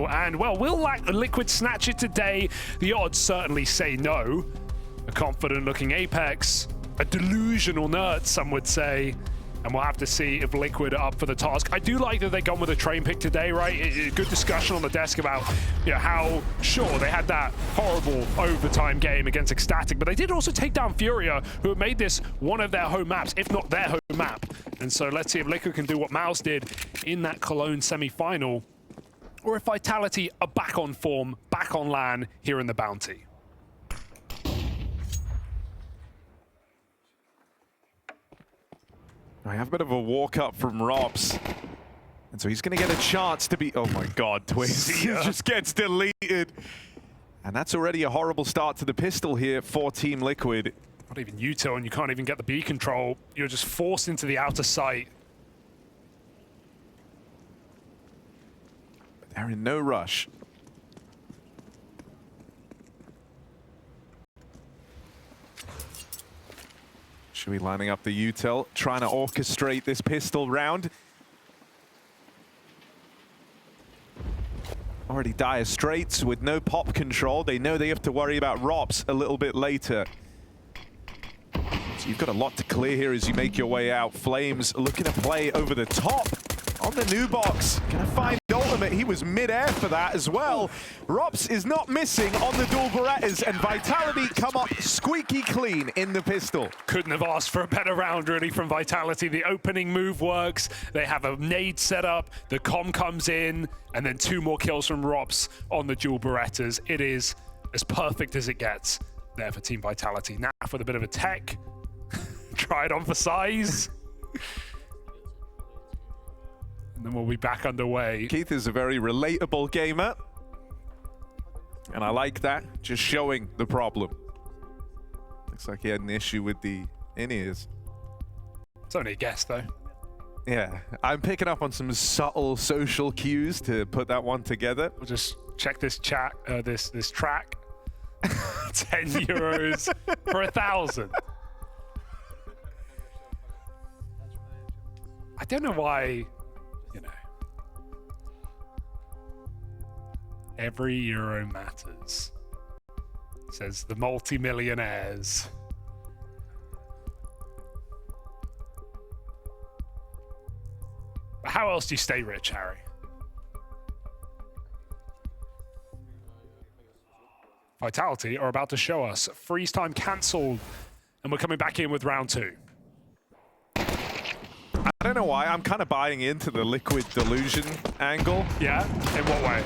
final. And, well, will Liquid snatch it today? The odds certainly say no. A confident-looking Apex, a delusional Nerd, some would say. And we'll have to see if Liquid are up for the task. I do like that they've gone with a train pick today, right? Good discussion on the desk about how, sure, they had that horrible overtime game against Ecstatic, but they did also take down Furia, who have made this one of their home maps, if not their home map. And so let's see if Liquid can do what Mouse did in that Cologne semi-final, or if Vitality are back on form, back on LAN here in the Bounty. I have a bit of a walk up from Robs. And so he's going to get a chance to be... Oh my god, Twiz just gets deleted. And that's already a horrible start to the pistol here for Team Liquid. Not even util, and you can't even get the B control. You're just forced into the outer sight. But they're in no rush. Should be lining up the util, trying to orchestrate this pistol round. Already dire straits with no pop control. They know they have to worry about Robs a little bit later. So you've got a lot to clear here as you make your way out. Flames looking to play over the top on the new box. Gonna find ultimate. He was mid-air for that as well. Robs is not missing on the dual Berettas, and Vitality come up squeaky clean in the pistol. Couldn't have asked for a better round, really, from Vitality. The opening move works. They have a nade set up. The comm comes in, and then 2 more kills from Robs on the dual Berettas. It is as perfect as it gets there for Team Vitality. Now with a bit of a tech. Try it on for size. And then we'll be back underway. Keith is a very relatable gamer. And I like that, just showing the problem. Looks like he had an issue with the in-ears. It's only a guess, though. Yeah, I'm picking up on some subtle social cues to put that one together. We'll just check this chat, this track. 10 euros for 1,000. I don't know why, every euro matters, says the multi-millionaires. But how else do you stay rich, Harry? Vitality are about to show us freeze time cancelled, and we're coming back in with round 2. I don't know why, I'm kind of buying into the Liquid delusion angle. Yeah? In what way?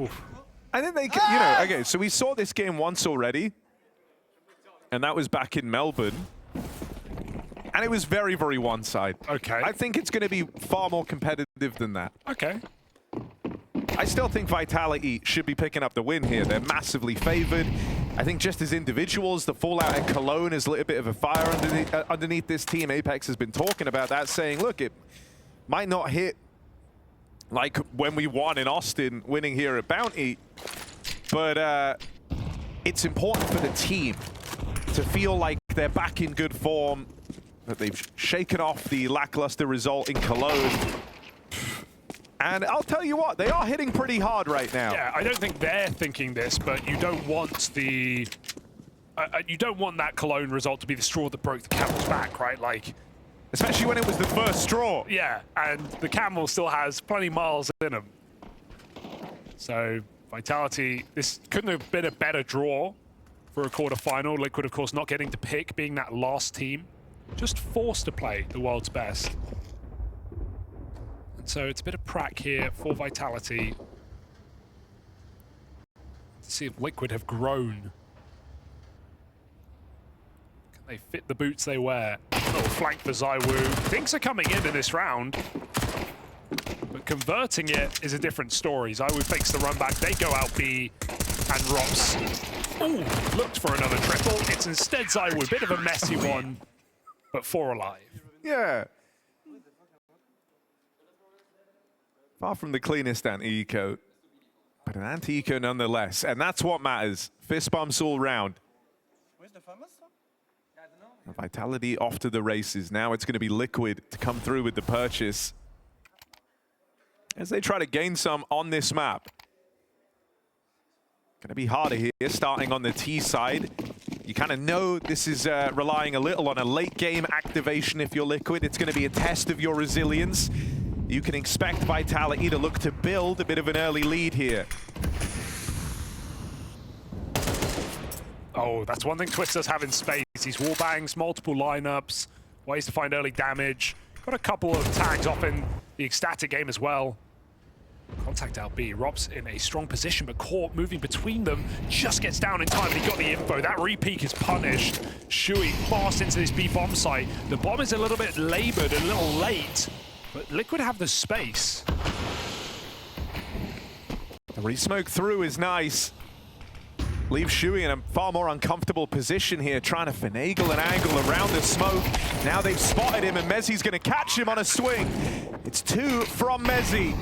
Oof. I think they, okay, so we saw this game once already, and that was back in Melbourne, and it was very, very one-sided. Okay. I think it's going to be far more competitive than that. Okay. I still think Vitality should be picking up the win here. They're massively favored. I think just as individuals, the fallout at Cologne is a little bit of a fire underneath this team. Apex has been talking about that, saying, look, it might not hit like when we won in Austin, winning here at Bounty, but it's important for the team to feel like they're back in good form, that they've shaken off the lackluster result in Cologne. And I'll tell you what, they are hitting pretty hard right now. Yeah, I don't think they're thinking this, but you don't want the... you don't want that Cologne result to be the straw that broke the camel's back, right? Like, especially when it was the first straw. Yeah, and the camel still has plenty miles in him. So, Vitality, this couldn't have been a better draw for a quarterfinal. Liquid, of course, not getting to pick, being that last team. Just forced to play the world's best. So it's a bit of prac here for Vitality. To see if Liquid have grown. Can they fit the boots they wear? Little flank for Zywoo. Things are coming in this round. But converting it is a different story. Zywoo fakes the run back. They go out B. And Rops, ooh, looked for another triple. It's instead Zywoo. Bit of a messy one, but 4 alive. Yeah. Far from the cleanest anti-eco, but an anti-eco nonetheless, and that's what matters. Fist bumps all round. Vitality off to the races. Now it's going to be Liquid to come through with the purchase. as they try to gain some on this map. Going to be harder here, starting on the T side. You kind of know this is relying a little on a late game activation if you're Liquid. It's going to be a test of your resilience. You can expect Vitality to look to build a bit of an early lead here. Oh, that's one thing Twist does have in space. He's wallbangs, multiple lineups, ways to find early damage. Got a couple of tags off in the ecstatic game as well. Contact LB. Rob's in a strong position, but caught moving between them. Just gets down in time, and he got the info. That re-peek is punished. Shui fast into this B bomb site. The bomb is a little bit labored, a little late, but Liquid have the space. The re-smoke through is nice. Leaves Shui in a far more uncomfortable position here, trying to finagle an angle around the smoke. Now they've spotted him, and Mezzi's going to catch him on a swing. It's 2 from Mezzi.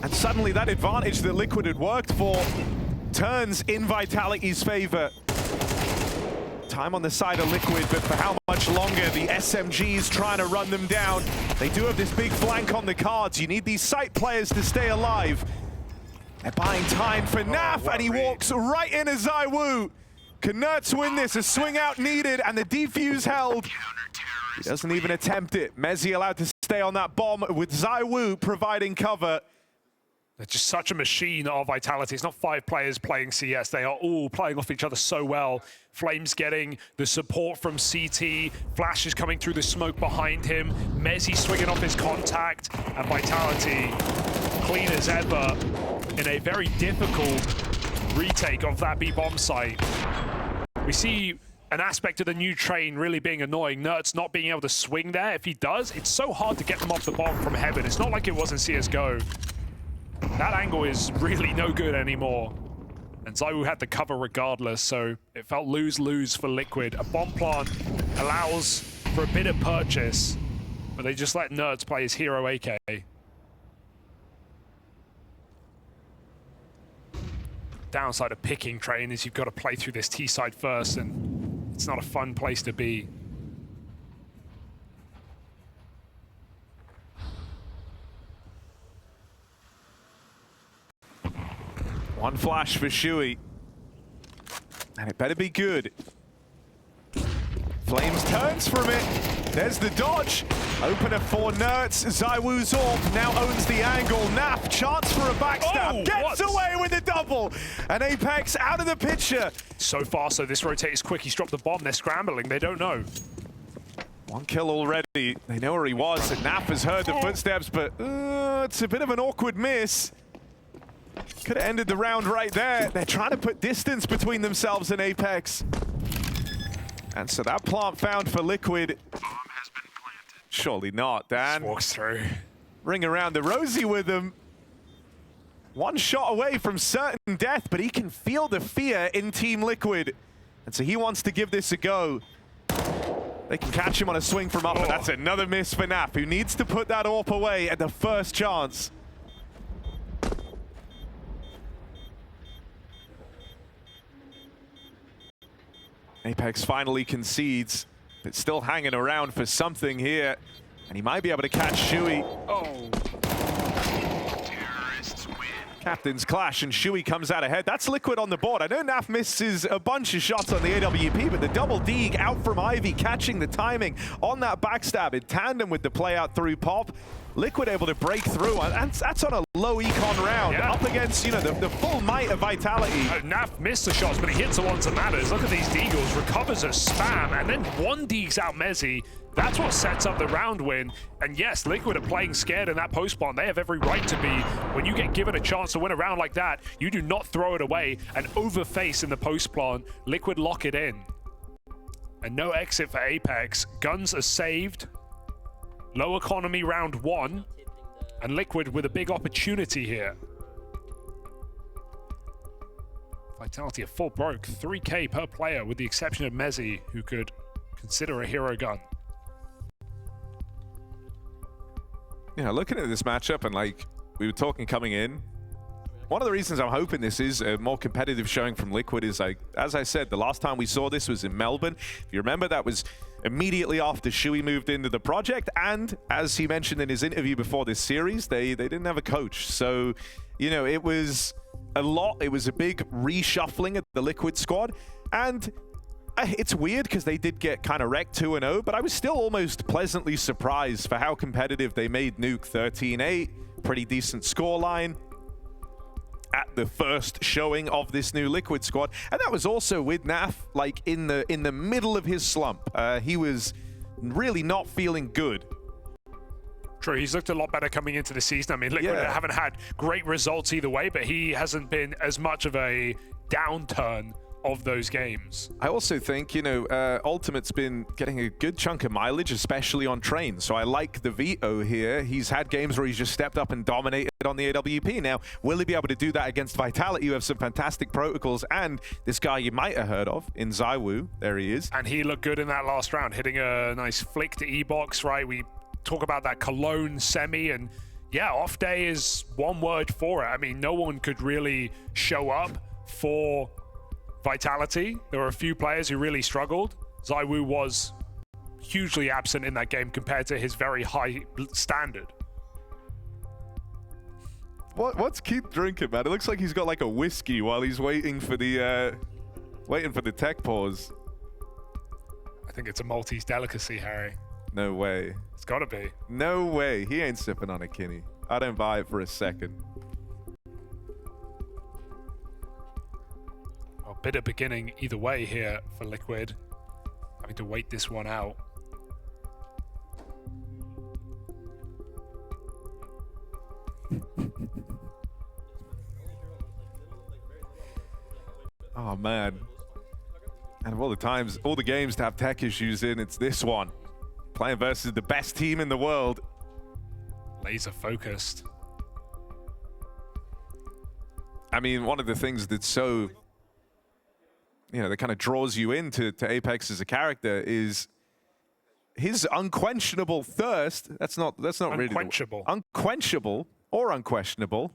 And suddenly that advantage that Liquid had worked for turns in Vitality's favor. Time on the side of Liquid, but for how much longer? The SMGs trying to run them down. They do have this big flank on the cards. You need these site players to stay alive. They're buying time for Naf, and he walks right into ZywOo. Can Nerds win this? A swing out needed, and the defuse held. He doesn't even attempt it. Mezzi allowed to stay on that bomb with ZywOo providing cover. They're just such a machine of Vitality. It's not 5 players playing CS. They are all playing off each other so well. Flames getting the support from CT. Flash is coming through the smoke behind him. Mezzi swinging off his contact. And Vitality, clean as ever, in a very difficult retake of that B-bomb site. We see an aspect of the new train really being annoying. Nerds not being able to swing there. If he does, it's so hard to get them off the bomb from heaven. It's not like it was in CSGO. That angle is really no good anymore. And ZywOo had the cover regardless, so it felt lose-lose for Liquid. A bomb plant allows for a bit of purchase, but they just let Nerds play his hero AK. Downside of picking train is you've got to play through this T side first, and it's not a fun place to be. One flash for Shui. And it better be good. Flames turns from it. There's the dodge. Opener for Nerds. ZywOo's off. Now owns the angle. Naf, chance for a backstab. Gets away with the double. And Apex out of the picture. So far, so this rotate is quick. He's dropped the bomb. They're scrambling. They don't know. 1 kill already. They know where he was. And Naf has heard the footsteps, but it's a bit of an awkward miss. Could have ended the round right there. They're trying to put distance between themselves and Apex. And so that plant found for Liquid. Bomb has been planted. Surely not, Dan. Just walks through. Ring around the rosy with him. 1 shot away from certain death, but he can feel the fear in Team Liquid. And so he wants to give this a go. They can catch him on a swing from up, and that's another miss for Naf, who needs to put that AWP away at the first chance. Apex finally concedes. It's still hanging around for something here. And he might be able to catch Shui. Oh. Terrorists win. Captain's clash, and Shui comes out ahead. That's Liquid on the board. I know Naf misses a bunch of shots on the AWP, but the double deeg out from Ivy, catching the timing on that backstab in tandem with the play out through Pop. Liquid able to break through, and that's on a low econ round, up against, you know, the full might of Vitality. Naf missed the shots, but he hits the ones that matters. Look at these deagles, recovers a spam, and then 1 deegs out Mezzi. That's what sets up the round win. And yes, Liquid are playing scared in that post spawn. They have every right to be. When you get given a chance to win a round like that, you do not throw it away and overface in the post spawn. Liquid lock it in. And no exit for Apex. Guns are saved. Low economy round 1, and Liquid with a big opportunity here. Vitality at full broke, 3K per player with the exception of Mezzi, who could consider a hero gun. Yeah, looking at this matchup, and like we were talking coming in, one of the reasons I'm hoping this is a more competitive showing from Liquid is, like, as I said, the last time we saw this was in Melbourne. If you remember, that was immediately after Shui moved into the project. And as he mentioned in his interview before this series, they didn't have a coach. So, you know, it was a lot. It was a big reshuffling of the Liquid squad. And it's weird because they did get kind of wrecked 2-0, but I was still almost pleasantly surprised for how competitive they made Nuke 13-8. Pretty decent scoreline at the first showing of this new Liquid squad. And that was also with Naf, like in the middle of his slump. He was really not feeling good. True, he's looked a lot better coming into the season. I mean, Liquid haven't had great results either way, but he hasn't been as much of a downturn of those games. I also think, you know, Ultimate's been getting a good chunk of mileage, especially on train. So I like the Veto here. He's had games where he's just stepped up and dominated on the AWP. Now, will he be able to do that against Vitality, who have some fantastic protocols, and this guy you might have heard of in ZywOo? There he is. And he looked good in that last round, hitting a nice flick to E-Box, right? We talk about that Cologne semi, and yeah, off day is one word for it. I mean, no one could really show up for Vitality. There were a few players who really struggled. ZywOo was hugely absent in that game compared to his very high standard. What's Keith drinking, man? It looks like he's got like a whiskey while he's waiting for the tech pause. I think it's a Maltese delicacy, Harry. No way. It's gotta be. No way. He ain't sipping on a Kinney. I don't buy it for a second. Well, bitter beginning either way here for Liquid. Having to wait this one out. Oh, man. And of all the times, all the games to have tech issues in, it's this one. Playing versus the best team in the world. Laser focused. I mean, one of the things that's so, you know, that kind of draws you into Apex as a character is his unquenchable thirst. That's not really unquenchable. Unquenchable or unquestionable.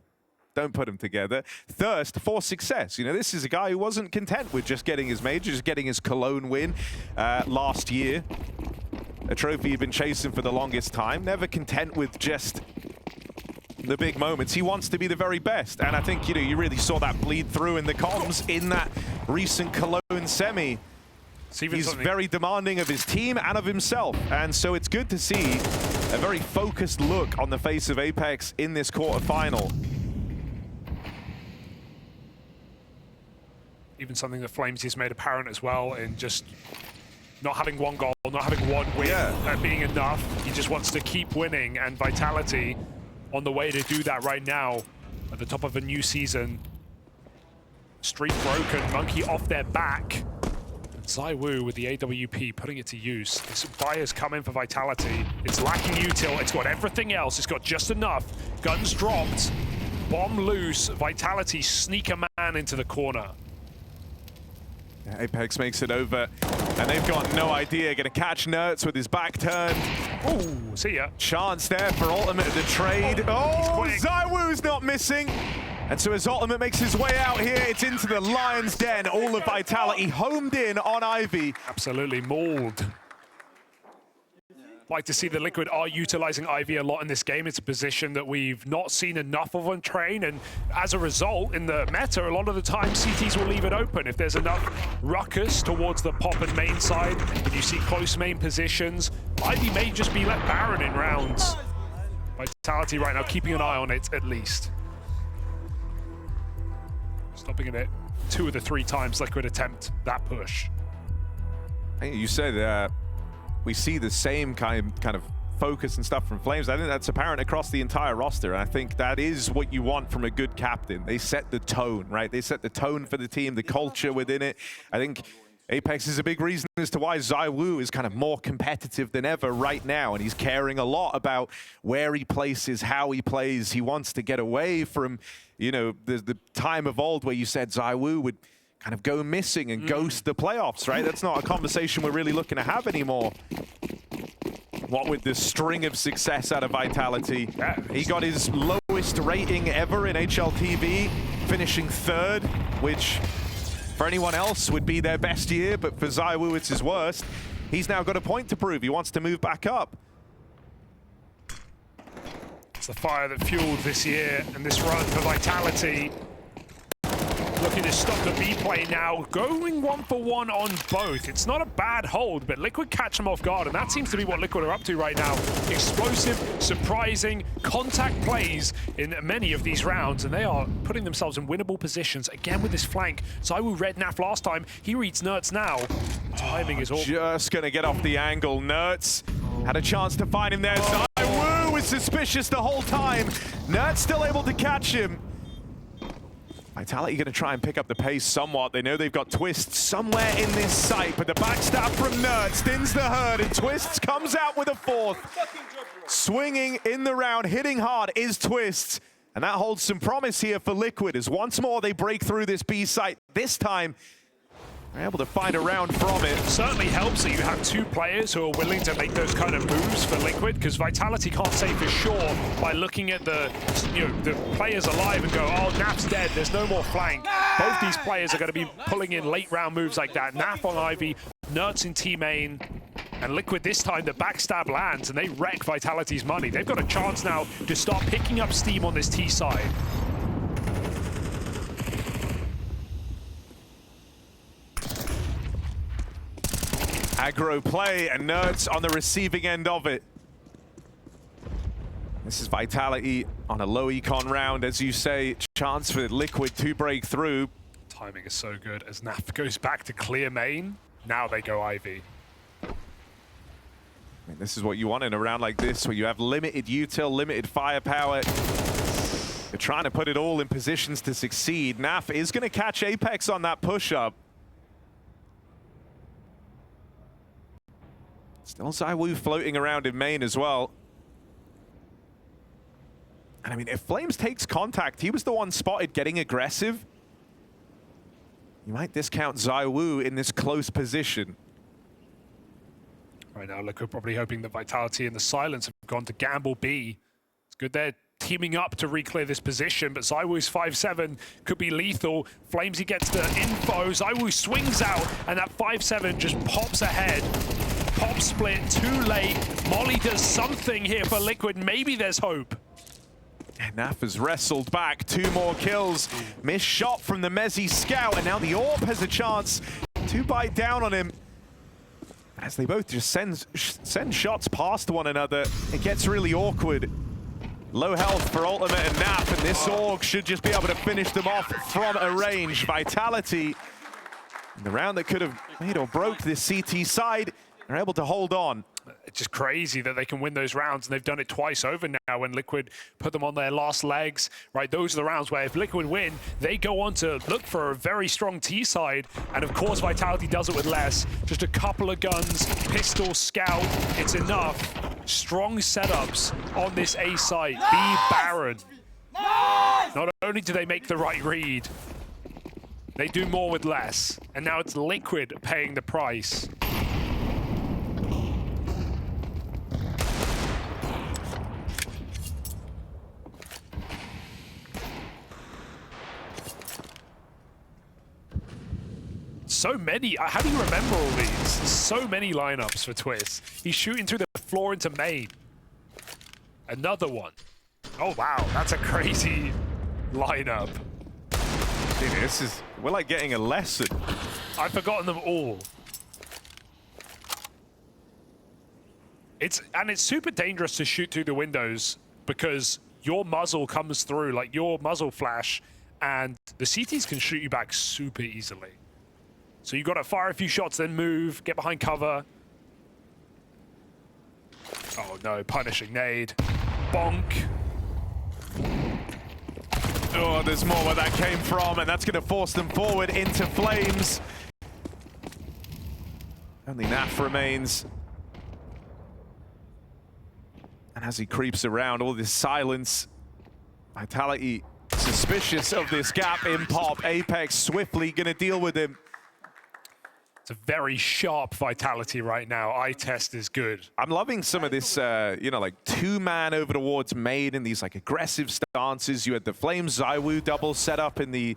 Don't put them together. Thirst for success. You know, this is a guy who wasn't content with just getting his major, just getting his Cologne win last year. A trophy he'd been chasing for the longest time. Never content with just the big moments. He wants to be the very best. And I think, you know, you really saw that bleed through in the comms in that recent Cologne semi. He's very demanding of his team and of himself. And so it's good to see a very focused look on the face of Apex in this quarterfinal. Even something that Flames has made apparent as well in just not having one goal, not having one win, being enough. He just wants to keep winning, and Vitality on the way to do that right now at the top of a new season. Streak broken, Monkey off their back. And ZywOo with the AWP putting it to use. This fire's coming for Vitality. It's lacking util, it's got everything else, it's got just enough. Guns dropped, bomb loose, Vitality sneak a man into the corner. Apex makes it over, and they've got no idea. Gonna catch Nertz with his back turned. Ooh, see ya. Chance there for Ultimate to trade. Oh, ZywOo's not missing. And so as Ultimate makes his way out here, it's into the Lion's Den. All of Vitality homed in on Ivy. Absolutely mauled. Like to see the Liquid are utilizing Ivy a lot in this game. It's a position that we've not seen enough of on train, and as a result, in the meta, a lot of the time CTs will leave it open. If there's enough ruckus towards the pop and main side, and you see close main positions, Ivy may just be left barren in rounds. Vitality right now keeping an eye on it at least. Stopping it 2 of the 3 times Liquid attempt that push. I think you said we see the same kind of focus and stuff from Flames. I think that's apparent across the entire roster. And I think that is what you want from a good captain. They set the tone, right? They set the tone for the team, the culture within it. I think Apex is a big reason as to why ZywOo is kind of more competitive than ever right now. And he's caring a lot about where he places, how he plays. He wants to get away from, you know, the time of old where you said ZywOo would kind of go missing and ghost the playoffs, right? That's not a conversation we're really looking to have anymore. What with this string of success out of Vitality. He got his lowest rating ever in HLTV, finishing 3rd, which for anyone else would be their best year, but for ZywOo it's his worst. He's now got a point to prove. He wants to move back up. It's the fire that fueled this year and this run for Vitality. Looking to stop the B play now, going 1-for-1 on both. It's not a bad hold, but Liquid catch them off guard, and that seems to be what Liquid are up to right now. Explosive, surprising, contact plays in many of these rounds, and they are putting themselves in winnable positions. Again with this flank, ZywOo read Naf last time, he reads Nerds now. Timing is all... Just gonna get off the angle. Nerds had a chance to find him there. ZywOo was suspicious the whole time. Nerds still able to catch him. Vitality going to try and pick up the pace somewhat. They know they've got Twist somewhere in this site, but the backstab from Nerds thins the herd, and Twists comes out with a fourth. Swinging in the round, hitting hard is Twists, and that holds some promise here for Liquid as once more they break through this B site. This time, they're able to find a round from it. Certainly helps that you have two players who are willing to make those kind of moves for Liquid, because Vitality can't say for sure by looking at the players alive and go, oh, Naf's dead, there's no more flank. Both these players are going to be pulling in late round moves like that. Naf on Ivy, Nerds in T-main, and Liquid this time the backstab lands and they wreck Vitality's money. They've got a chance now to start picking up steam on this T side. Aggro play, and Nerds on the receiving end of it. This is Vitality on a low econ round, as you say. Chance for Liquid to break through. Timing is so good as Naf goes back to clear main. Now they go Ivy. I mean, this is what you want in a round like this, where you have limited util, limited firepower. You're trying to put it all in positions to succeed. Naf is going to catch Apex on that push-up. Still ZywOo floating around in main as well. And I mean, if Flames takes contact, he was the one spotted getting aggressive. You might discount ZywOo in this close position. Right now, Liquid probably hoping that Vitality and the Silence have gone to gamble B. It's good they're teaming up to re-clear this position, but ZywOo's 5-7 could be lethal. Flamesy gets the info, ZywOo swings out, and that 5-7 just pops ahead. Pop split, too late. Molly does something here for Liquid. Maybe there's hope. And Naf has wrestled back. 2 more kills. Missed shot from the Mezzi scout, and now the Orb has a chance to bite down on him. As they both just send shots past one another, it gets really awkward. Low health for Ultimate and Naf, and this Org should just be able to finish them off from a range. Vitality, in the round that could have made or broke this CT side, are able to hold on. It's just crazy that they can win those rounds, and they've done it twice over now when Liquid put them on their last legs, right? Those are the rounds where if Liquid win, they go on to look for a very strong T side, and of course Vitality does it with less. Just a couple of guns, pistol, scout, it's enough. Strong setups on this A site. B Baron. Not only do they make the right read, they do more with less, and now it's Liquid paying the price. So many. How do you remember all these? So many lineups for Twist. He's shooting through the floor into main. Another one. Oh, wow. That's a crazy lineup. Dude, we're like getting a lesson. I've forgotten them all. It's super dangerous to shoot through the windows because your muzzle comes through, like your muzzle flash, and the CTs can shoot you back super easily. So you've got to fire a few shots, then move, get behind cover. Oh no, punishing nade. Bonk. Oh, there's more where that came from, and that's going to force them forward into Flames. Only Naf remains. And as he creeps around, all this silence, Vitality suspicious of this gap in pop. Apex swiftly going to deal with him. It's a very sharp Vitality right now. Eye test is good. I'm loving some of this, you know, like 2-man over towards main in these like aggressive stances. You had the Flames ZywOo double set up in the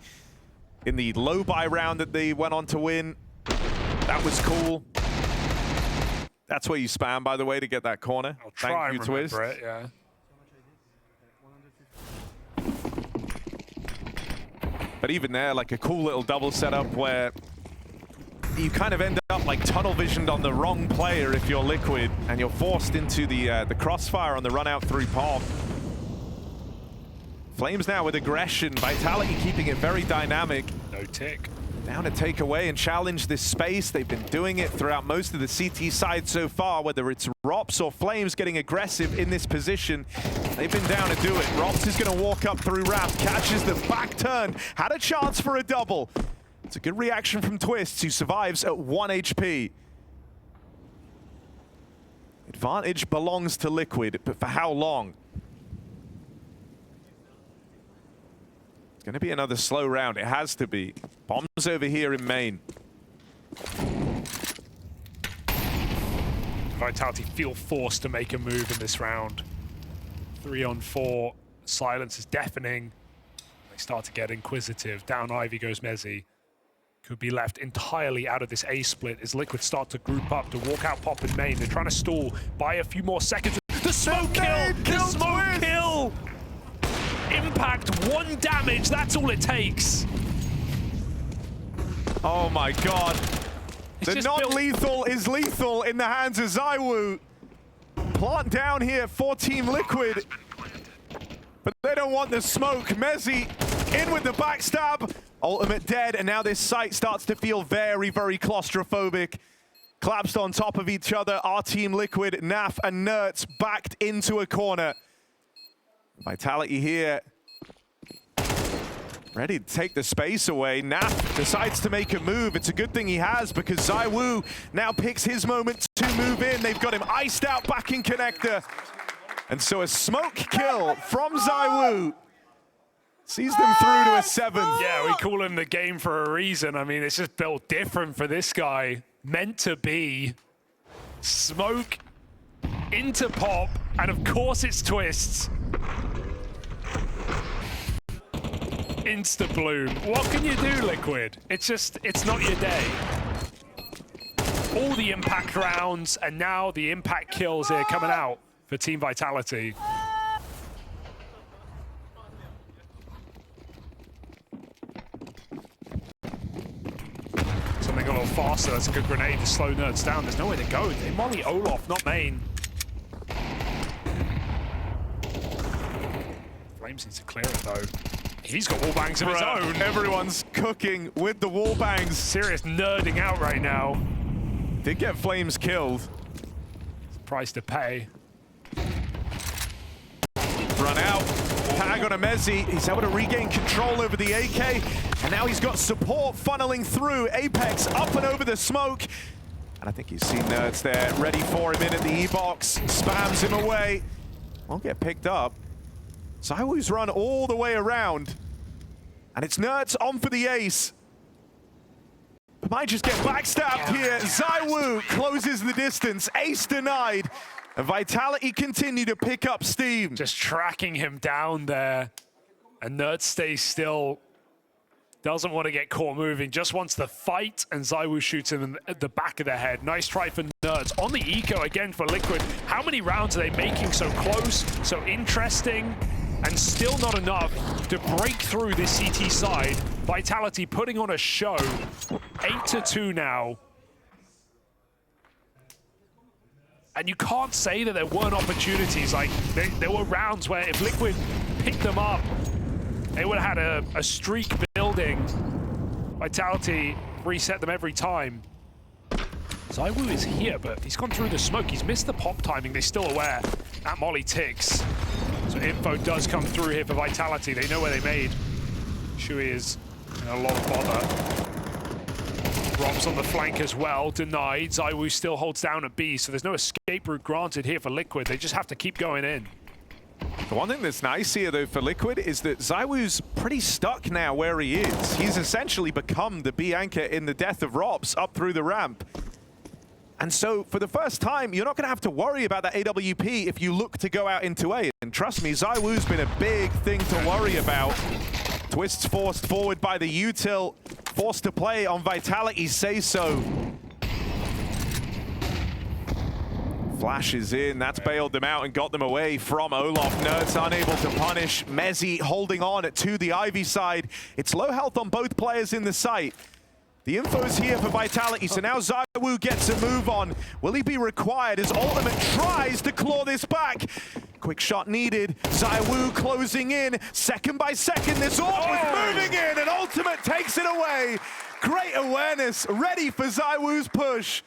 low buy round that they went on to win. That was cool. That's where you spam, by the way, to get that corner. I'll try Thank and you, Twist. remember it, yeah. But even there, like a cool little double setup where you kind of end up like tunnel visioned on the wrong player if you're Liquid, and you're forced into the crossfire on the run out through Pop. Flames now with aggression, Vitality keeping it very dynamic. No tick. Down to take away and challenge this space. They've been doing it throughout most of the CT side so far, whether it's Rops or Flames getting aggressive in this position. They've been down to do it. Rops is going to walk up through ramp, catches the back turn, had a chance for a double. It's a good reaction from Twist, who survives at 1 HP. Advantage belongs to Liquid, but for how long? It's going to be another slow round. It has to be. Bombs over here in main. Vitality feel forced to make a move in this round. 3 on 4. Silence is deafening. They start to get inquisitive. Down Ivy goes Mezzy. Could be left entirely out of this A split as Liquid start to group up to walk out Pop in main. They're trying to stall, buy a few more seconds. The smoke kill! The smoke kill! Impact, 1 damage, that's all it takes. Oh my god. The non-lethal is lethal in the hands of ZywOo. Plant down here for Team Liquid. But they don't want the smoke. Mezzy in with the backstab. Ultimate dead, and now this site starts to feel very, very claustrophobic. Collapsed on top of each other, our Team Liquid, Naf and Nerds backed into a corner. Vitality here. Ready to take the space away. Naf decides to make a move. It's a good thing he has, because ZywOo now picks his moment to move in. They've got him iced out back in connector. And so a smoke kill from ZywOo sees them through to a 7th. Yeah, we call him the game for a reason. I mean, it's just built different for this guy. Meant to be. Smoke into Pop, and of course it's Twists. Insta bloom. What can you do, Liquid? It's just, it's not your day. All the impact rounds, and now the impact kills here coming out for Team Vitality. Something a little faster. That's a good grenade to slow Nerds down. There's nowhere to go. They molly Olaf, not main. Flames needs to clear it though. He's got wallbangs of his own. Everyone's cooking with the wallbangs. Serious nerding out right now. Did get Flames killed. Price to pay. Run out. Tag on a Mezzy. He's able to regain control over the AK. And now he's got support funneling through. Apex up and over the smoke. And I think he's seen Nerds there. Ready for him in at the E-box. Spams him away. Won't get picked up. ZywOo's run all the way around. And it's Nerds on for the ace. But might just get backstabbed here. ZywOo closes the distance. Ace denied. And Vitality continue to pick up steam. Just tracking him down there. And Nerds stays still. Doesn't want to get caught moving. Just wants to fight. And ZywOo shoots him in the back of the head. Nice try for Nerds. On the eco again for Liquid. How many rounds are they making so close, so interesting? And still not enough to break through this CT side. Vitality putting on a show. 8-2 now. And you can't say that there weren't opportunities. Like, there were rounds where if Liquid picked them up, they would have had a streak building. Vitality reset them every time. ZywOo is here, but he's gone through the smoke. He's missed the pop timing. They're still aware. That molly ticks. So info does come through here for Vitality. They know where they made. Shui is in a lot of bother. Rob's on the flank as well, denied. ZywOo still holds down at B, so there's no escape route granted here for Liquid. They just have to keep going in. The one thing that's nice here, though, for Liquid is that ZywOo's pretty stuck now where he is. He's essentially become the B anchor in the death of Robs up through the ramp. And so, for the first time, you're not going to have to worry about that AWP if you look to go out into A. And trust me, ZywOo's been a big thing to worry about. Twists forced forward by the util, forced to play on Vitality say so. Flashes in, that's bailed them out and got them away from Olaf. Nerds unable to punish. Mezzi holding on to the Ivy side. It's low health on both players in the site. The info's here for Vitality, so now ZywOo gets a move on. Will he be required as Ultimate tries to claw this back? Quick shot needed. ZywOo closing in. Second by second, this orb was moving in, and Ultimate takes it away. Great awareness, ready for ZywOo's push.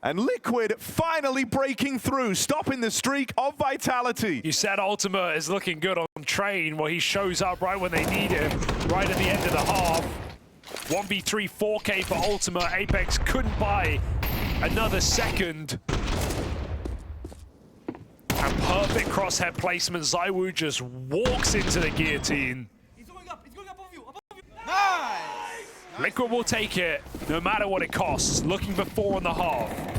And Liquid finally breaking through, stopping the streak of Vitality. You said Ultimate is looking good on train, where he shows up right when they need him, right at the end of the half. 1v3 4K for Ultimate. Apex couldn't buy another second. And perfect crosshair placement. ZywOo just walks into the guillotine. He's going up above you, Nice! Liquid will take it, no matter what it costs. Looking for 4.5.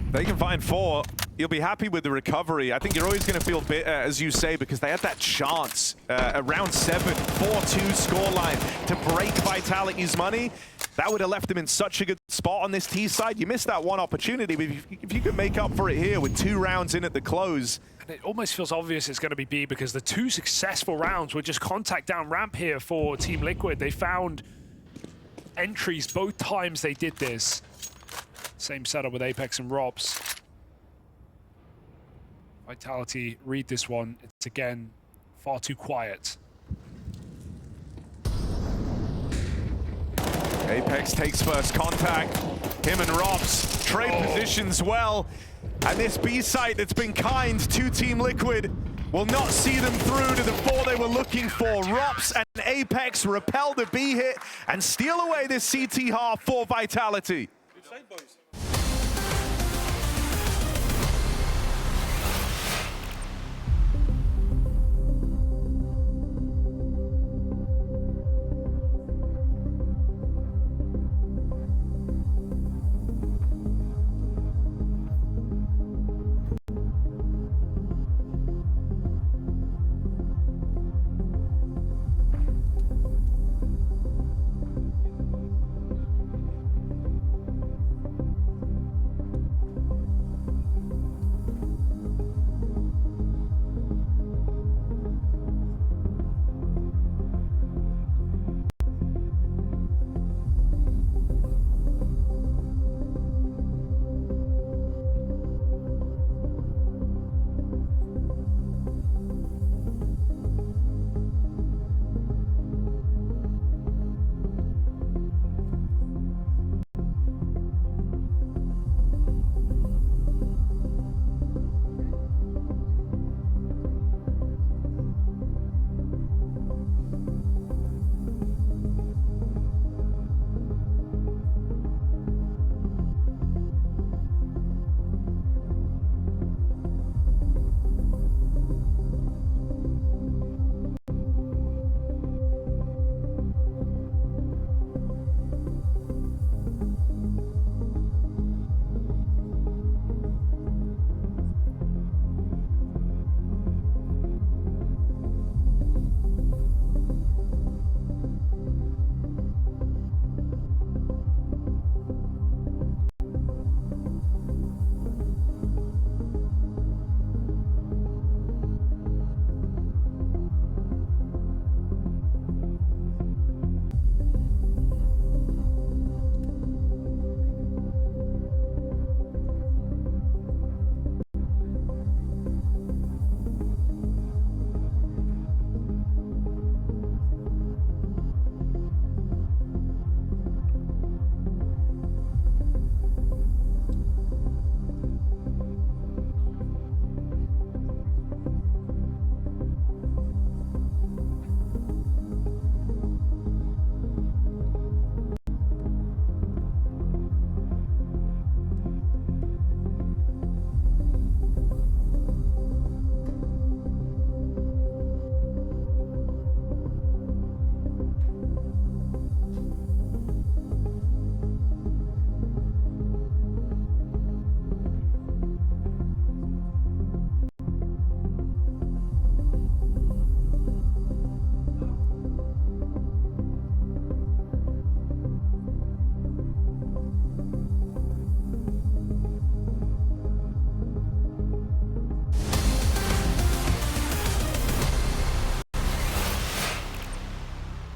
They can find 4. You'll be happy with the recovery. I think you're always going to feel bitter, as you say, because they had that chance around 7, 4-2 scoreline to break Vitality's money. That would have left them in such a good spot on this T side. You missed that one opportunity, but if you could make up for it here with 2 rounds in at the close. And it almost feels obvious it's going to be B, because the 2 successful rounds were just contact down ramp here for Team Liquid. They found entries both times they did this. Same setup with Apex and Robs. Vitality, read this one. It's again far too quiet. Apex takes first contact. Him and Robs trade positions well. And this B site that's been kind to Team Liquid will not see them through to the 4 they were looking for. Robs and Apex repel the B hit and steal away this CT half for Vitality. Good side, boys.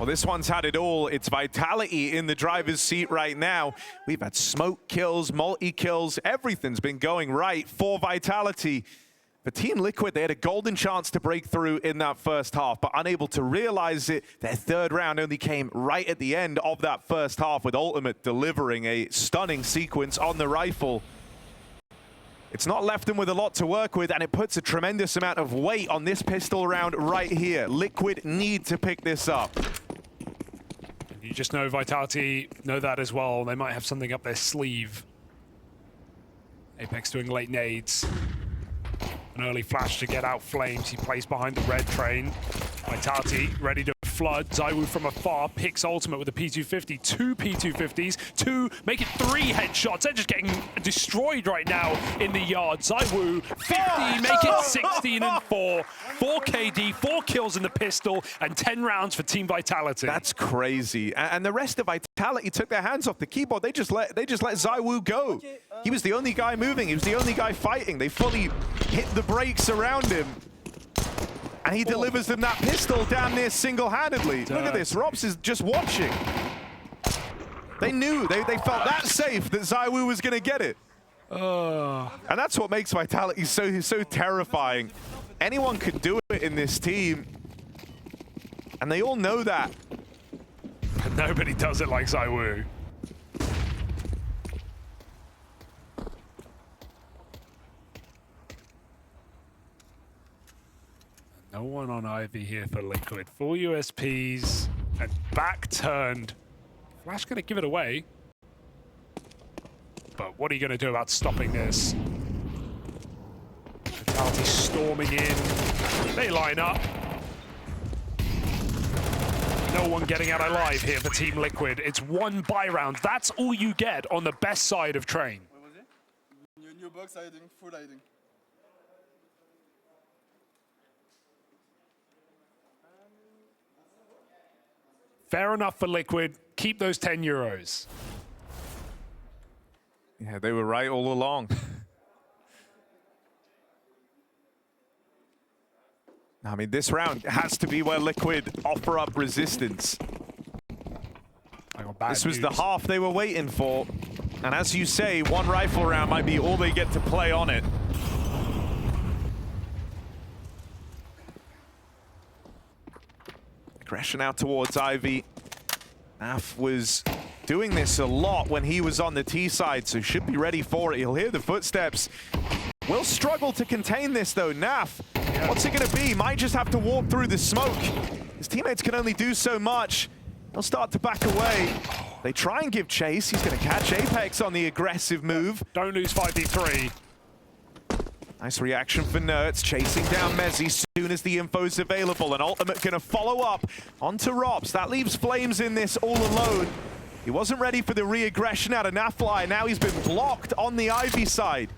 Well, this one's had it all. It's Vitality in the driver's seat right now. We've had smoke kills, multi-kills. Everything's been going right for Vitality. For Team Liquid, they had a golden chance to break through in that first half, but unable to realize it. Their third round only came right at the end of that first half, with Ultimate delivering a stunning sequence on the rifle. It's not left them with a lot to work with, and it puts a tremendous amount of weight on this pistol round right here. Liquid need to pick this up. You just know Vitality know that as well. They might have something up their sleeve. Apex doing late nades. An early flash to get out Flames. He plays behind the red train. Vitality ready to flood. ZywOo from afar picks Ultimate with a P250. 2 P250s. 2, make it 3 headshots. They're just getting destroyed right now in the yard. ZywOo, 50, make it 16 and 4. 4 KD, 4 kills in the pistol, and 10 rounds for Team Vitality. That's crazy. And the rest of Vitality took their hands off the keyboard. They just let ZywOo go. He was the only guy moving. He was the only guy fighting. They fully hit the brakes around him. And he delivers them that pistol damn near single-handedly. Look at this. Robs is just watching. They knew. They felt that safe that ZywOo was going to get it. And that's what makes Vitality so terrifying. Anyone could do it in this team. And they all know that. But nobody does it like ZywOo. No one on Ivy here for Liquid. Full USPs and back turned. Flash gonna give it away. But what are you gonna do about stopping this? Vitality storming in. They line up. No one getting out alive here for Team Liquid. It's 1 buy round. That's all you get on the best side of Train. What was it? New box hiding, full hiding. Fair enough for Liquid. Keep those 10 euros. Yeah, they were right all along. I mean, this round has to be where Liquid offer up resistance. This was the half they were waiting for. And as you say, 1 rifle round might be all they get to play on it. Aggression out towards Ivy. Naf was doing this a lot when he was on the T side, so should be ready for it. He'll hear the footsteps. Will struggle to contain this though. Naf, what's it gonna be? Might just have to walk through the smoke. His teammates can only do so much. He'll start to back away. They try and give chase. He's gonna catch Apex on the aggressive move. Don't lose 5v3. Nice reaction for Nerds, chasing down Mezzy soon as the info's available, and Ultimate gonna follow up onto Robs. That leaves Flames in this all alone. He wasn't ready for the re-aggression out of Nafly. Now he's been blocked on the Ivy side.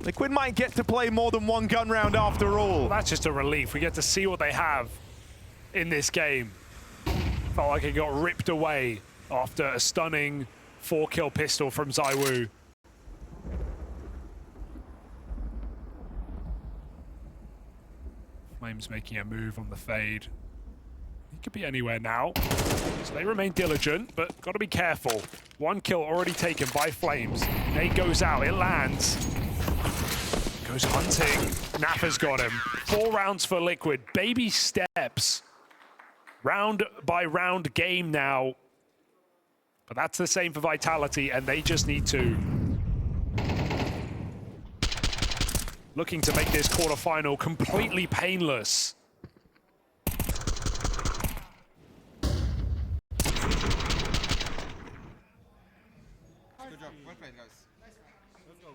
Liquid might get to play more than 1 gun round after all. Well, that's just a relief. We get to see what they have in this game. Felt like it got ripped away after a stunning 4-kill pistol from ZywOo. Flames making a move on the fade. He could be anywhere now. So they remain diligent, but got to be careful. 1 kill already taken by Flames. Nade goes out, it lands. Goes hunting. Nafa's got him. 4 rounds for Liquid. Baby steps. Round by round game now. But that's the same for Vitality, and they just need to. Looking to make this quarterfinal completely painless. Good job, well played guys. Let's go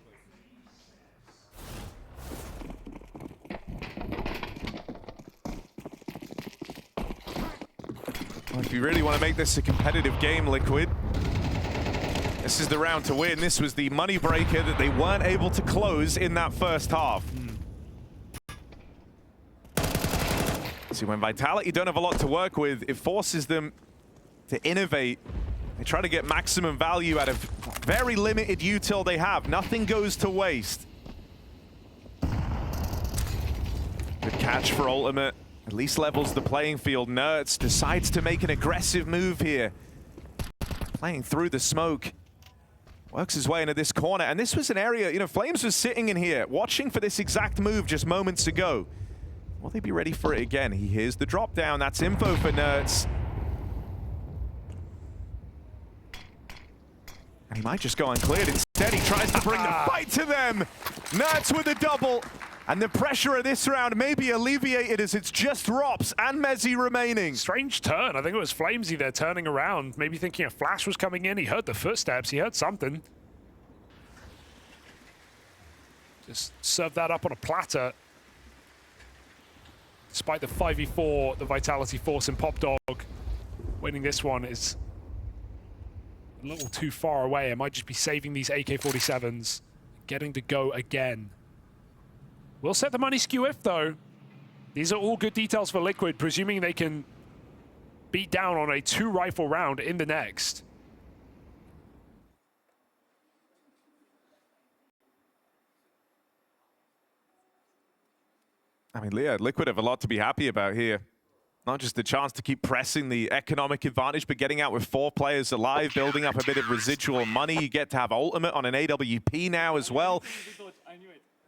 guys. Well, if you really want to make this a competitive game, Liquid, this is the round to win. This was the money breaker that they weren't able to close in that first half. See, when Vitality don't have a lot to work with, it forces them to innovate. They try to get maximum value out of very limited util they have. Nothing goes to waste. Good catch for Ultimate. At least levels the playing field. Nerds decides to make an aggressive move here. Playing through the smoke. Works his way into this corner. And this was an area, you know, Flames was sitting in here, watching for this exact move just moments ago. Will they be ready for it again? He hears the drop down. That's info for Nerds. And he might just go uncleared. Instead, he tries to bring the fight to them. Nerds with a double. And the pressure of this round may be alleviated as it's just Rops and Mezzi remaining. Strange turn. I think it was Flamesy there turning around, maybe thinking a flash was coming in. He heard the footsteps. He heard something. Just serve that up on a platter. Despite the 5v4, the Vitality force in Pop Dog, winning this one is a little too far away. It might just be saving these AK-47s, getting to go again. We'll set the money skew if, though. These are all good details for Liquid, presuming they can beat down on a 2-rifle round in the next. I mean, yeah, Liquid have a lot to be happy about here. Not just the chance to keep pressing the economic advantage, but getting out with 4 players alive, building up a bit of residual money. You get to have ultimate on an AWP now as well,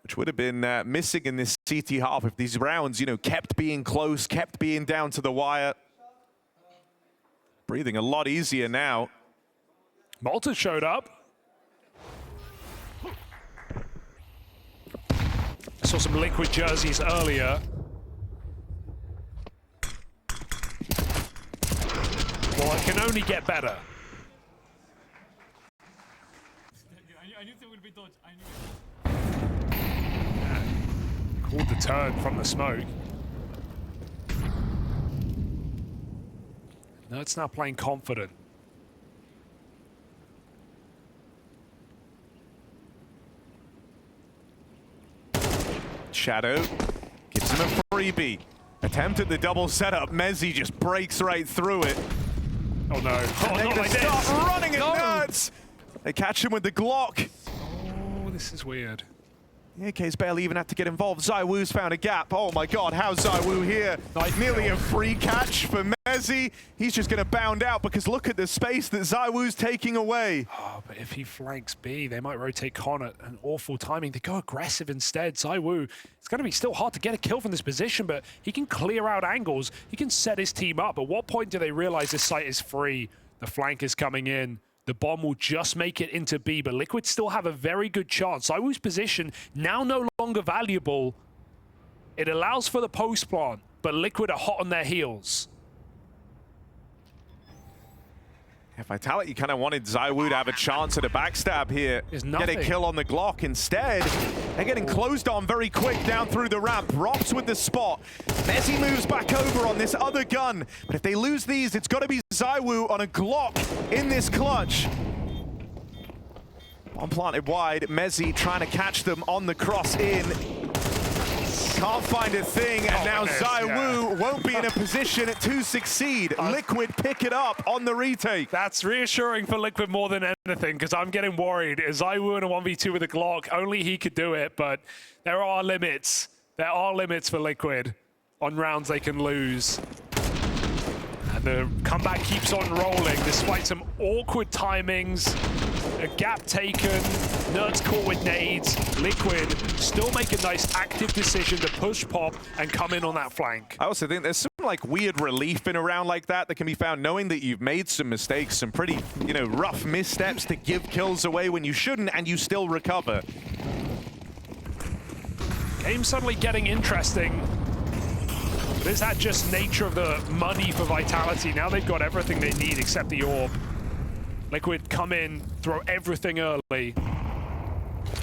which would have been missing in this CT half if these rounds, you know, kept being close, kept being down to the wire. Breathing a lot easier now. Malta showed up. I saw some Liquid jerseys earlier. Well, it can only get better. I knew there would be dodge. I knew it. Called the turn from the smoke. Nerds now playing confident. Shadow gives him a freebie. Attempted the double setup. Mezzi just breaks right through it. Oh no. Oh, They're not gonna like start this. running at No. Nerds. They catch him with the Glock. Oh, this is weird. The AK's barely even had to get involved. ZywOo's found a gap. Oh my god, how's ZywOo here? Nice Nearly kill. a free catch for Mezzi. He's just gonna bound out because look at the space that ZywOo's taking away. Oh, but if he flanks B, they might rotate Con at an awful timing. They go aggressive instead. ZywOo, it's going to be still hard to get a kill from this position, but he can clear out angles. He can set his team up. At what point do they realize this site is free? The flank is coming in. The bomb will just make it into B, but Liquid still have a very good chance. ZywOo's position now no longer valuable. It allows for the post plant, but Liquid are hot on their heels. Yeah, Vitality kind of wanted ZywOo to have a chance at a backstab here. There's Get a nothing. kill on the Glock. Instead, they're getting closed on very quick down through the ramp. Rops with the spot. Mezzi moves back over on this other gun. But if they lose these, it's got to be ZywOo on a Glock in this clutch. One planted wide. Mezzi trying to catch them on the cross in. Can't find a thing, and now ZywOo won't be in a position to succeed. Liquid pick it up on the retake. That's reassuring for Liquid more than anything, because I'm getting worried. ZywOo in a 1v2 with a Glock, only he could do it, but there are limits. There are limits for Liquid on rounds they can lose. And the comeback keeps on rolling, despite some awkward timings. A gap taken, Nerds caught with nades. Liquid still make a nice active decision to push Pop and come in on that flank. I also think there's some like weird relief in a round like that that can be found knowing that you've made some mistakes, some pretty, you know, rough missteps to give kills away when you shouldn't, and you still recover. Game suddenly getting interesting. But is that just nature of the money for Vitality? Now they've got everything they need except the orb. Liquid come in, throw everything early.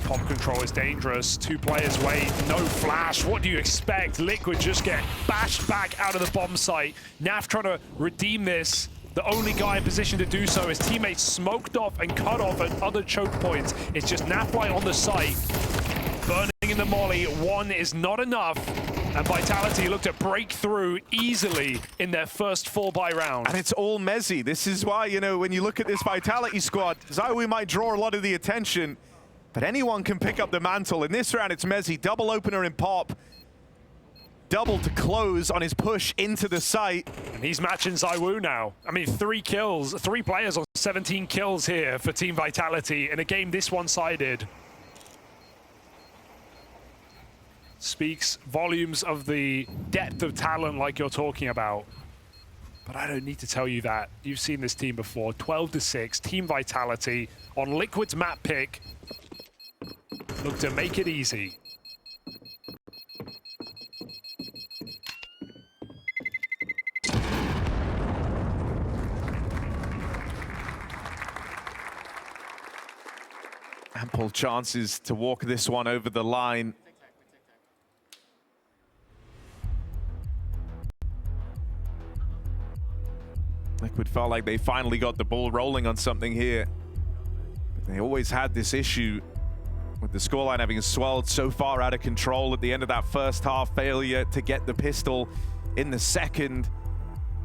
Pop control is dangerous. 2 players wait, no flash. What do you expect? Liquid just get bashed back out of the bomb site. Naf trying to redeem this. The only guy in position to do so. His teammates smoked off and cut off at other choke points. It's just Naflight on the site. Burning in the molly. 1 is not enough. And Vitality look to break through easily in their first 4-buy round. And it's all Mezzi. This is why, you know, when you look at this Vitality squad, ZywOo might draw a lot of the attention, but anyone can pick up the mantle. In this round, it's Mezzi, double opener in Pop. double to close on his push into the site. And he's matching ZywOo now. I mean, 3 kills, 3 players on 17 kills here for Team Vitality in a game this one-sided. Speaks volumes of the depth of talent like you're talking about. But I don't need to tell you that. You've seen this team before. 12-6, Team Vitality on Liquid's map pick. Look to make it easy. Ample chances to walk this one over the line. Liquid felt like they finally got the ball rolling on something here. But they always had this issue with the scoreline having swelled so far out of control at the end of that first half. Failure to get the pistol in the second.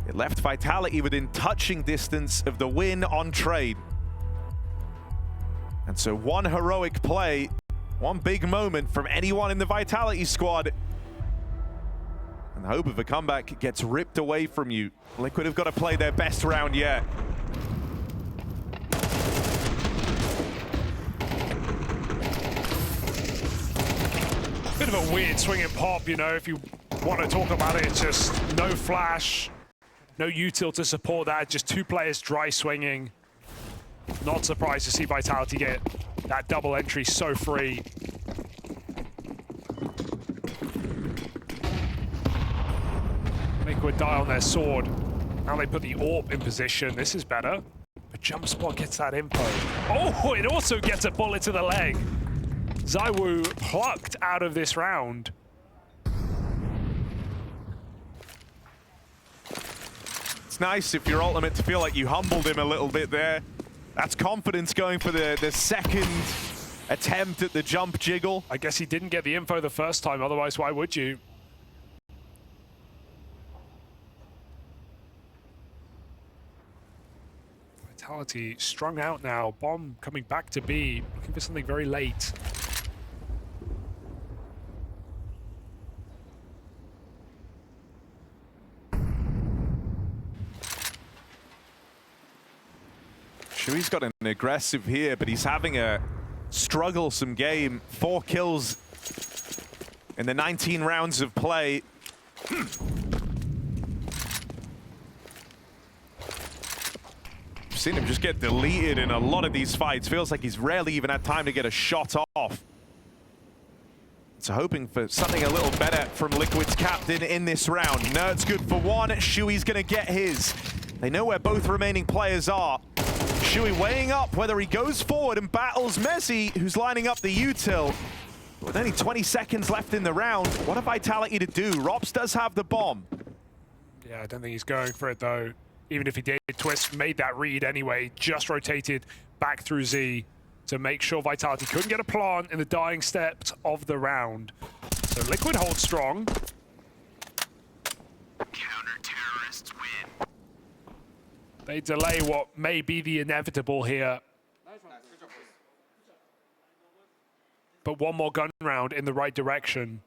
It left Vitality within touching distance of the win on trade. And so one heroic play, one big moment from anyone in the Vitality squad. And the hope of a comeback gets ripped away from you. Liquid have got to play their best round yet. Bit of a weird swing and pop, you know, if you want to talk about it. It's just no flash, no util to support that, just 2 players dry swinging. Not surprised to see Vitality get that double entry so free. Liquid die on their sword. Now they put the AWP in position. This is better. But Jump Spot gets that info. Oh, it also gets a bullet to the leg. ZywOo plucked out of this round. It's nice if you're ultimate to feel like you humbled him a little bit there. That's confidence going for the second attempt at the jump jiggle. I guess he didn't get the info the first time, otherwise why would you? Vitality strung out now. Bomb coming back to B, looking for something very late. Shui's got an aggressive here, but he's having a strugglesome game. 4 kills in the 19 rounds of play. I've seen him just get deleted in a lot of these fights. Feels like he's rarely even had time to get a shot off. So hoping for something a little better from Liquid's captain in this round. Nert's good for 1. Shui's gonna get his. They know where both remaining players are. Shui weighing up whether he goes forward and battles Messi, who's lining up the util. With only 20 seconds left in the round, what a Vitality to do. Rops does have the bomb. Yeah, I don't think he's going for it though. Even if he did, Twist made that read anyway, just rotated back through Z to make sure Vitality couldn't get a plant in the dying steps of the round. So Liquid holds strong. Counter-terrorists win. They delay what may be the inevitable here. But one more gun round in the right direction.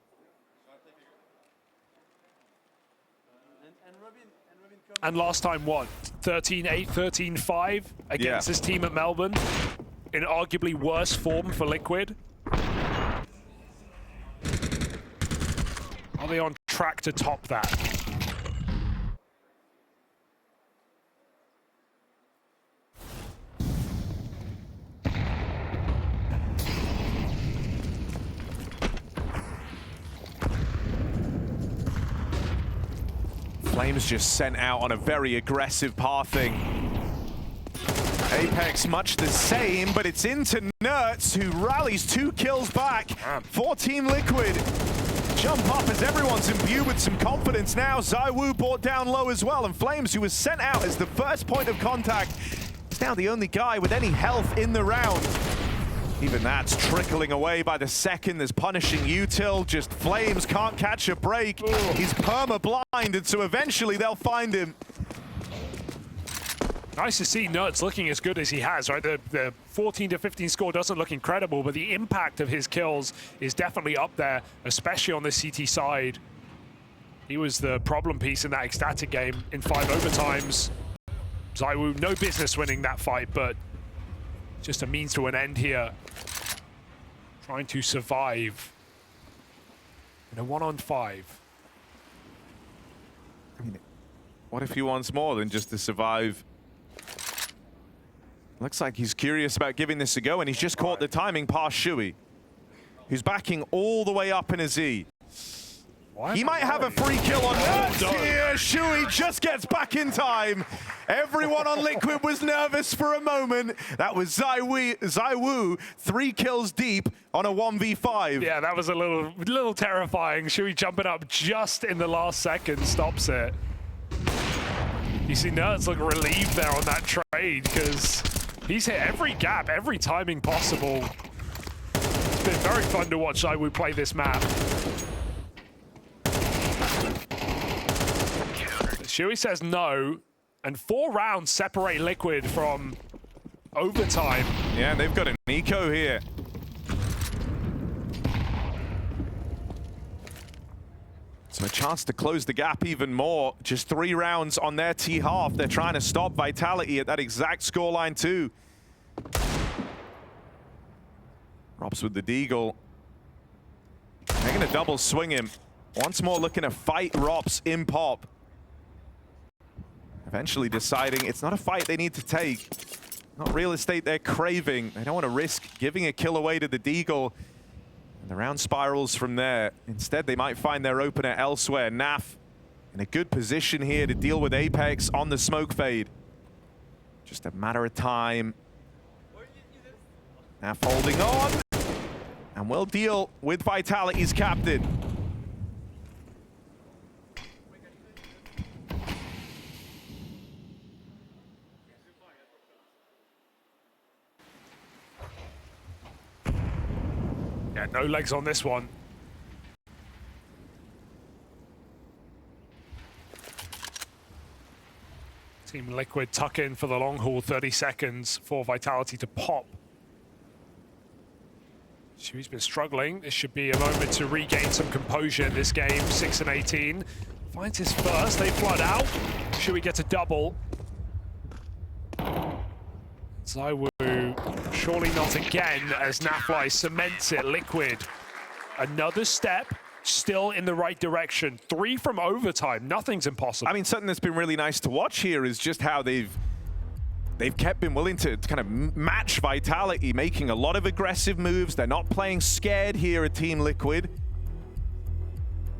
And last time, what? 13-8, 13-5 against this team at Melbourne. In arguably worse form for Liquid. Are they on track to top that? Flames just sent out on a very aggressive pathing. Apex much the same, but it's into Nertz, who rallies 2 kills back for Team Liquid. Jump up as everyone's imbued with some confidence now. ZywOo brought down low as well, and Flames, who was sent out as the first point of contact, is now the only guy with any health in the round. Even that's trickling away by the second. There's punishing util. Just Flames can't catch a break. He's perma-blinded, so eventually they'll find him. Nice to see Nertz looking as good as he has, right? The 14-15 score doesn't look incredible, but the impact of his kills is definitely up there, especially on the CT side. He was the problem piece in that ecstatic game in 5 overtimes. ZywOo, no business winning that fight, but just a means to an end here. Trying to survive in a 1-on-5. I mean, what if he wants more than just to survive? Looks like he's curious about giving this a go, and he's just caught the timing past Shui, who's backing all the way up in a Z. He might have a free kill on Nuke here. Shui just gets back in time. Everyone on Liquid was nervous for a moment. That was ZywOo 3 kills deep on a 1v5. Yeah, that was a little terrifying. Shui jumping up just in the last second stops it. You see Nerds look relieved there on that trade because he's hit every gap, every timing possible. It's been very fun to watch ZywOo play this map. Shui says no, and 4 rounds separate Liquid from overtime. Yeah, and they've got an eco here. So a chance to close the gap even more. Just 3 rounds on their T half. They're trying to stop Vitality at that exact scoreline too. Robs with the deagle. They're gonna double swing him. Once more looking to fight Rops in pop. Eventually deciding it's not a fight they need to take. Not real estate they're craving. They don't want to risk giving a kill away to the deagle. And the round spirals from there. Instead, they might find their opener elsewhere. Naf in a good position here to deal with Apex on the smoke fade. Just a matter of time. Naf holding on. And will deal with Vitality's captain. Yeah, no legs on this one. Team Liquid tuck in for the long haul, 30 seconds for Vitality to pop. Shui's been struggling. This should be a moment to regain some composure in this game. 6 and 18. Finds his first, they flood out. Shui gets a double. ZywOo, surely not again, as Nafly cements it. Liquid, another step, still in the right direction. 3 from overtime, nothing's impossible. I mean, something that's been really nice to watch here is just how they've been willing to kind of match Vitality, making a lot of aggressive moves. They're not playing scared here at Team Liquid.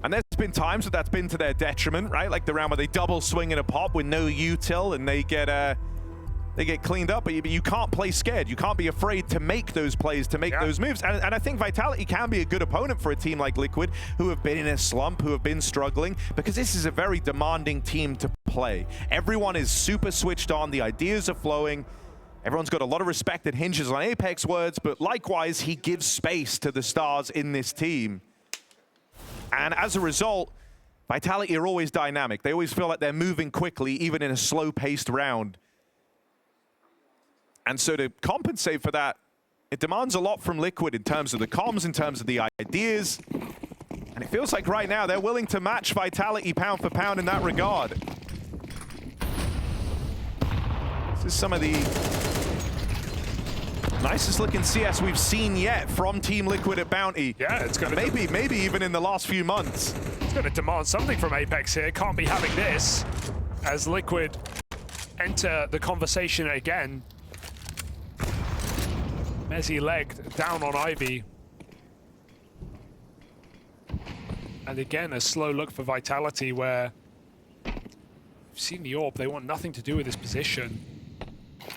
And there's been times that that's been to their detriment, right? Like the round where they double swing in a pop with no util and they get cleaned up, but you can't play scared. You can't be afraid to make those plays, to make those moves. And I think Vitality can be a good opponent for a team like Liquid, who have been in a slump, who have been struggling, because this is a very demanding team to play. Everyone is super switched on. The ideas are flowing. Everyone's got a lot of respect that hinges on Apex words, but likewise, he gives space to the stars in this team. And as a result, Vitality are always dynamic. They always feel like they're moving quickly, even in a slow-paced round. And so to compensate for that, it demands a lot from Liquid in terms of the comms, in terms of the ideas. And it feels like right now they're willing to match Vitality pound for pound in that regard. This is some of the nicest looking CS we've seen yet from Team Liquid at Bounty. Yeah, it's going to... Maybe even in the last few months. It's going to demand something from Apex here. Can't be having this as Liquid enter the conversation again. Mezzy legged down on Ivy. And again, a slow look for Vitality where we've seen the AWP. They want nothing to do with this position.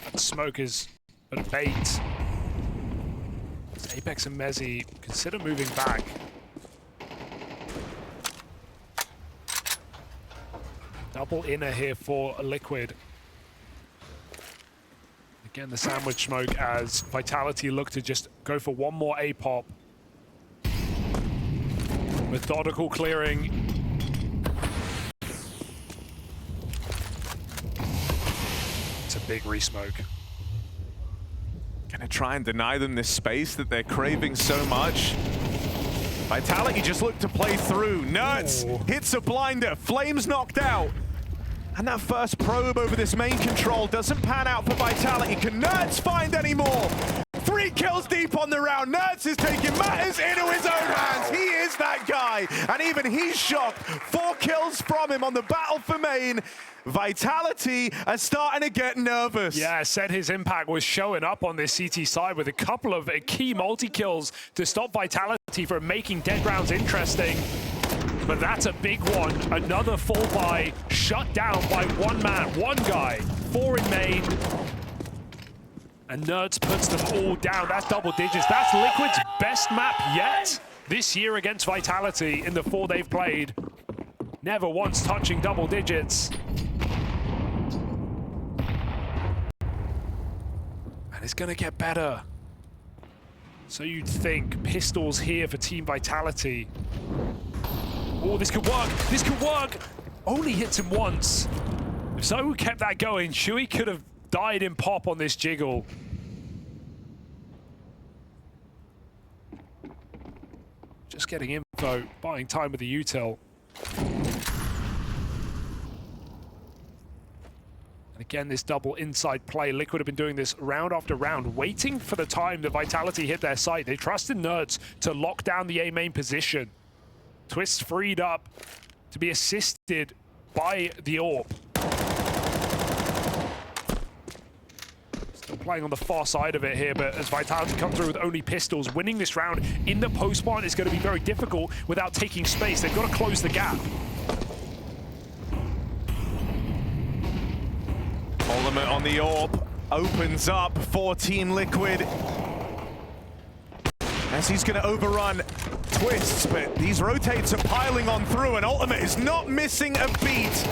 That smoke is but a bait. Apex and Mezzy consider moving back. Double inner here for Liquid. Again, the sandwich smoke as Vitality look to just go for one more A-pop. Methodical clearing. It's a big re-smoke. Gonna try and deny them this space that they're craving so much. Vitality just looked to play through. Nerds Ooh. hits a blinder. Flames knocked out. And that first probe over this main control doesn't pan out for Vitality. Can Nerds find any more? 3 kills deep on the round. Nerds is taking matters into his own hands. He is that guy. And even he's shocked. 4 kills from him on the battle for main. Vitality are starting to get nervous. Yeah, said his impact was showing up on this CT side with a couple of key multi-kills to stop Vitality from making dead rounds interesting. But that's a big one. Another full buy, shut down by one man, one guy. 4 in main. And Nerds puts them all down. That's double digits. That's Liquid's best map yet this year against Vitality in the 4 they've played. Never once touching double digits. And it's gonna get better. So you'd think. Pistols here for Team Vitality. Oh, this could work. This could work. Only hits him once. If Zoe kept that going, Shui could have died in pop on this jiggle. Just getting info, buying time with the util. And again, this double inside play. Liquid have been doing this round after round, waiting for the time that Vitality hit their site. They trusted Nerds to lock down the A main position. Twist freed up to be assisted by the AWP. Still playing on the far side of it here, but as Vitality come through with only pistols, winning this round in the post spawn is going to be very difficult without taking space. They've got to close the gap. Ultimate on the AWP opens up for Team Liquid. As he's going to overrun Twists, but these rotates are piling on through, and Ultimate is not missing a beat.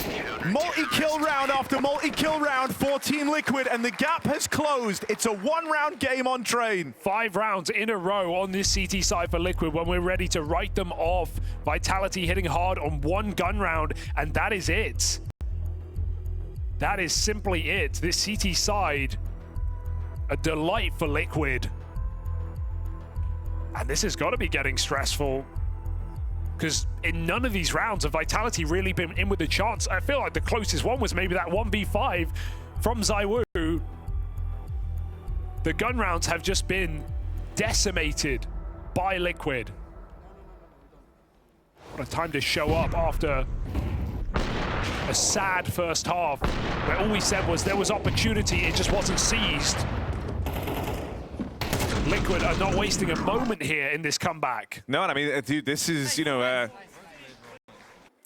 Multi-kill round after multi-kill round for Team Liquid, and the gap has closed. It's a 1-round game on Train. 5 rounds in a row on this CT side for Liquid when we're ready to write them off. Vitality hitting hard on 1 gun round, and that is it. That is simply it. This CT side, a delight for Liquid. And this has got to be getting stressful, because in none of these rounds have Vitality really been in with a chance. I feel like the closest one was maybe that 1v5 from ZywOo. The gun rounds have just been decimated by Liquid. What a time to show up after a sad first half, where all we said was there was opportunity, it just wasn't seized. Liquid are not wasting a moment here in this comeback. No, and I mean, dude, this is, you know,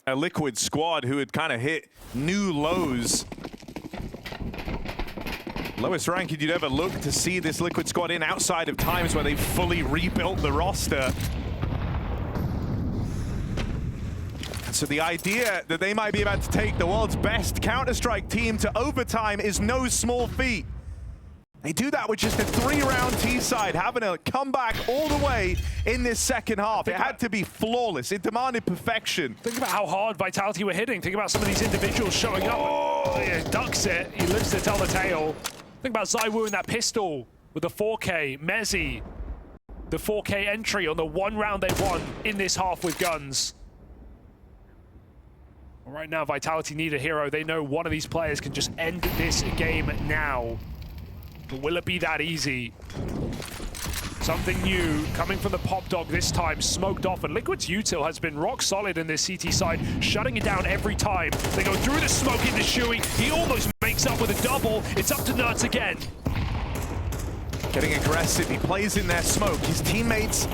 a Liquid squad who had kind of hit new lows. Lowest ranked you'd ever look to see this Liquid squad in outside of times where they fully rebuilt the roster. So the idea that they might be about to take the world's best Counter-Strike team to overtime is no small feat. They do that with just a 3-round T-side, having a comeback all the way in this second half. It had to be flawless. It demanded perfection. Think about how hard Vitality were hitting. Think about some of these individuals showing up. Oh, yeah, ducks it. He lives to tell the tale. Think about ZywOo and that pistol with the 4K. Mezzi, the 4K entry on the 1 round they won in this half with guns. Right now, Vitality need a hero. They know one of these players can just end this game now. But will it be that easy? Something new coming from the Pop Dog this time, smoked off, and Liquid's util has been rock solid in this CT side, shutting it down every time. They go through the smoke into Shui. He almost makes up with a double. It's up to Nerds again. Getting aggressive, he plays in their smoke. His teammates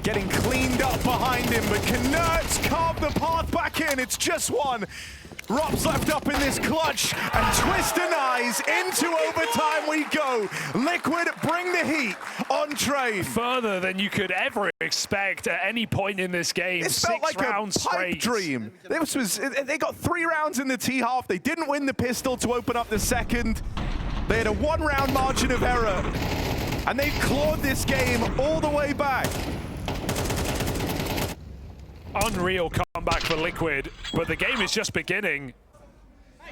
getting cleaned up behind him, but can Nerds carve the path back in? It's just one. Rob's left up in this clutch, and Twist denies. Into overtime we go. Liquid bring the heat on Train. Further than you could ever expect at any point in this game. It felt like rounds a pipe straight. dream. They got 3 rounds in the T-half. They didn't win the pistol to open up the second. They had a 1-round margin of error, and they clawed this game all the way back. Unreal comeback for Liquid, but the game is just beginning.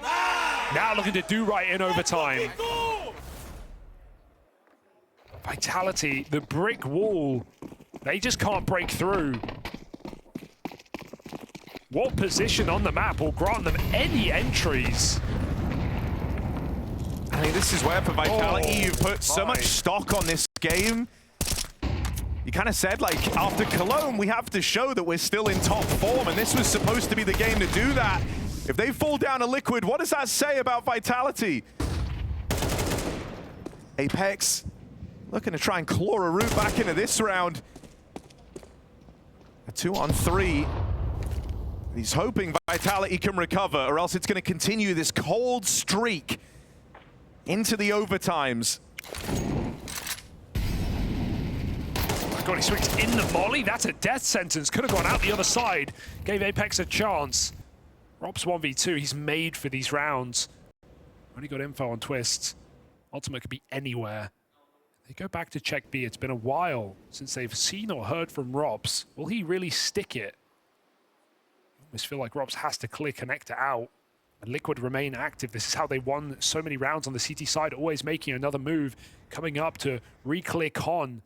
Now looking to do right in overtime. Vitality, the brick wall, they just can't break through. what position on the map will grant them any entries. I mean, this is where for Vitality, you've put so much stock on this game. You kind of said, like, after Cologne, we have to show that we're still in top form, and this was supposed to be the game to do that. If they fall down to Liquid, what does that say about Vitality? Apex looking to try and claw a route back into this round. A 2-on-3. He's hoping Vitality can recover, or else it's going to continue this cold streak into the overtimes. God, he swings in the molly. That's a death sentence. Could have gone out the other side. Gave Apex a chance. Rob's 1v2. He's made for these rounds. Only got info on Twists. Ultimate could be anywhere. They go back to check B. It's been a while since they've seen or heard from Robs. Will he really stick it? I almost feel like Robs has to clear connector out. And Liquid remain active. This is how they won so many rounds on the CT side, always making another move, coming up to re-clear Con.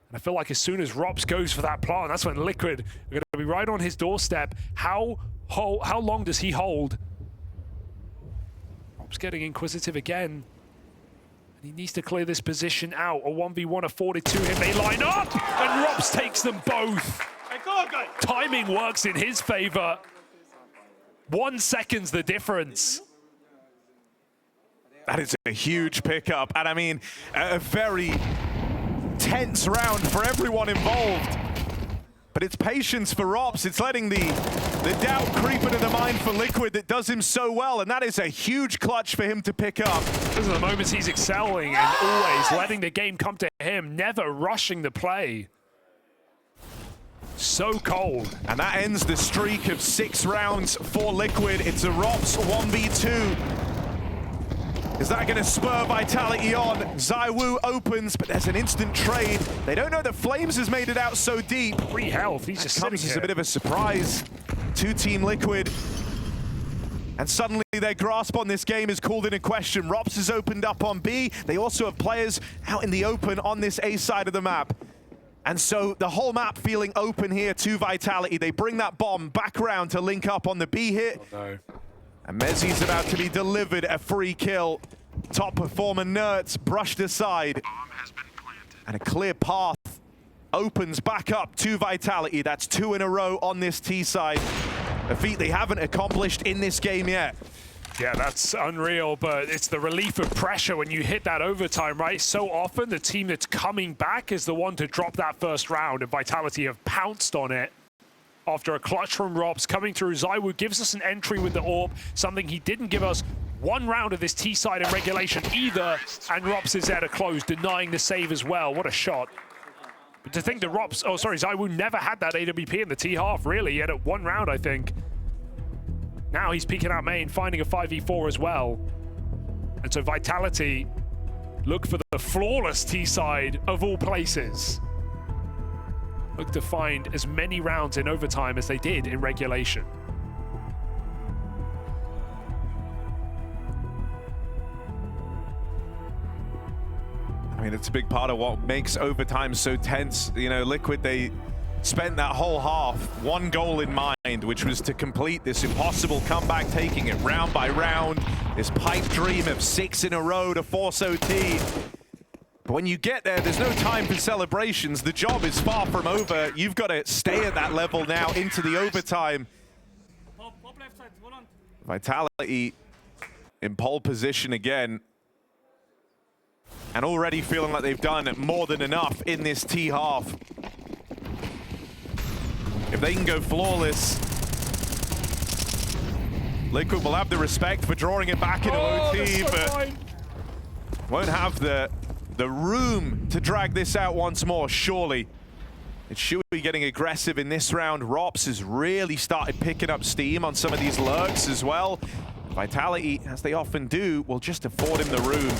And I feel like as soon as Robs goes for that plant, that's when Liquid are going to be right on his doorstep. How long does he hold? Robs getting inquisitive again. And he needs to clear this position out. A 1v1 afforded to him. They line up, and Robs takes them both. Timing works in his favor. 1 second's the difference. That is a huge pickup, and I mean, a very tense round for everyone involved. But it's patience for Robs. It's letting the doubt creep into the mind for Liquid that does him so well, and that is a huge clutch for him to pick up. Those are the moments he's excelling and always letting the game come to him, never rushing the play. So cold. And that ends the streak of 6 rounds for Liquid. It's a Robs 1v2. Is that going to spur Vitality on? ZywOo opens, but there's an instant trade. They don't know that Flames has made it out so deep. 3 health, he's just comes sitting as here. a bit of a surprise to Team Liquid. And suddenly their grasp on this game is called into question. Robs has opened up on B. They also have players out in the open on this A side of the map. And so the whole map feeling open here to Vitality. They bring that bomb back around to link up on the B hit. Oh, no. And Mezzi's about to be delivered a free kill. Top performer Nerds brushed aside. Bomb has been planted. And a clear path opens back up to Vitality. That's 2 in a row on this T side. A feat they haven't accomplished in this game yet. Yeah, that's unreal, but it's the relief of pressure when you hit that overtime, right? So often the team that's coming back is the one to drop that first round, and Vitality have pounced on it. After a clutch from Robs coming through, ZywOo gives us an entry with the AWP, something he didn't give us 1 round of this T side in regulation either, and Robs is there to close, denying the save as well. What a shot. But to think that ZywOo never had that AWP in the T half, really. He had it 1 round, I think. Now he's peeking out main, finding a 5v4 as well. And so Vitality look for the flawless T side of all places. Look to find as many rounds in overtime as they did in regulation. I mean, it's a big part of what makes overtime so tense. You know, Liquid, they spent that whole half 1 goal in mind, which was to complete this impossible comeback, taking it round by round, this pipe dream of 6 in a row to force OT. But when you get there, there's no time for celebrations. The job is far from over. You've got to stay at that level now into the overtime. Pop left side, hold on. Vitality in pole position again. And already feeling like they've done more than enough in this T half. If they can go flawless, Liquid will have the respect for drawing it back into OT, but won't have the room to drag this out once more, surely. It should be getting aggressive in this round. Robs has really started picking up steam on some of these lurks as well. Vitality, as they often do, will just afford him the room.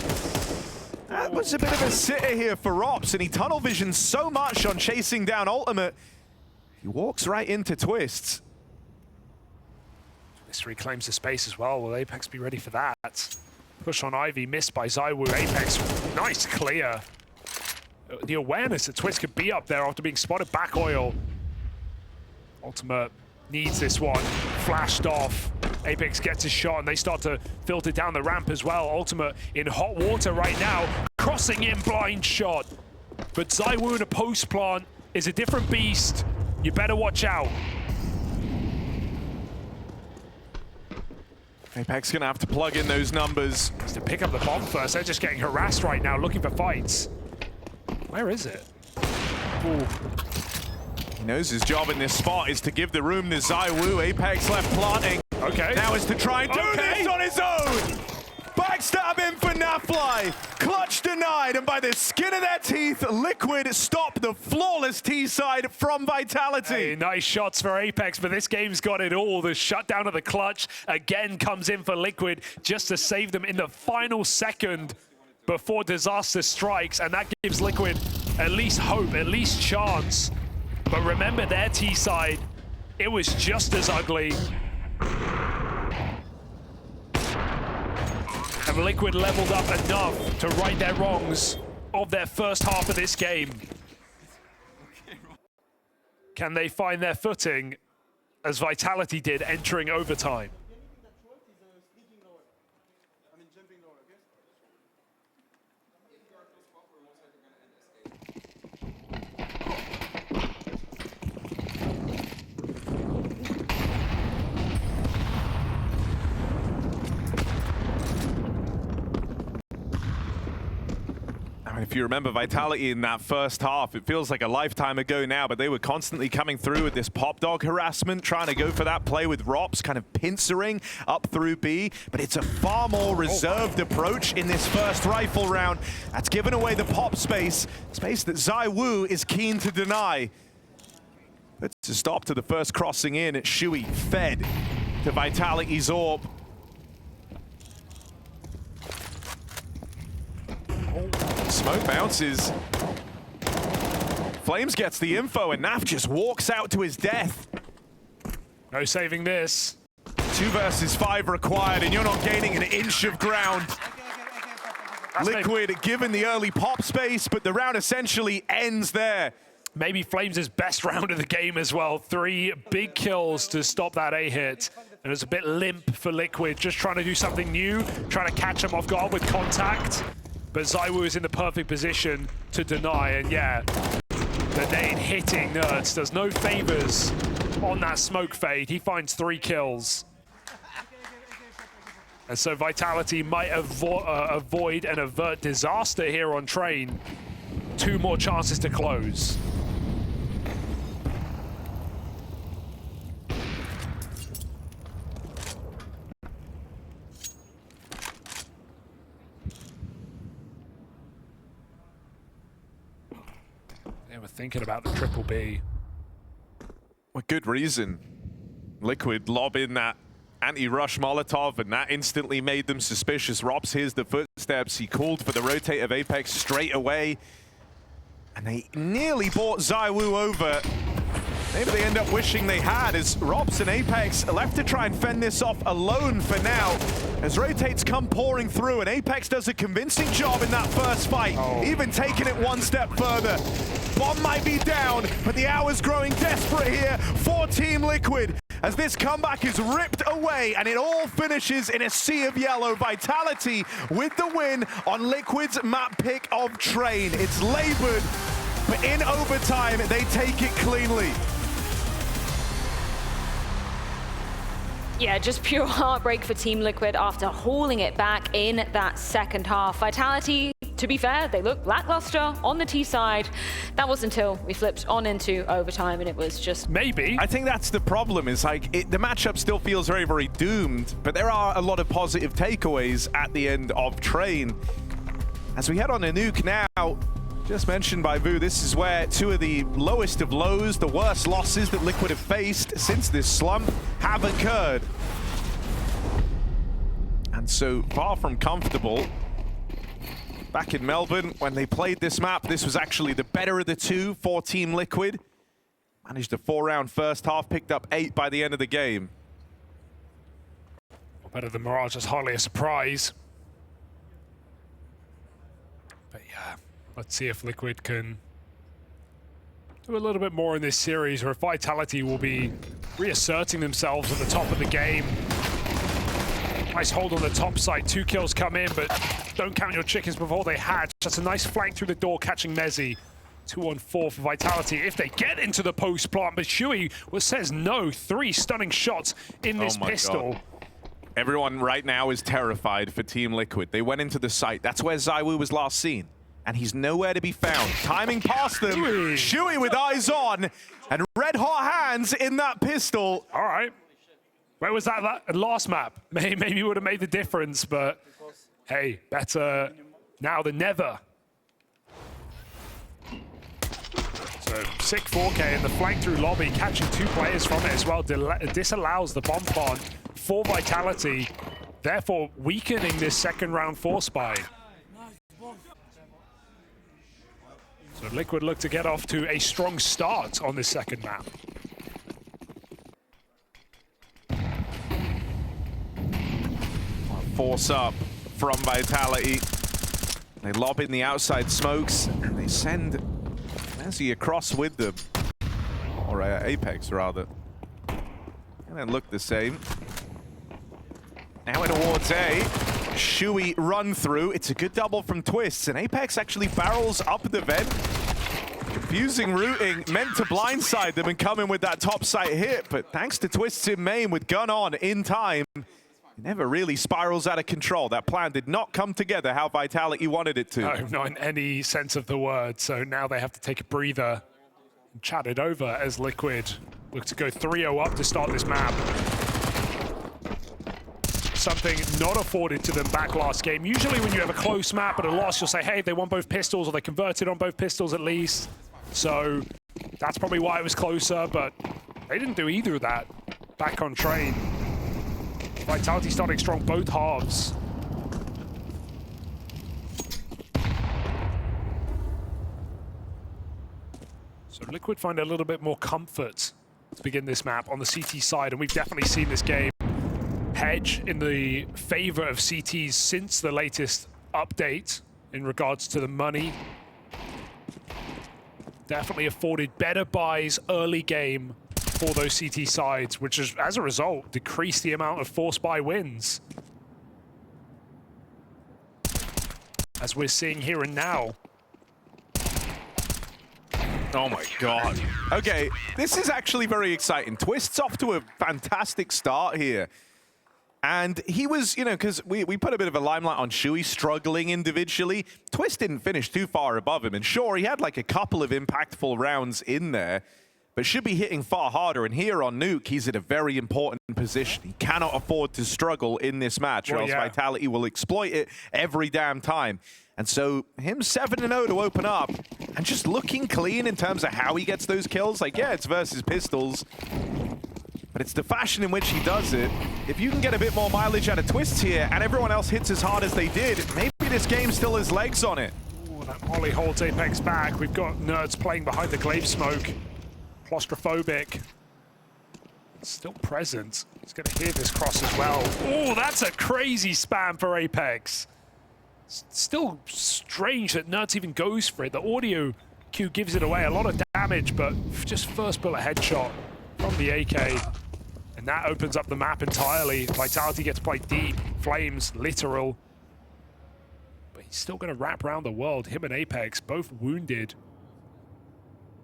That was a bit of a sitter here for Robs, and he tunnel visions so much on chasing down Ultimate. He walks right into Twists. This reclaims the space as well. Will Apex be ready for that? Push on Ivy, missed by ZywOo. Apex, nice clear. The awareness that Twist could be up there after being spotted back oil. Ultimate needs this one. flashed off. Apex gets a shot and they start to filter down the ramp as well. Ultimate in hot water right now, crossing in blind shot. But ZywOo in a post plant is a different beast. You better watch out. Apex gonna have to plug in those numbers. Has to pick up the bomb first. They're just getting harassed right now, looking for fights. Where is it? Ooh. He knows his job in this spot is to give the room to ZywOo. Apex left planting. Okay. Now is to try and do this on his own. Backstab in for Nafly. Clutch denied, and by the skin of their teeth, Liquid stopped the flawless T-side from Vitality. Hey, nice shots for Apex, but this game's got it all. The shutdown of the clutch again comes in for Liquid just to save them in the final second before disaster strikes, and that gives Liquid at least hope, at least chance. But remember their T-side, it was just as ugly. And Liquid leveled up enough to right their wrongs of their first half of this game. Can they find their footing as Vitality did entering overtime? If you remember Vitality in that first half, it feels like a lifetime ago now, but they were constantly coming through with this pop dog harassment, trying to go for that play with Rops, kind of pincering up through B, but it's a far more reserved approach in this first rifle round. That's given away the pop space that ZywOo is keen to deny. But to stop to the first crossing in, Shui fed to Vitality's AWP. Smoke bounces. Flames gets the info, and Naf just walks out to his death. No saving this. 2 versus 5 required, and you're not gaining an inch of ground. Liquid given the early pop space, but the round essentially ends there. Maybe Flames' best round of the game as well. 3 big kills to stop that A hit. And it's a bit limp for Liquid, just trying to do something new, trying to catch him off guard with contact. But ZywOo is in the perfect position to deny, and yeah, the nade hitting Nerds does no favors on that smoke fade. He finds 3 kills. And so Vitality might avoid and avert disaster here on Train. 2 more chances to close. They were thinking about the triple B. With good reason. Liquid lob in that anti-rush Molotov, and that instantly made them suspicious. Rops hears the footsteps. He called for the rotate of Apex straight away. And they nearly bought ZywOo over. Maybe they end up wishing they had, as Rops and Apex are left to try and fend this off alone for now. As rotates come pouring through, and Apex does a convincing job in that first fight, even taking it 1 step further. Bomb might be down, but the hour's growing desperate here for Team Liquid, as this comeback is ripped away, and it all finishes in a sea of yellow. Vitality with the win on Liquid's map pick of Train. It's labored, but in overtime, they take it cleanly. Yeah, just pure heartbreak for Team Liquid after hauling it back in that second half. Vitality, to be fair, they looked lackluster on the T side. That was until we flipped on into overtime, and it was just... Maybe. I think that's the problem, is like, the matchup still feels very, very doomed, but there are a lot of positive takeaways at the end of Train. As we head on to Nuke now, just mentioned by Vu, this is where 2 of the lowest of lows, the worst losses that Liquid have faced since this slump, have occurred. And so far from comfortable. Back in Melbourne, when they played this map, this was actually the better of the 2 for Team Liquid. Managed a 4-round first half, picked up 8 by the end of the game. Well, better than Mirage is hardly a surprise. But yeah. Let's see if Liquid can do a little bit more in this series, or if Vitality will be reasserting themselves at the top of the game. Nice hold on the top side. 2 kills come in, but don't count your chickens before they hatch. That's a nice flank through the door, catching Mezzi. 2-on-4 for Vitality if they get into the post plant, but Shui says no. 3 stunning shots in this pistol. God. Everyone right now is terrified for Team Liquid. They went into the site. That's where ZywOo was last seen, and he's nowhere to be found. Timing past them. Shui with eyes on and red hot hands in that pistol. All right. Where was that last map? Maybe would have made the difference, but hey, better now than never. So sick 4K in the flank through lobby, catching 2 players from it as well. Disallows the bomb plant for Vitality, therefore weakening this second round force buy. So Liquid look to get off to a strong start on this second map. Force up from Vitality. They lob in the outside smokes and they send Mezzi across with them. Or Apex rather. And then look the same. Now in towards A. Shui run through. It's a good double from Twists, and Apex actually barrels up the vent. Confusing routing, meant to blindside them and come in with that top site hit, but thanks to Twists in main with gun on in time, it never really spirals out of control. That plan did not come together how Vitality wanted it to. No, not in any sense of the word. So now they have to take a breather and chat it over as Liquid look to go 3-0 up to start this map. Something not afforded to them back last game. Usually when you have a close map but a loss, you'll say, hey, they won both pistols, or they converted on both pistols at least. So that's probably why it was closer, but they didn't do either of that back on train. Vitality starting strong both halves. So Liquid find a little bit more comfort to begin this map on the CT side, and we've definitely seen this game hedge in the favor of CTs since the latest update in regards to the money. Definitely afforded better buys early game for those CT sides, which has, as a result, decreased the amount of force buy wins. As we're seeing here and now. Oh my God. Okay, this is actually very exciting. Twist's off to a fantastic start here. And he was, you know, because we put a bit of a limelight on Shui struggling individually. Twist didn't finish too far above him. And sure, he had like a couple of impactful rounds in there, but should be hitting far harder. And here on Nuke, he's in a very important position. He cannot afford to struggle in this match, or else Vitality will exploit it every damn time. And so him 7-0 to open up and just looking clean in terms of how he gets those kills. Like, yeah, it's versus pistols, but it's the fashion in which he does it. If you can get a bit more mileage out of Twists here and everyone else hits as hard as they did, maybe this game still has legs on it. Ooh, that molly holds Apex back. We've got Nerds playing behind the glaive smoke. Claustrophobic. Still present. He's going to hear this cross as well. Oh, that's a crazy spam for Apex. Still strange that Nerds even goes for it. The audio cue gives it away. A lot of damage, but just first bullet headshot from the AK. And that opens up the map entirely. Vitality gets played deep. Flames, literal. But he's still going to wrap around the world. Him and Apex, both wounded.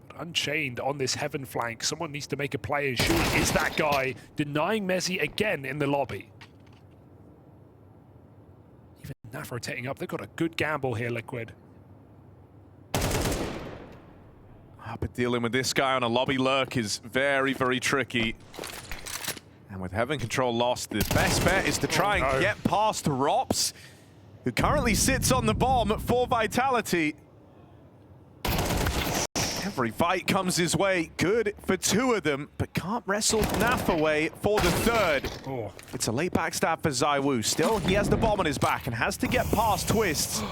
But unchained on this heaven flank. Someone needs to make a play, and Shui is that guy, denying Mezzi again in the lobby. Even Naf rotating up. They've got a good gamble here, Liquid. But dealing with this guy on a lobby lurk is very, very tricky. And with Heaven Control lost, the best bet is to try and get past Rops, who currently sits on the bomb for Vitality. Every fight comes his way. Good for 2 of them, but can't wrestle Naf away for the 3rd. Oh. It's a late backstab for ZywOo. Still, he has the bomb on his back and has to get past Twists.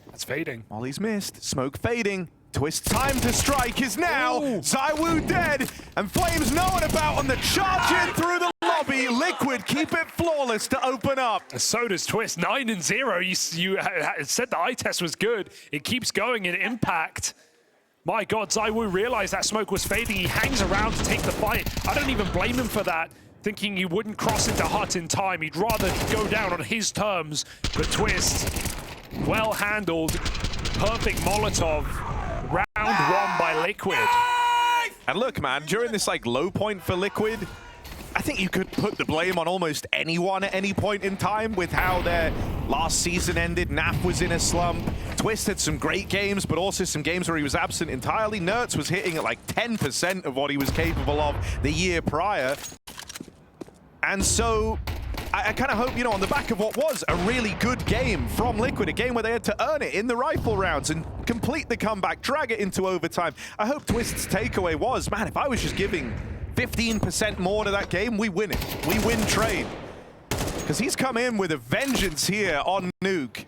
That's fading. Molly's missed. Smoke fading. Twist's time to strike is now. ZywOo dead, and Flames no one about on the charge in through the lobby. Liquid keep it flawless to open up. So does Twist. 9-0. You said the eye test was good. It keeps going in impact. My God, ZywOo realized that smoke was fading. He hangs around to take the fight. I don't even blame him for that, thinking he wouldn't cross into Hut in time. He'd rather go down on his terms. But Twist, well handled. Perfect Molotov. Round one by Liquid. And look, man, during this like low point for Liquid, I think you could put the blame on almost anyone at any point in time with how their last season ended. Naf was in a slump. Twist had some great games, but also some games where he was absent entirely. Nerds was hitting at like 10% of what he was capable of the year prior. And so I kind of hope, you know, on the back of what was a really good game from Liquid, a game where they had to earn it in the rifle rounds and complete the comeback, drag it into overtime. I hope Twist's takeaway was, man, if I was just giving 15% more to that game, we win it. We win trade. Because he's come in with a vengeance here on Nuke.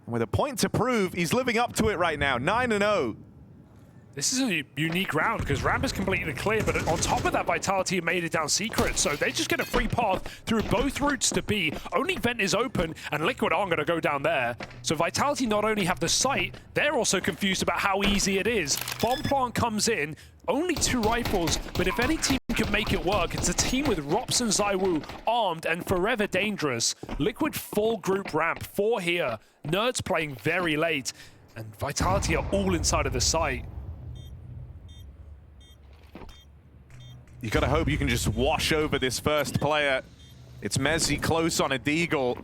And with a point to prove, he's living up to it right now, 9-0. This is a unique round because ramp is completely clear, but on top of that, Vitality made it down secret, so they just get a free path through both routes to B. Only vent is open, and Liquid aren't going to go down there. So Vitality not only have the site, they're also confused about how easy it is. Bomb plant comes in, only 2 rifles, but if any team can make it work, it's a team with Rops and ZywOo armed and forever dangerous. Liquid full group ramp, 4 here. Nerds playing very late, and Vitality are all inside of the site. You gotta hope you can just wash over this first player. It's Mezzi close on a Deagle.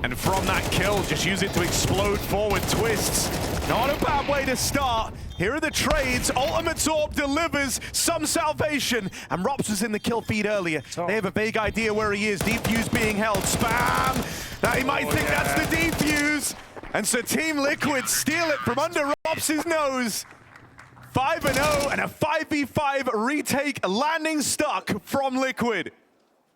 And from that kill, just use it to explode forward Twists. Not a bad way to start. Here are the trades. Ultimate Orb delivers some salvation. And Rops was in the kill feed earlier. They have a vague idea where he is. Defuse being held. Spam! Now he might think that's the defuse. And so Team Liquid steal it from under Rops' nose. 5-0 and a 5v5 retake landing stuck from Liquid.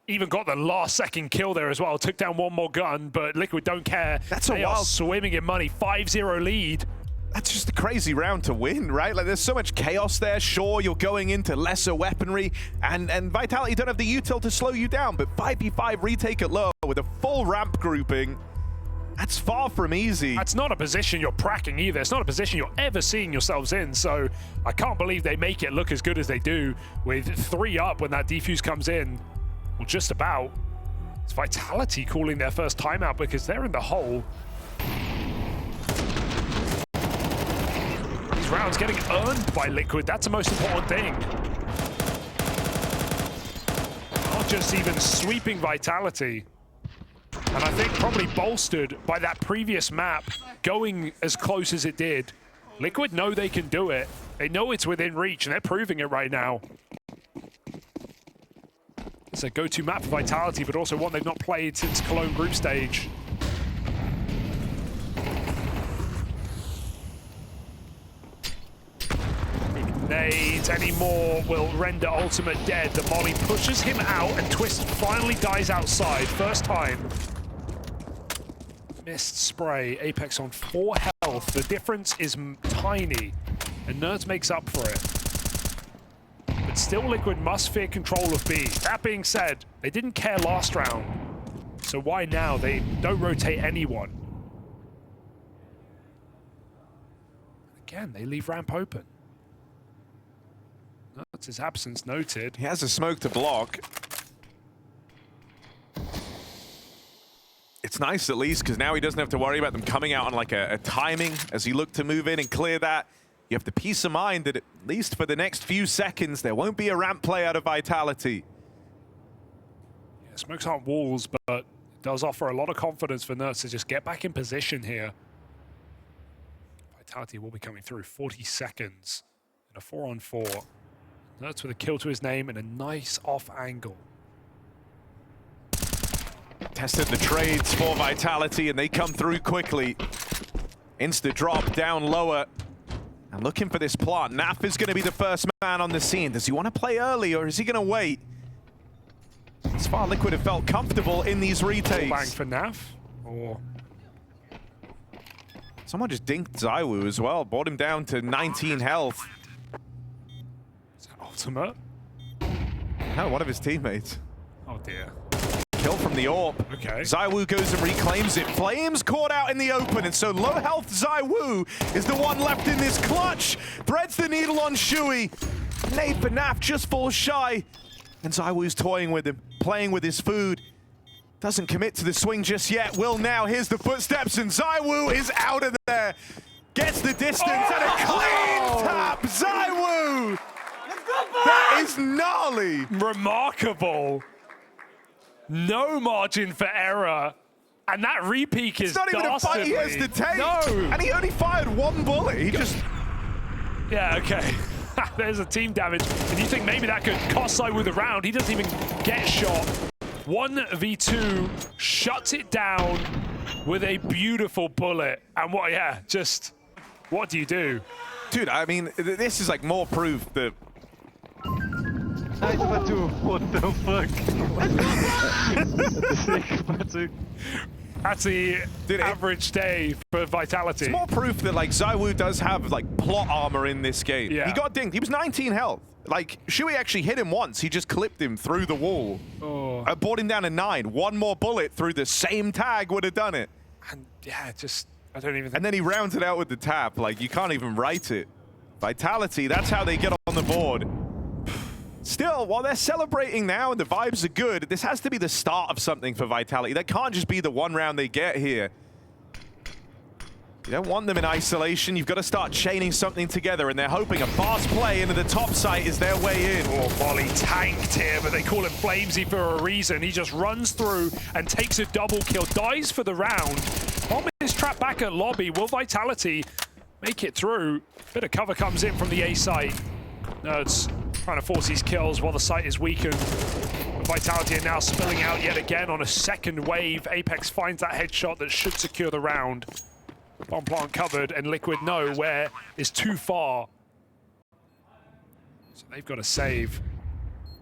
Even got the last second kill there as well. Took down one more gun, but Liquid don't care. That's a they wild... are swimming in money. 5-0 lead. That's just a crazy round to win, right? Like, there's so much chaos there. Sure, you're going into lesser weaponry, and Vitality don't have the util to slow you down, but 5v5 retake at low with a full ramp grouping, that's far from easy. That's not a position you're pracking either. It's not a position you're ever seeing yourselves in, so I can't believe they make it look as good as they do with 3 up when that defuse comes in. Well, just about. It's Vitality calling their first timeout because they're in the hole. These rounds getting earned by Liquid, that's the most important thing. Not just even sweeping Vitality. And I think probably bolstered by that previous map going as close as it did. Liquid know they can do it. They know it's within reach, and they're proving it right now. It's a go-to map for Vitality, but also one they've not played since Cologne group stage. Nades anymore will render Ultimate dead. The molly pushes him out, and Twist finally dies outside. First time. Missed spray. Apex on 4 health. The difference is tiny, and Nerds makes up for it. But still, Liquid must fear control of B. That being said, they didn't care last round, so why now? They don't rotate anyone. Again, they leave ramp open. That's his absence noted. He has a smoke to block. It's nice at least, because now he doesn't have to worry about them coming out on like a timing as he looked to move in and clear that. You have the peace of mind that at least for the next few seconds, there won't be a ramp play out of Vitality. Yeah, smokes aren't walls, but it does offer a lot of confidence for Nerds to just get back in position here. Vitality will be coming through 40 seconds in a 4-on-4. Nerds with a kill to his name and a nice off angle. Tested the trades for Vitality and they come through quickly. Insta drop down lower. And looking for this plant. Naf is going to be the first man on the scene. Does he want to play early or is he going to wait? As far Liquid have felt comfortable in these retakes. Bang for Naf, or... Someone just dinked ZywOo as well. Brought him down to 19 health. Is that Ultimate? No, one of his teammates. Oh dear. kill from the AWP. Okay. ZywOo goes and reclaims it. Flames caught out in the open, and so low health ZywOo is the one left in this clutch. Threads the needle on Shui. Nade for Naf just falls shy. And ZywOo's toying with him, playing with his food. Doesn't commit to the swing just yet. Will now. Here's the footsteps, and ZywOo is out of there. Gets the distance and a clean tap. ZywOo! That is gnarly. Remarkable. No margin for error. And that repeak is It's not even a fight he has to take. No. And he only fired one bullet. He just... Yeah, okay. There's a team damage. And you think maybe that could cost ZywOo the round. He doesn't even get shot. 1v2 shuts it down with a beautiful bullet. And what, yeah, just, what do you do? Dude, I mean, this is like more proof that... Nice Batu. What the fuck? Sick Batu. That's the average day for Vitality. It's more proof that like ZywOo does have like plot armor in this game. Yeah. He got dinged. He was 19 health. Like, Shui actually hit him once. He just clipped him through the wall. Oh. Brought him down to 9. One more bullet through the same tag would have done it. And yeah, just, I don't even think. And then he rounds it out with the tap. Like, you can't even write it. Vitality, that's how they get on the board. Still, while they're celebrating now and the vibes are good, this has to be the start of something for Vitality. That can't just be the one round they get here. You don't want them in isolation. You've got to start chaining something together, and they're hoping a fast play into the top site is their way in. Oh, Molly tanked here, but they call him Flamesy for a reason. He just runs through and takes a double kill, dies for the round. Bomb is trapped back at lobby. Will Vitality make it through? Bit of cover comes in from the A site. Nerds trying to force these kills while the site is weakened. Vitality are now spilling out yet again on a second wave. Apex finds that headshot that should secure the round. Bomb plant covered, and Liquid know where is too far. So they've got to save.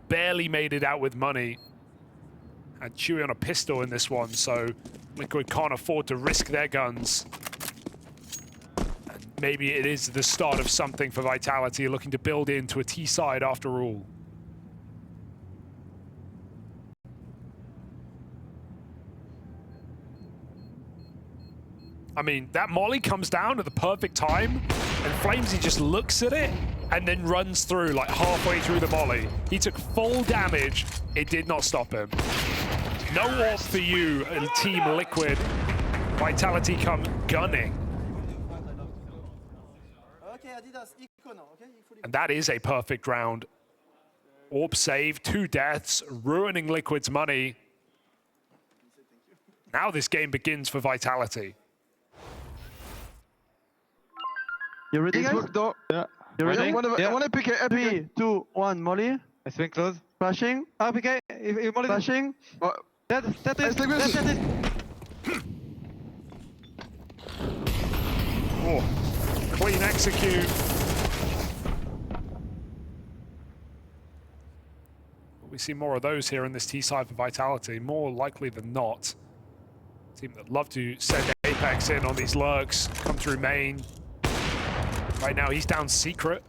Barely made it out with money. Had Chewy on a pistol in this one, so Liquid can't afford to risk their guns. And maybe it is the start of something for Vitality, looking to build into a T side after all. I mean, that molly comes down at the perfect time, and Flamesy just looks at it and then runs through, like halfway through the molly. He took full damage. It did not stop him. No AWP for you, and Team Liquid. Vitality come gunning. And that is a perfect round. AWP save, 2 deaths, ruining Liquid's money. Now this game begins for Vitality. You ready, guys? Yeah. You ready? I want to pick a 3, 2, 1, Molly. I swing close. Flashing. PK. If Molly Flashing. Oh, Dead. That's it. Let's take this. That's it. Oh, clean execute. We see more of those here in this T side for Vitality, more likely than not. Team that love to send Apex in on these lurks, come through main. Right now he's down secret.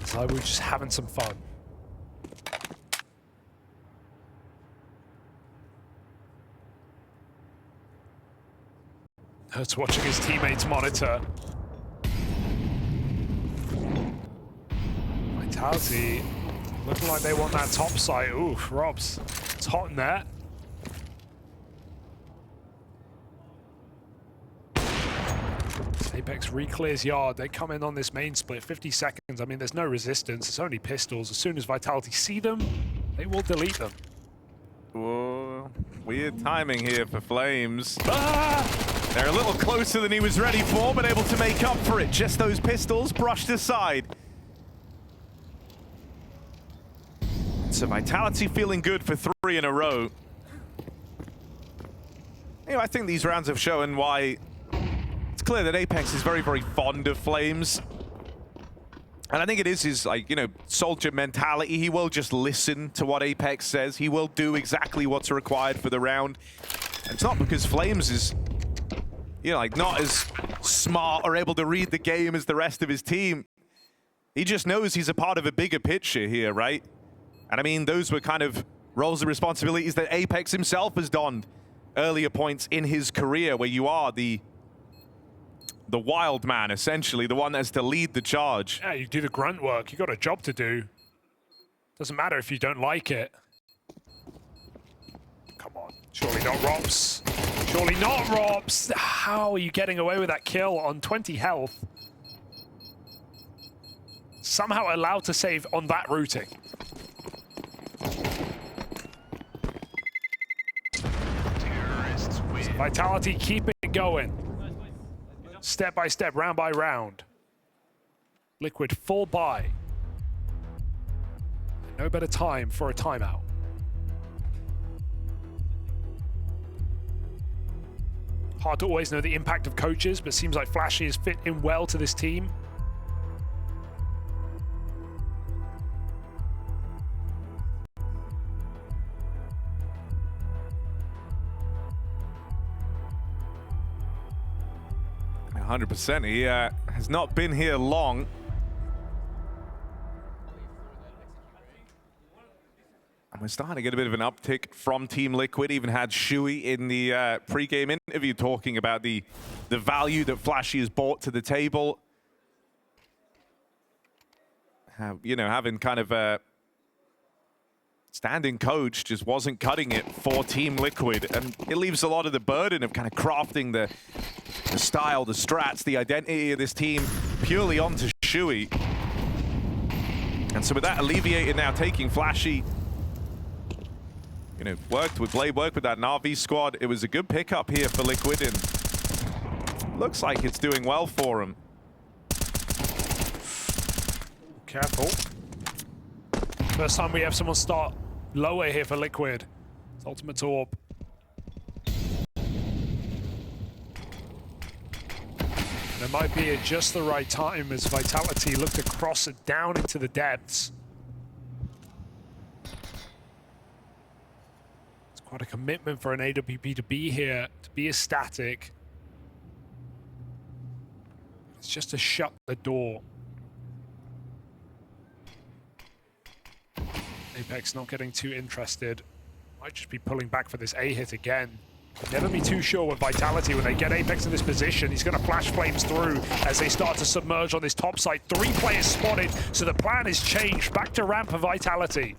So we're just having some fun. Hurt's watching his teammates monitor. Vitality looking like they want that top site. Ooh, Robs. It's hot in there. Apex re-clears yard. They come in on this main split, 50 seconds. I mean, there's no resistance. It's only pistols. As soon as Vitality see them, they will delete them. Whoa. Weird timing here for Flames. Ah! They're a little closer than he was ready for, but able to make up for it. Just those pistols brushed aside. So Vitality feeling good for 3 in a row. You know, I think these rounds have shown why it's clear that Apex is very, very fond of Flames. And I think it is his, like, you know, soldier mentality. He will just listen to what Apex says. He will do exactly what's required for the round. And it's not because Flames is, you know, like, not as smart or able to read the game as the rest of his team. He just knows he's a part of a bigger picture here, right? And I mean, those were kind of roles and responsibilities that Apex himself has donned earlier points in his career, where you are the wild man, essentially, the one that's to lead the charge. Yeah, you do the grunt work. You got a job to do. Doesn't matter if you don't like it. Come on, surely not Rops. Surely not Rops. How are you getting away with that kill on 20 health? Somehow allowed to save on that routing. Vitality, keep it going. Step by step, round by round. Liquid full buy. No better time for a timeout. Hard to always know the impact of coaches, but seems like Flashy has fit in well to this team. %. He has not been here long. And we're starting to get a bit of an uptick from Team Liquid. Even had Shui in the pre-game interview talking about the value that Flashy has brought to the table. You know, having kind of a standing coach just wasn't cutting it for Team Liquid, and it leaves a lot of the burden of kind of crafting the style, the strats, the identity of this team purely onto Shui. And so with that alleviated now, taking Flashy, you know, worked with Blade, worked with that Na'Vi squad. It was a good pickup here for Liquid, and looks like it's doing well for him. Careful. First time we have someone start lower here for Liquid. It's Ultimate Orb. There might be at just the right time as Vitality look to cross it down into the depths. It's quite a commitment for an AWP to be here, to be a static. It's just to shut the door. Apex not getting too interested. Might just be pulling back for this A hit again. Never be too sure with Vitality when they get Apex in this position. He's going to flash flames through as they start to submerge on this top side. 3 players spotted, so the plan is changed. Back to ramp for Vitality.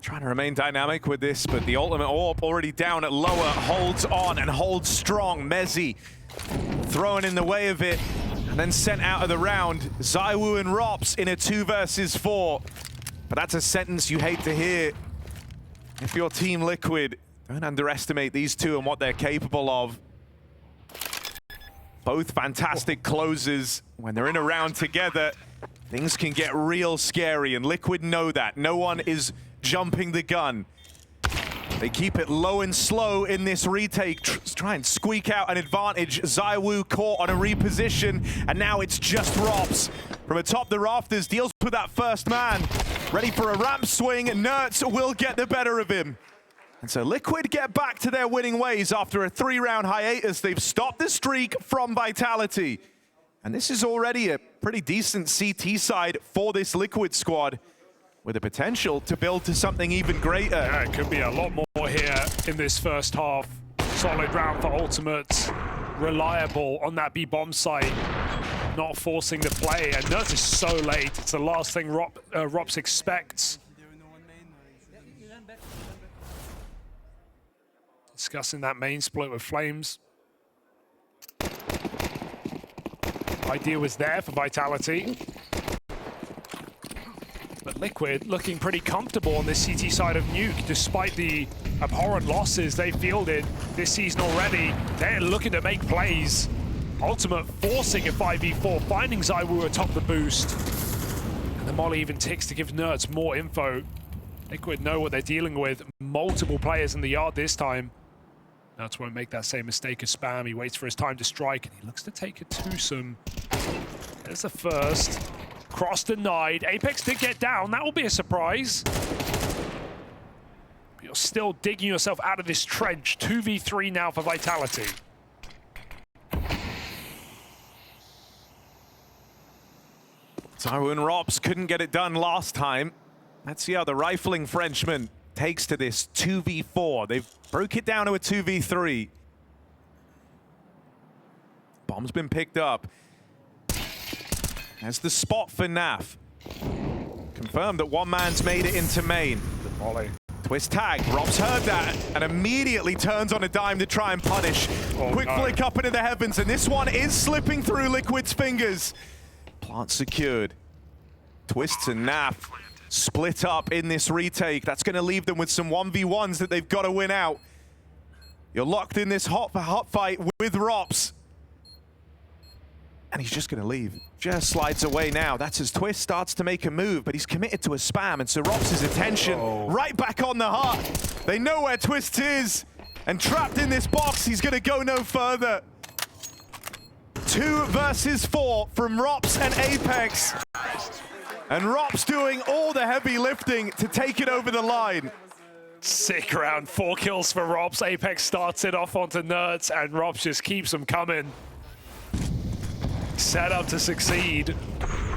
Trying to remain dynamic with this, but the Ultimate Orb already down at lower, holds on and holds strong. Mezzi throwing in the way of it, and then sent out of the round. ZywOo and Rops in a 2 versus 4. But that's a sentence you hate to hear. If you're Team Liquid, don't underestimate these two and what they're capable of. Both fantastic closers. When they're in a round together, things can get real scary, and Liquid know that. No one is jumping the gun. They keep it low and slow in this retake, try and squeak out an advantage. ZywOo caught on a reposition, and now it's just Rops from atop the rafters, deals with that first man. Ready for a ramp swing, Nertz will get the better of him. And so Liquid get back to their winning ways after a 3-round hiatus. They've stopped the streak from Vitality. And this is already a pretty decent CT side for this Liquid squad, with the potential to build to something even greater. Yeah, it could be a lot more here in this first half. Solid round for Ultimate. Reliable on that B-bomb site. Not forcing the play, and Nertz is so late. It's the last thing Rops expects. Discussing that main split with Flames. Idea was there for Vitality. But Liquid looking pretty comfortable on this CT side of Nuke, despite the abhorrent losses they fielded this season already. They're looking to make plays. Ultimate forcing a 5v4, finding ZywOo atop the boost. And the molly even ticks to give Nertz more info. Liquid know what they're dealing with. Multiple players in the yard this time. Nertz won't make that same mistake as Spam. He waits for his time to strike, and he looks to take a twosome. There's the first. Cross denied. Apex did get down. That will be a surprise. But you're still digging yourself out of this trench. 2v3 now for Vitality. Tyrone Rops couldn't get it done last time. Let's see how the rifling Frenchman takes to this 2v4. They've broke it down to a 2v3. Bomb's been picked up. There's the spot for Naf. Confirmed that one man's made it into main. Volley. Twist tag. Rob's heard that and immediately turns on a dime to try and punish. Quick flick up into the heavens, and this one is slipping through Liquid's fingers. Plant secured. Twists and Naf split up in this retake. That's going to leave them with some 1v1s that they've got to win out. You're locked in this hot fight with Rops. And he's just going to leave. Just slides away now. That's as Twist starts to make a move, but he's committed to a spam, and so Rops' attention right back on the heart. They know where Twist is, and trapped in this box, he's going to go no further. 2 versus 4 from Rops and Apex. And Rops doing all the heavy lifting to take it over the line. Sick round. 4 kills for Rops. Apex starts it off onto Nerds, and Rops just keeps them coming. Set up to succeed,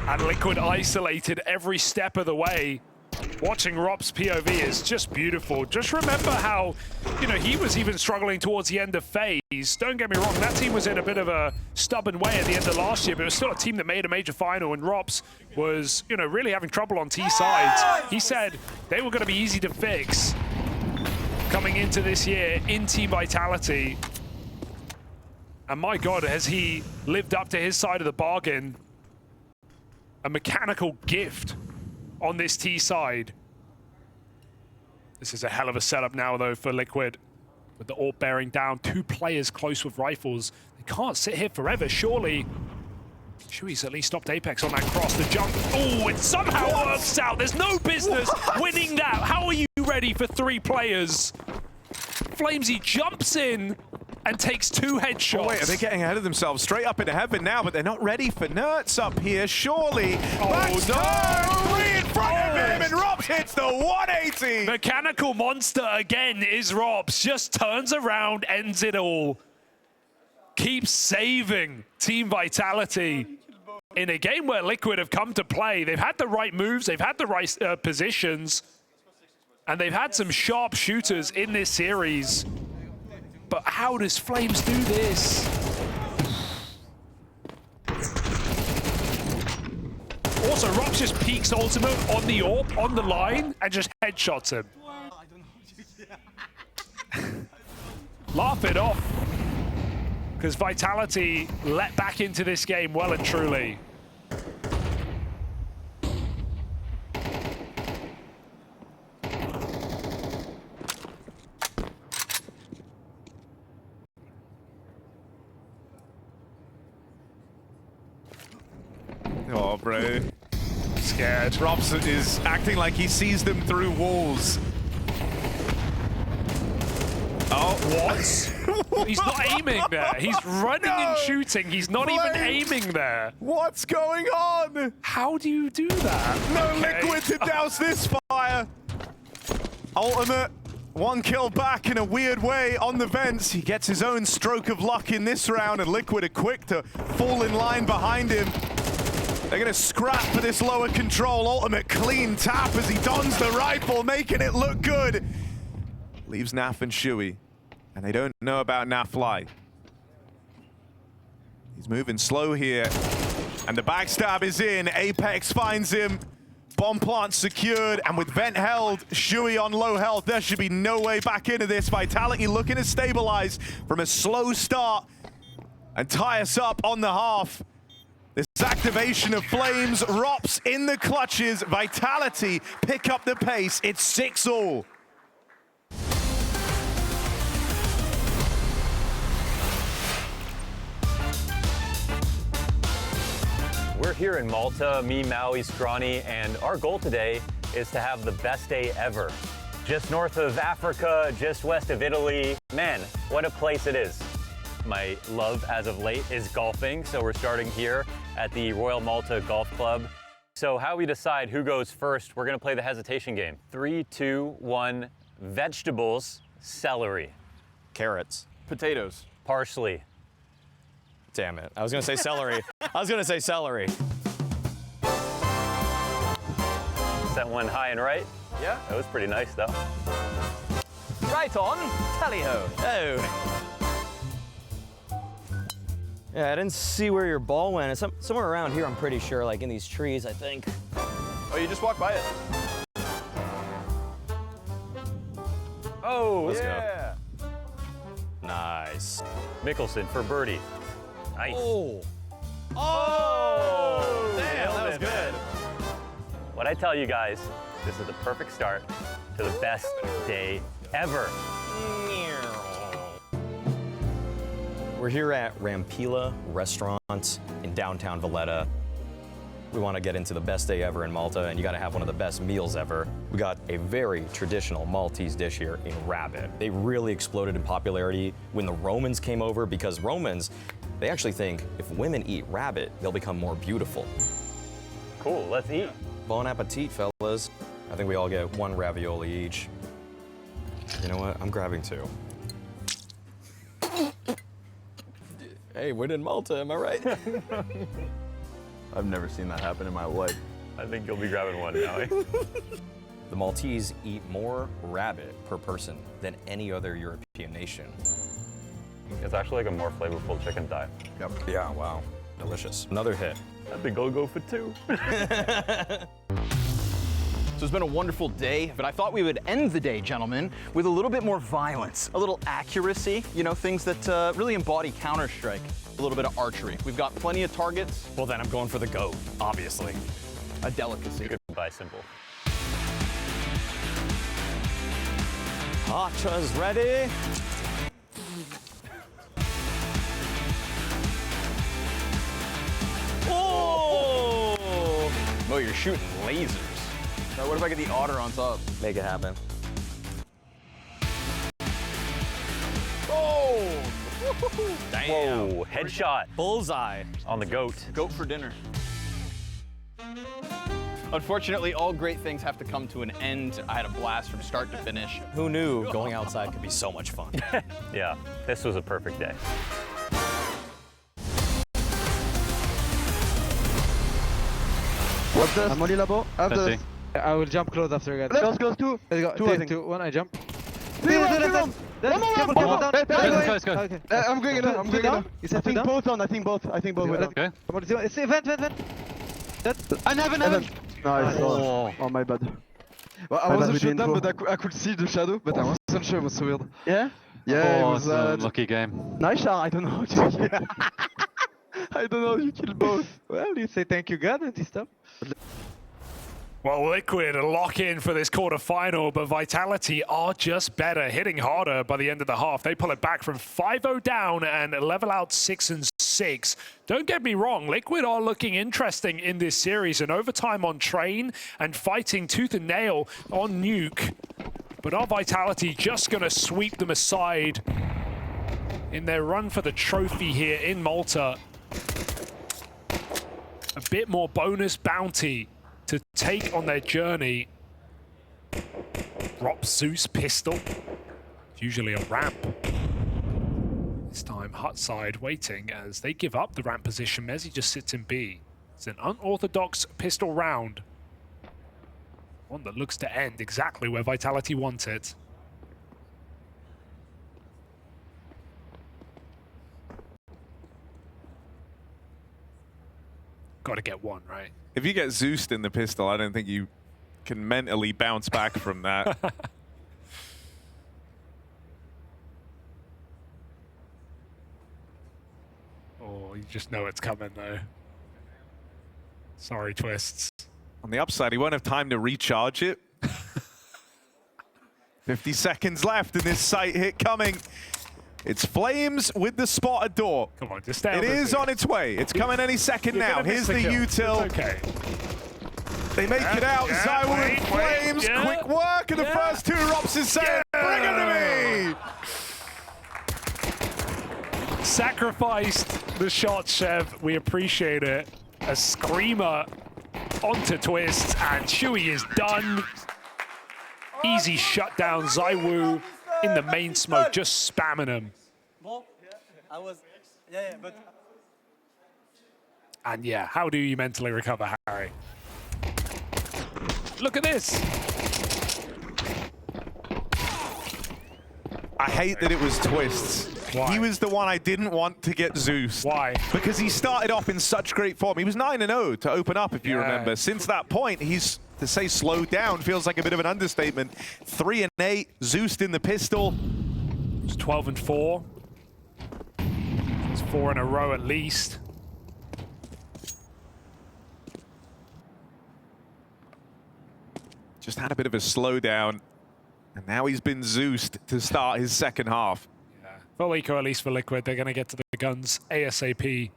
and Liquid isolated every step of the way. Watching Rops' POV is just beautiful. Just remember how, you know, he was even struggling towards the end of phase. Don't get me wrong, that team was in a bit of a stubborn way at the end of last year, but it was still a team that made a major final, and Rops was, you know, really having trouble on T sides. He said they were going to be easy to fix coming into this year in Team Vitality. And my God, has he lived up to his side of the bargain? A mechanical gift on this T side. This is a hell of a setup now, though, for Liquid. With the AWP bearing down, 2 players close with rifles. They can't sit here forever, surely. Shui's at least stopped Apex on that cross. The jump, oh, it somehow works out. There's no business winning that. How are you ready for 3 players? Flamesy jumps in and takes 2 headshots. Oh, wait, are they getting ahead of themselves? Straight up into heaven now, but they're not ready for Nerds up here, surely. Oh, no! 3 in front of him, and Rops hits the 180! Mechanical monster again is Rops. Just turns around, ends it all. Keeps saving Team Vitality in a game where Liquid have come to play. They've had the right moves, they've had the right positions, and they've had some sharp shooters in this series. But how does Flames do this? Also, Rops just peeks ultimate on the AWP, on the line, and just headshots him. Laugh it off. Because Vitality let back into this game well and truly. Oh, bro. Scared. Rops is acting like he sees them through walls. Oh, what? He's not aiming there. He's running and shooting. He's not even aiming there. What's going on? How do you do that? No Liquid to douse this fire. Ultimate, 1 kill back in a weird way on the vents. He gets his own stroke of luck in this round, and Liquid are quick to fall in line behind him. They're going to scrap for this lower control. Ultimate clean tap as he dons the rifle, making it look good. Leaves Naf and Shui, and they don't know about Nafly. He's moving slow here, and the backstab is in. Apex finds him. Bomb plant secured, and with vent held, Shui on low health. There should be no way back into this. Vitality looking to stabilize from a slow start and tie us up on the half. This activation of Flames, Rops in the clutches. Vitality pick up the pace. It's 6-all. We're here in Malta, me, Maui, Scrawny, and our goal today is to have the best day ever. Just north of Africa, just west of Italy. Man, what a place it is. My love as of late is golfing, so we're starting here at the Royal Malta Golf Club. So how we decide who goes first, we're gonna play the hesitation game. 3, 2, 1, vegetables, celery. Carrots. Potatoes. Parsley. Damn it. I was going to say celery. I was going to say celery. Sent one high and right. Yeah. That was pretty nice, though. Right on. Tally-ho. Oh. Yeah, I didn't see where your ball went. It's somewhere around here, I'm pretty sure, like in these trees, I think. Oh, you just walked by it. Oh, Let's Yeah. go. Nice. Mickelson for birdie. Nice. Oh. Oh! Damn, that was good. What I tell you guys, this is the perfect start to the best day ever. We're here at Rampila Restaurant in downtown Valletta. We want to get into the best day ever in Malta, and you got to have one of the best meals ever. We got a very traditional Maltese dish here in rabbit. They really exploded in popularity when the Romans came over, because Romans, they actually think if women eat rabbit, they'll become more beautiful. Cool, let's eat. Bon appetit, fellas. I think we all get one ravioli each. You know what? I'm grabbing two. Hey, we're in Malta, am I right? I've never seen that happen in my life. I think you'll be grabbing one, Maui. The Maltese eat more rabbit per person than any other European nation. It's actually like a more flavorful chicken thigh. Yep. Yeah, wow. Delicious. Another hit. I think I'll go for two. So it's been a wonderful day, but I thought we would end the day, gentlemen, with a little bit more violence, a little accuracy, you know, things that really embody Counter-Strike, a little bit of archery. We've got plenty of targets. Well, then I'm going for the GOAT, obviously. A delicacy. Goodbye, simple. Archers ready? Oh! Oh, you're shooting lasers. Now, what if I get the otter on top? Make it happen. Oh! Damn. Whoa, headshot Bullseye. on the goat. Goat for dinner. Unfortunately, all great things have to come to an end. I had a blast from start to finish. Who knew going outside could be so much fun? Yeah, this was a perfect day. What's this? I'm only labo. After I will jump close after you guys. Let's go two. Let's go. Two, I think. 2, 1, I jump. Three rounds. One more round. Down. Okay. I'm going in. I'm going down? in. You said I two think down? both on. I think both. Okay. Come on, it's event. I never. Nice. Oh. Oh my bad. Well, I wasn't shot down, but I could see the shadow, but I wasn't sure. It was so weird. Yeah. Yeah, it was lucky game. Nice shot. I don't know. I don't know. You killed both. Well, you say thank you, God, and this stuff. Well, Liquid lock in for this quarterfinal, but Vitality are just better, hitting harder by the end of the half. They pull it back from 5-0 down and level out 6-6. Don't get me wrong, Liquid are looking interesting in this series, and overtime on Train and fighting tooth and nail on Nuke. But are Vitality just going to sweep them aside in their run for the trophy here in Malta? A bit more bonus bounty to take on their journey. Drop Zeus pistol. Usually a ramp. This time hut side waiting as they give up the ramp position. Mezzi just sits in B. It's an unorthodox pistol round. One that looks to end exactly where Vitality wants it. Got to get one, right? If you get Zeused in the pistol, I don't think you can mentally bounce back from that. Oh, you just know it's coming, though. Sorry, Twists. On the upside, he won't have time to recharge it. 50 seconds left in this sight hit coming. It's Flames with the spotted door. Come on, just stay on It is on its way. It's coming any second now. Here's the util. Okay. They make it out. Zywoo and Flames. Quick work. And the first two Rops is saying, bring it to me. Sacrificed the shot, Chev. We appreciate it. A screamer onto Twists, and Chewy is done. Easy shutdown. Zywoo in the main smoke, just spamming him. And yeah, how do you mentally recover, Harry? Look at this. I hate that it was Twists. Why? He was the one I didn't want to get Zeus. Why? Because he started off in such great form. He was 9-0 to open up, if you remember. Since that point, he's, to say slowed down feels like a bit of an understatement. 3-8, Zeus in the pistol. It's 12-4. It's 4 in a row at least. Just had a bit of a slowdown. And now he's been Zeused to start his second half. Yeah. For Eco, at least for Liquid, they're going to get to the guns ASAP.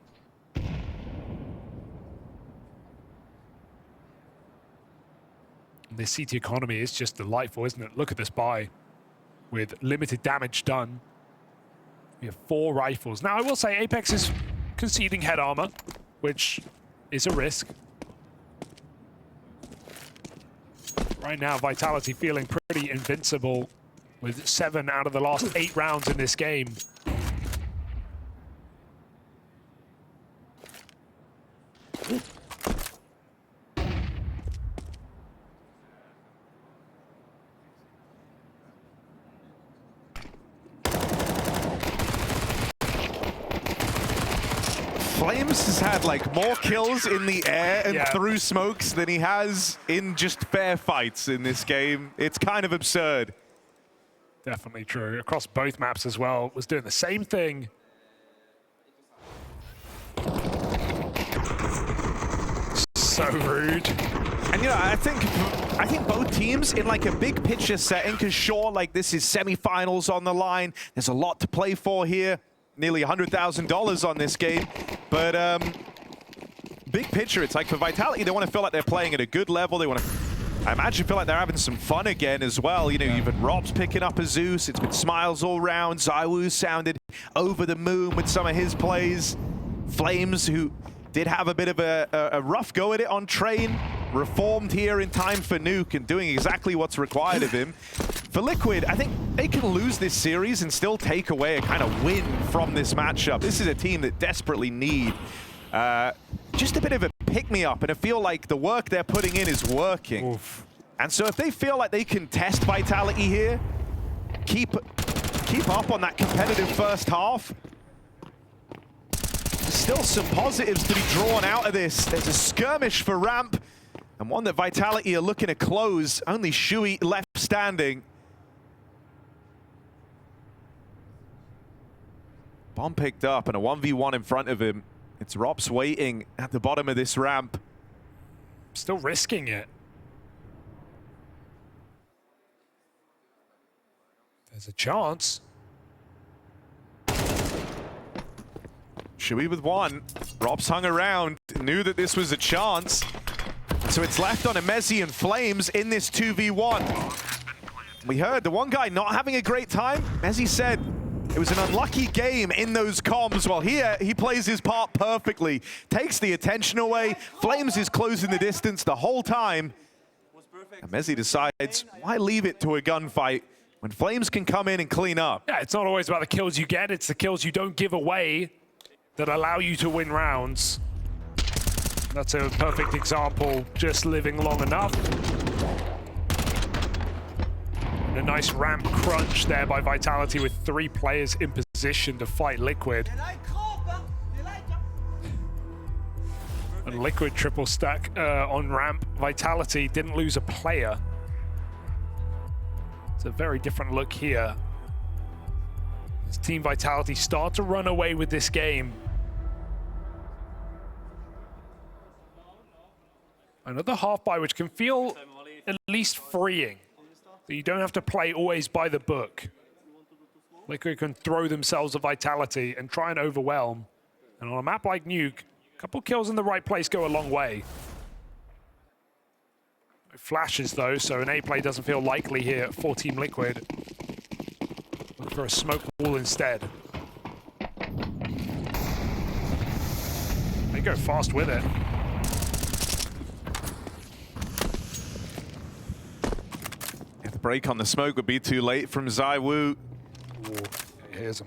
This CT economy is just delightful, isn't it? Look at this buy with limited damage done. We have 4 rifles. Now, I will say Apex is conceding head armor, which is a risk. Right now, Vitality feeling pretty invincible with 7 out of the last 8 rounds in this game. Flames has had like more kills in the air and through smokes than he has in just fair fights in this game. It's kind of absurd. Definitely true. Across both maps as well, was doing the same thing. So rude. And you know, I think both teams in like a big picture setting, because sure, like this is semi-finals on the line. There's a lot to play for here. Nearly $100,000 on this game. But big picture, it's like for Vitality, they want to feel like they're playing at a good level. They want to, I imagine, feel like they're having some fun again as well. You know, even Rob's picking up a Zeus. It's been smiles all round. ZywOo sounded over the moon with some of his plays. Flames, who did have a bit of a rough go at it on Train, reformed here in time for Nuke and doing exactly what's required of him. For Liquid, I think they can lose this series and still take away a kind of win from this matchup. This is a team that desperately need just a bit of a pick-me-up and I feel like the work they're putting in is working. Oof. And so if they feel like they can test Vitality here, keep up on that competitive first half, there's still some positives to be drawn out of this. There's a skirmish for ramp and one that Vitality are looking to close. Only Shui left standing. Bomb picked up and a 1v1 in front of him. It's Rops waiting at the bottom of this ramp. Still risking it. There's a chance. Shui with 1. Rops hung around, knew that this was a chance. So it's left on Emezi and Flames in this 2v1. We heard the one guy not having a great time. Emezi said it was an unlucky game in those comms. Well, here he plays his part perfectly. Takes the attention away. Flames is closing the distance the whole time. Emezi decides, why leave it to a gunfight when Flames can come in and clean up? Yeah, it's not always about the kills you get. It's the kills you don't give away that allow you to win rounds. That's a perfect example, just living long enough. And a nice ramp crunch there by Vitality with 3 players in position to fight Liquid. And Liquid triple stack on ramp. Vitality didn't lose a player. It's a very different look here. As Team Vitality start to run away with this game. Another half buy, which can feel at least freeing. So you don't have to play always by the book. Liquid can throw themselves at Vitality and try and overwhelm. And on a map like Nuke, a couple kills in the right place go a long way. It flashes though, so an A play doesn't feel likely here for Team Liquid. Look for a smoke wall instead. They go fast with it. Break on the smoke would be too late from ZywOo. Here's him.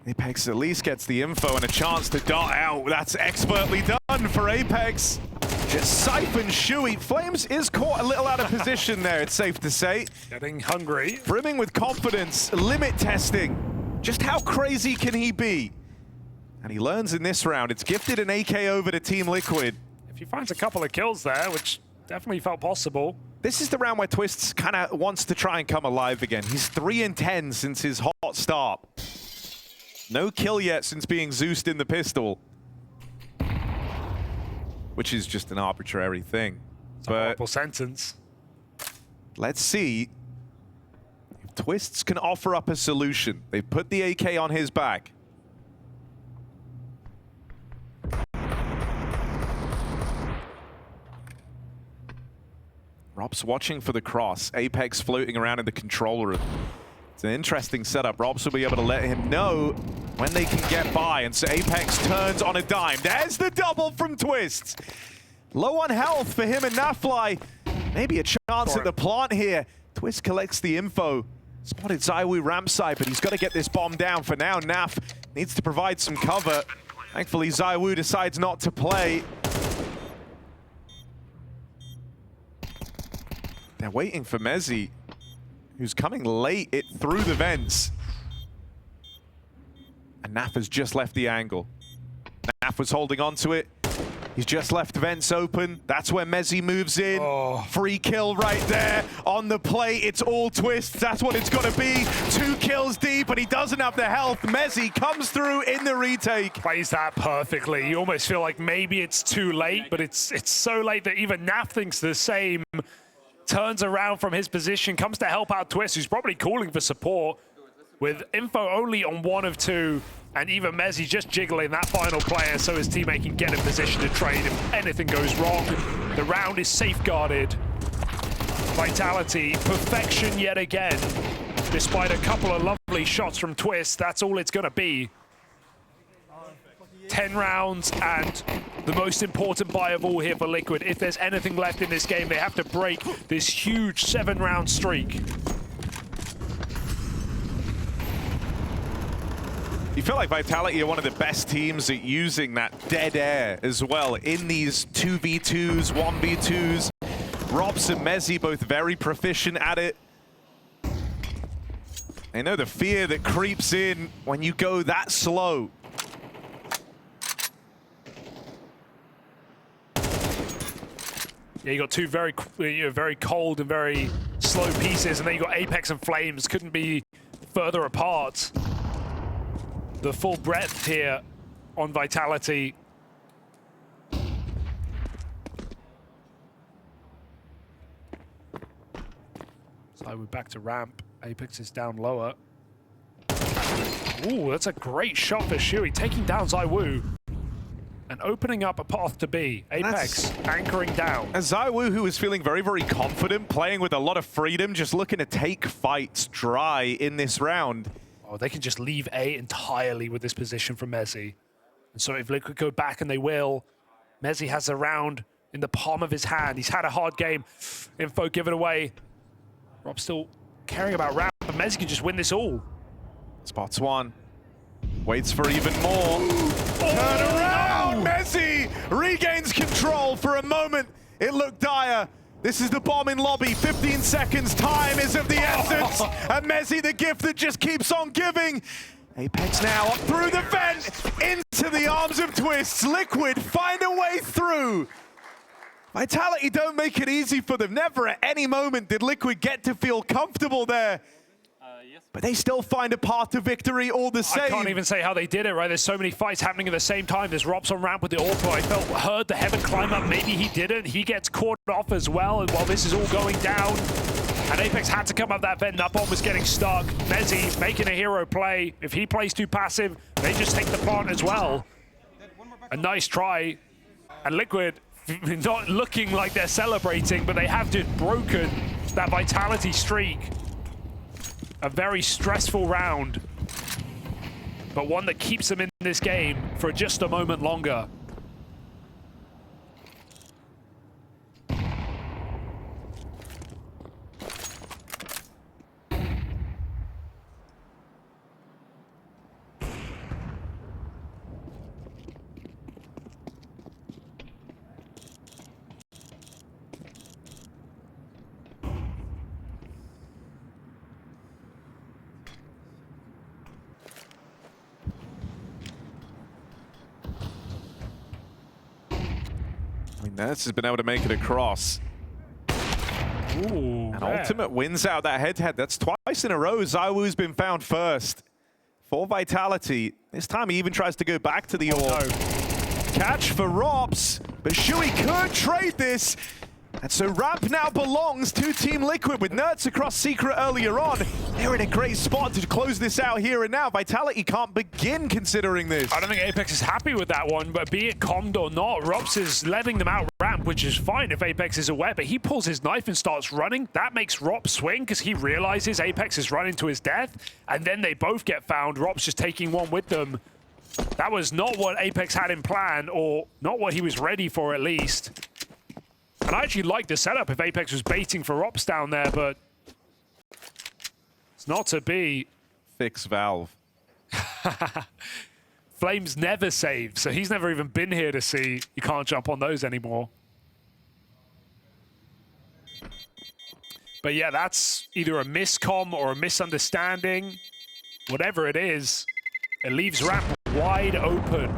Apex at least gets the info and a chance to dart out. That's expertly done for Apex. just siphon Shuey. Flames is caught a little out of position there, it's safe to say. Getting hungry. Brimming with confidence, limit testing. Just how crazy can he be? And he learns in this round. It's gifted an AK over to Team Liquid. If he finds a couple of kills there, which definitely felt possible. This is the round where Twists kind of wants to try and come alive again. He's 3-10 since his hot start. No kill yet since being Zeused in the pistol. Which is just an arbitrary thing. It's a horrible sentence. Let's see if Twists can offer up a solution. They've put the AK on his back. Rob's watching for the cross. Apex floating around in the control room. It's an interesting setup. Robs will be able to let him know when they can get by. And so Apex turns on a dime. There's the double from Twists. Low on health for him and Nafly. Maybe a chance at the plant here. Twist collects the info. Spotted ZywOo ramp side, but he's got to get this bomb down for now. Naf needs to provide some cover. Thankfully, ZywOo decides not to play. They're waiting for Mezzi, who's coming late through the vents. And Naf has just left the angle. Naf was holding on to it. He's just left vents open. That's where Mezzi moves in. Oh. Free kill right there on the plate. It's all Twists. That's what it's got to be. 2 kills deep, but he doesn't have the health. Mezzi comes through in the retake. Plays that perfectly. You almost feel like maybe it's too late, but it's so late that even Naf thinks the same. Turns around from his position, comes to help out Twist, who's probably calling for support with info only on 1 of 2, and even Mezzi just jiggling that final player so his teammate can get in position to trade if anything goes wrong. The round is safeguarded. Vitality, perfection yet again. Despite a couple of lovely shots from Twist, that's all it's gonna be. 10 rounds and the most important buy of all here for Liquid. If there's anything left in this game, they have to break this huge 7-round streak. You feel like Vitality are one of the best teams at using that dead air as well in these 2v2s, 1v2s. Robs and Mezzi both very proficient at it. They know the fear that creeps in when you go that slow. Yeah, you got two very cold and very slow pieces, and then you got Apex and Flames. Couldn't be further apart. The full breadth here on Vitality. So we're back to ramp. Apex is down lower. Ooh, that's a great shot for Shuey, taking down ZywOo. And opening up a path to B. Apex anchoring down. And ZywOo, who is feeling very, very confident, playing with a lot of freedom, just looking to take fights dry in this round. Oh, they can just leave A entirely with this position from Mezzi. And so if Liquid go back, and they will, Mezzi has the round in the palm of his hand. He's had a hard game. Info given away. Rob still caring about round, but Mezzi can just win this all. Spots one. Waits for even more. Turn around! Mezzi regains control for a moment. It looked dire. This is the bomb in lobby. 15 seconds. Time is of the essence. And Mezzi, the gift that just keeps on giving. Apex now up through the vent into the arms of Twists. Liquid find a way through. Vitality don't make it easy for them. Never at any moment did Liquid get to feel comfortable there. But they still find a path to victory all the same. I can't even say how they did it, right? There's so many fights happening at the same time. There's Robs on ramp with the AWP. I heard the heaven climb up. Maybe he didn't. He gets caught off as well while this is all going down. And Apex had to come up that vent. That bomb was getting stuck. Mezzi making a hero play. If he plays too passive, they just take the plant as well. A nice try. And Liquid not looking like they're celebrating, but they have just broken that Vitality streak. A very stressful round, but one that keeps them in this game for just a moment longer. mean, Nurse has been able to make it across. Ooh, and Ultimate wins out that head-to-head. That's twice in a row ZywOo's been found first. For Vitality. This time he even tries to go back to the orb. No. Catch for Rops, but Shui could trade this. And so Ramp now belongs to Team Liquid with Nerds across Secret earlier on. They're in a great spot to close this out here and now. Vitality can't begin considering this. I don't think Apex is happy with that one, but be it commed or not, Rops is letting them out ramp, which is fine if Apex is aware, but he pulls his knife and starts running. That makes Rops swing because he realizes Apex is running to his death, and then they both get found. Rops just taking one with them. That was not what Apex had in plan, or not what he was ready for at least. And I actually like the setup if Apex was baiting for Rops down there, but it's not to be. Fix Valve. Flames never saved, so he's never even been here to see. You can't jump on those anymore. But yeah, that's either a miscomm or a misunderstanding. Whatever it is, it leaves ramp wide open.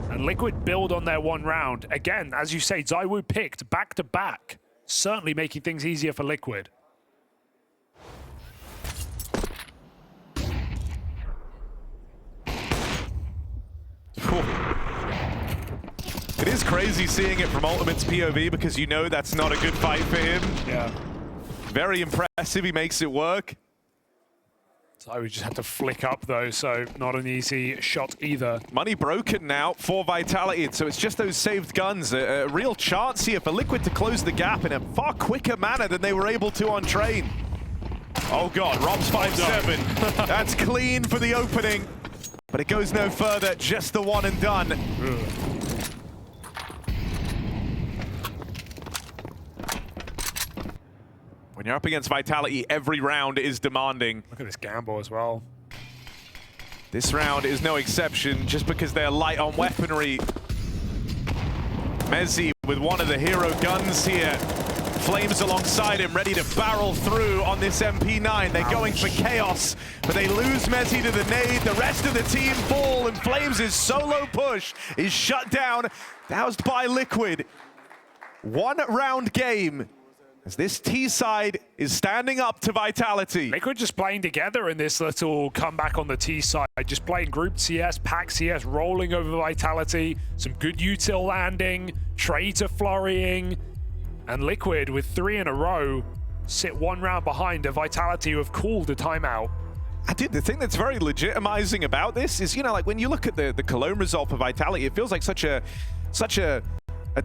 And Liquid build on their one round. Again, as you say, ZywOo picked back-to-back. Certainly making things easier for Liquid. It is crazy seeing it from Ultimate's POV because you know that's not a good fight for him. Yeah. Very impressive, he makes it work. So we just have to flick up though, so not an easy shot either. Money broken now for Vitality, so it's just those saved guns. A real chance here for Liquid to close the gap in a far quicker manner than they were able to on Train. Oh god, Rob's 5-7. That's clean for the opening, but it goes no further, just the one and done. When you're up against Vitality, every round is demanding. Look at this gamble as well. This round is no exception, just because they're light on weaponry. Mezzi with one of the hero guns here. Flames alongside him, ready to barrel through on this MP9. They're going for chaos, but they lose Mezzi to the nade. The rest of the team fall, and Flames' solo push is shut down, doused by Liquid. One round game. As this T-side is standing up to Vitality. Liquid just playing together in this little comeback on the T-side. Just playing group CS, pack CS, rolling over Vitality. Some good util landing, trades are flurrying. And Liquid, with 3 in a row, sit one round behind a Vitality who have called a timeout. Dude, the thing that's very legitimizing about this is, you know, like when you look at the Cologne result for Vitality, it feels like such a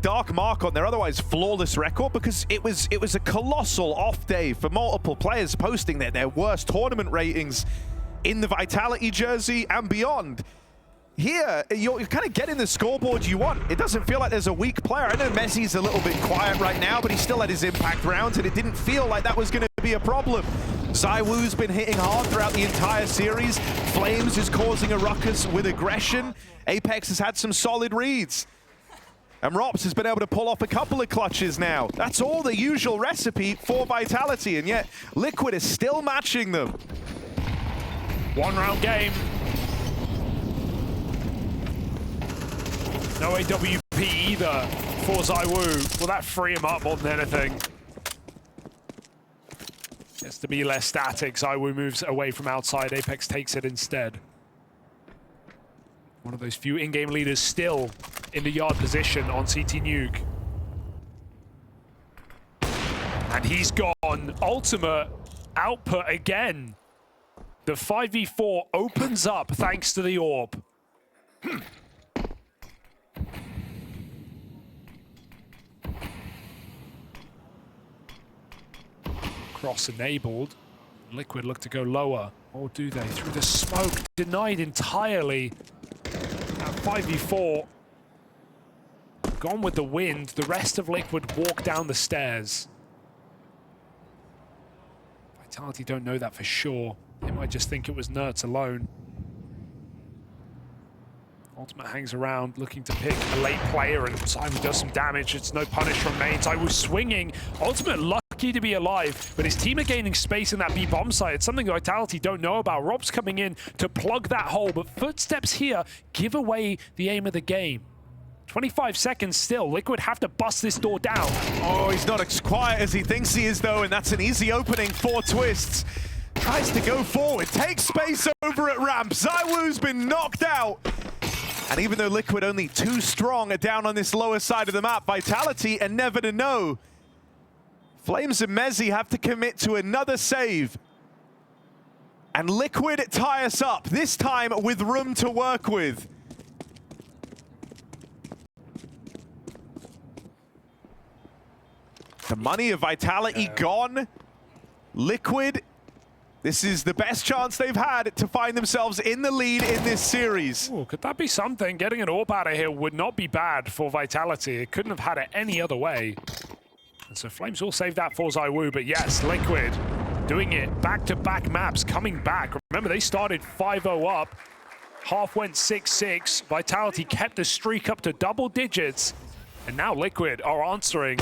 dark mark on their otherwise flawless record, because it was a colossal off day for multiple players posting their worst tournament ratings in the Vitality jersey and beyond. Here, you're kind of getting the scoreboard you want. It doesn't feel like there's a weak player. I know Messi's a little bit quiet right now, but he still had his impact rounds, and it didn't feel like that was going to be a problem. ZywOo's been hitting hard throughout the entire series. Flames is causing a ruckus with aggression. Apex has had some solid reads. And Rops has been able to pull off a couple of clutches now. That's all the usual recipe for Vitality, and yet Liquid is still matching them. One round game. No AWP either for ZywOo. Will that free him up more than anything? Gets to be less static. ZywOo moves away from outside. Apex takes it instead. One of those few in-game leaders still in the yard position on CT Nuke. And he's gone. Ultimate output again. The 5v4 opens up thanks to the orb. Cross enabled. Liquid look to go lower. Or do they? Through the smoke. Denied entirely. At 5v4. Gone with the wind. The rest of Liquid walk down the stairs. Vitality don't know that for sure. They might just think it was Nerds alone. Ultimate hangs around, looking to pick a late player, and ZywOo does some damage. It's no punish from main. ZywOo swinging. Ultimate lucky to be alive, but his team are gaining space in that B bomb site. It's something Vitality don't know about. Rob's coming in to plug that hole, but footsteps here give away the aim of the game. 25 seconds still. Liquid have to bust this door down. Oh, he's not as quiet as he thinks he is, though, and that's an easy opening for Twists. Tries to go forward, takes space over at ramp. ZywOo's been knocked out. And even though Liquid only 2 strong are down on this lower side of the map, Vitality and Never to Know. Flames and Mezzi have to commit to another save. And Liquid tie us up, this time with room to work with. The money of Vitality gone. Liquid, this is the best chance they've had to find themselves in the lead in this series. Ooh, could that be something? Getting an AWP out of here would not be bad for Vitality. It couldn't have had it any other way. And so Flames will save that for ZywOo, but yes, Liquid doing it. Back-to-back maps coming back. Remember, they started 5-0 up. Half went 6-6. Vitality kept the streak up to double digits. And now Liquid are answering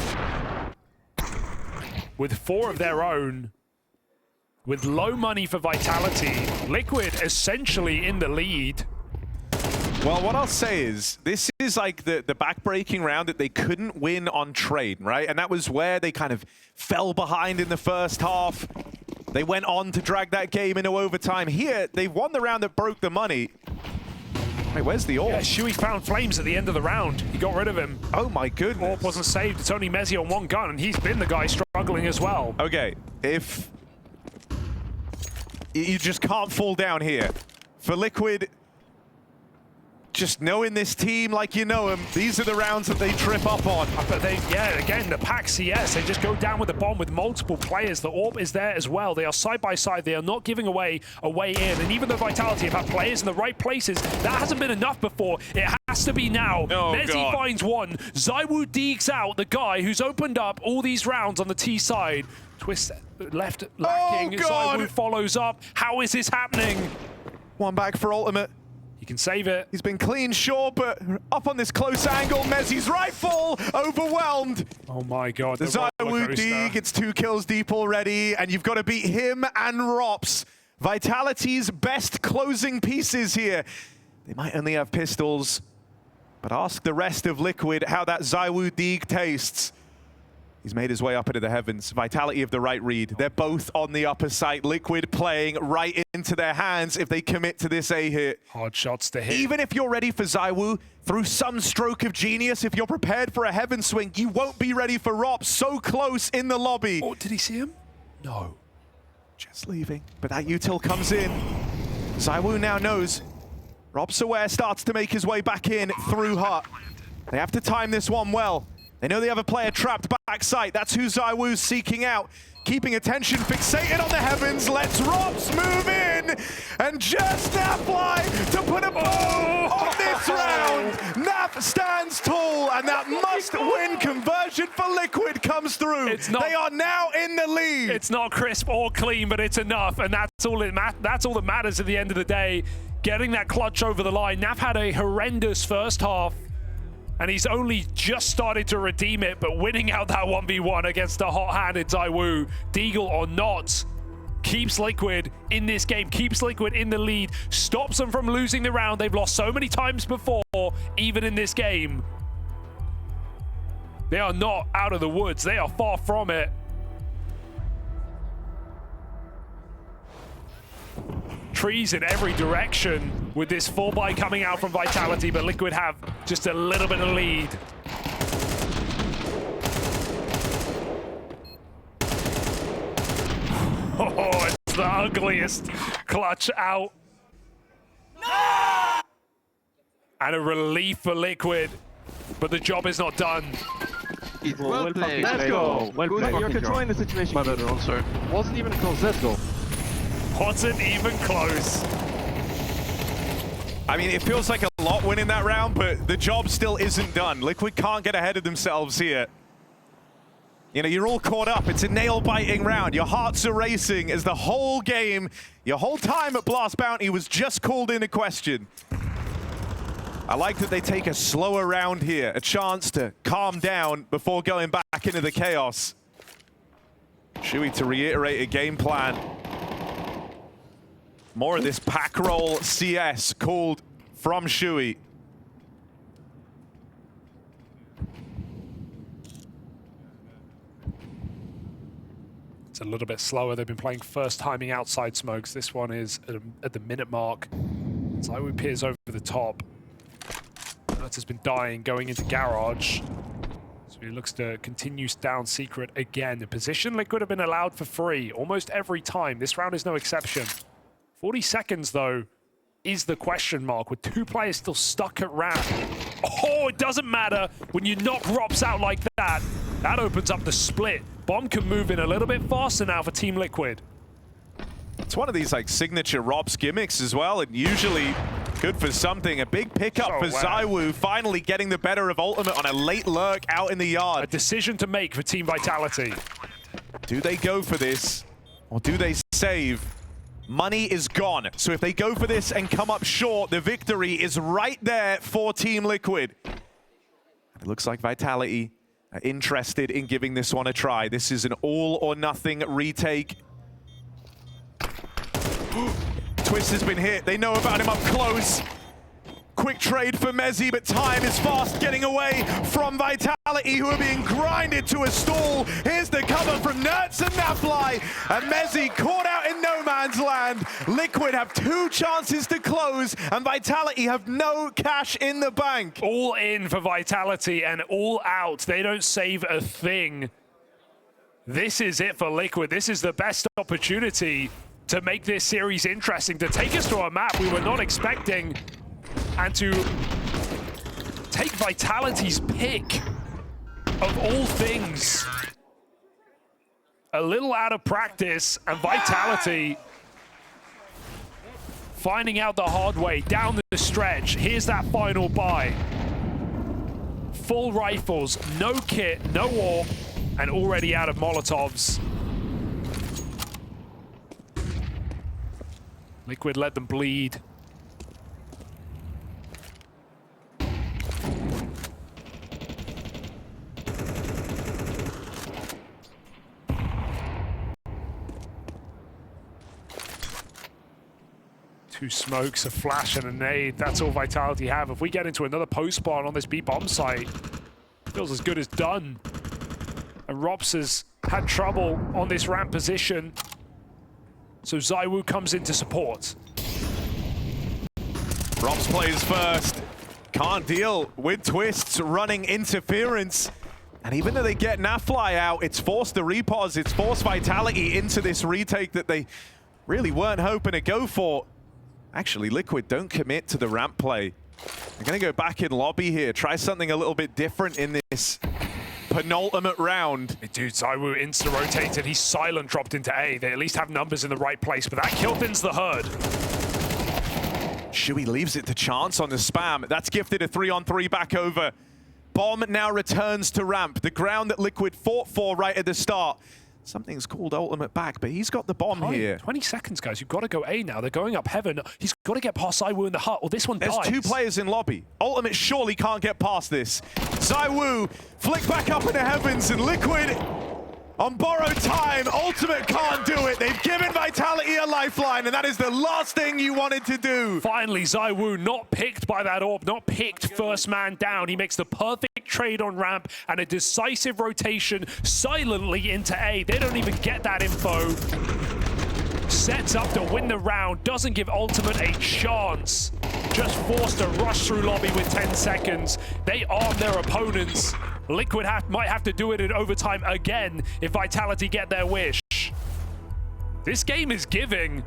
with 4 of their own. With low money for Vitality, Liquid essentially in the lead. Well, what I'll say is, this is like the back-breaking round that they couldn't win on trade, right? And that was where they kind of fell behind in the first half. They went on to drag that game into overtime. Here, they won the round that broke the money. Wait, where's the AWP? Yeah, Shuey found Flames at the end of the round. He got rid of him. Oh my goodness. AWP wasn't saved. It's only Mezzi on 1 gun, and he's been the guy struggling as well. Okay, if you just can't fall down here. For Liquid, just knowing this team like you know them, these are the rounds that they trip up on. But they, yeah, again, the pack CS, they just go down with the bomb with multiple players. The AWP is there as well. They are side by side. They are not giving away a way in. And even though Vitality have had players in the right places, that hasn't been enough before. It has to be now. Oh, Mezzi finds one. ZywOo deeks out the guy who's opened up all these rounds on the T side. Twist left lacking. ZywOo follows up. How is this happening? One back for ultimate. He can save it. He's been clean, sure, but up on this close angle, Mezzi's rifle overwhelmed. Oh my god. The ZywOo D gets 2 kills deep already, and you've got to beat him and Rops. Vitality's best closing pieces here. They might only have pistols, but ask the rest of Liquid how that ZywOo D tastes. He's made his way up into the heavens. Vitality of the right read. They're both on the upper site. Liquid playing right into their hands if they commit to this A hit. Hard shots to hit. Even if you're ready for ZywOo, through some stroke of genius, if you're prepared for a heaven swing, you won't be ready for Rops so close in the lobby. Oh, did he see him? No. Just leaving. But that util comes in. ZywOo now knows. Rops aware, starts to make his way back in through hut. They have to time this one well. They know they have a player trapped back site. That's who ZywOo's seeking out. Keeping attention fixated on the heavens. Lets Rops move in. And just Nafly to put a bow on this round. Naf stands tall, and that must-win conversion for Liquid comes through. They are now in the lead. It's not crisp or clean, but it's enough, and that's all that matters at the end of the day. Getting that clutch over the line. Naf had a horrendous first half. And he's only just started to redeem it, but winning out that 1v1 against a hot-handed ZywOo, Deagle or not, keeps Liquid in this game, keeps Liquid in the lead, stops them from losing the round. They've lost so many times before, even in this game. They are not out of the woods. They are far from it. Trees in every direction with this 4x coming out from Vitality, but Liquid have just a little bit of lead. Oh, it's the ugliest clutch out. No! And a relief for Liquid, but the job is not done. Well played. Let's go. Well played. You're controlling the situation. My bad, I'm sorry. Wasn't even close. Let's go. Wasn't even close. I mean, it feels like a lot winning that round, but the job still isn't done. Liquid can't get ahead of themselves here. You know, you're all caught up. It's a nail-biting round. Your hearts are racing as the whole game, your whole time at Blast Bounty was just called into question. I like that they take a slower round here, a chance to calm down before going back into the chaos. Shuey to reiterate a game plan. More of this pack roll CS called from Shuey. It's a little bit slower. They've been playing first timing outside smokes. This one is at the minute mark. ZywOo peers over the top. Nurts has been dying, going into garage. So he looks to continue down secret again. The position Liquid have been allowed for free almost every time. This round is no exception. 40 seconds, though, is the question mark, with 2 players still stuck at ramp. Oh, it doesn't matter when you knock Rops out like that. That opens up the split. Bomb can move in a little bit faster now for Team Liquid. It's one of these like signature Robs gimmicks as well, and usually good for something. A big pickup for ZywOo, finally getting the better of Ultimate on a late lurk out in the yard. A decision to make for Team Vitality. Do they go for this, or do they save? Money is gone, so if they go for this and come up short, the victory is right there for Team Liquid. It looks like Vitality are interested in giving this one a try. This is an all-or-nothing retake. Twist has been hit. They know about him up close. Quick trade for Mezzi, but time is fast getting away from Vitality, who are being grinded to a stall. Here's the cover from Nurts and Nafly, and Mezzi caught out in no man's land. Liquid have 2 chances to close, and Vitality have no cash in the bank. All in for Vitality and all out. They don't save a thing. This is it for Liquid. This is the best opportunity to make this series interesting, to take us to a map we were not expecting, and to take Vitality's pick of all things. A little out of practice, and Vitality finding out the hard way down the stretch. Here's that final buy. Full rifles, no kit, no AWP, and already out of Molotovs. Liquid let them bleed. Two smokes, a flash, and a nade. That's all Vitality have. If we get into another post spawn on this B-bomb site, feels as good as done. And Rops has had trouble on this ramp position. So ZywOo comes in to support. Rops plays first. Can't deal with Twist's running interference. And even though they get Nafly out, it's forced the repos, it's forced Vitality into this retake that they really weren't hoping to go for. Actually, Liquid don't commit to the ramp play. They're going to go back in lobby here, try something a little bit different in this penultimate round. Dude, ZywOo insta-rotated. He's silent dropped into A. They at least have numbers in the right place, but that kill thins the herd. Shui leaves it to chance on the spam. That's gifted a 3-on-3 back over. Bomb now returns to ramp, the ground that Liquid fought for right at the start. Something's called Ultimate back, but he's got the bomb here. 20 seconds, guys. You've got to go A now. They're going up heaven. He's got to get past ZywOo in the hut, or this one dies. There's 2 players in lobby. Ultimate surely can't get past this. ZywOo flick back up into heavens, and Liquid on borrowed time. Ultimate can't do it. They've given Vitality a lifeline, and that is the last thing you wanted to do. Finally, ZywOo not picked by that AWP, not picked first man down. He makes the perfect trade on ramp and a decisive rotation silently into A. They don't even get that info. Sets up to win the round, doesn't give Ultimate a chance. Just forced to rush through lobby with 10 seconds. They arm their opponents. Liquid might have to do it in overtime again if Vitality get their wish. This game is giving.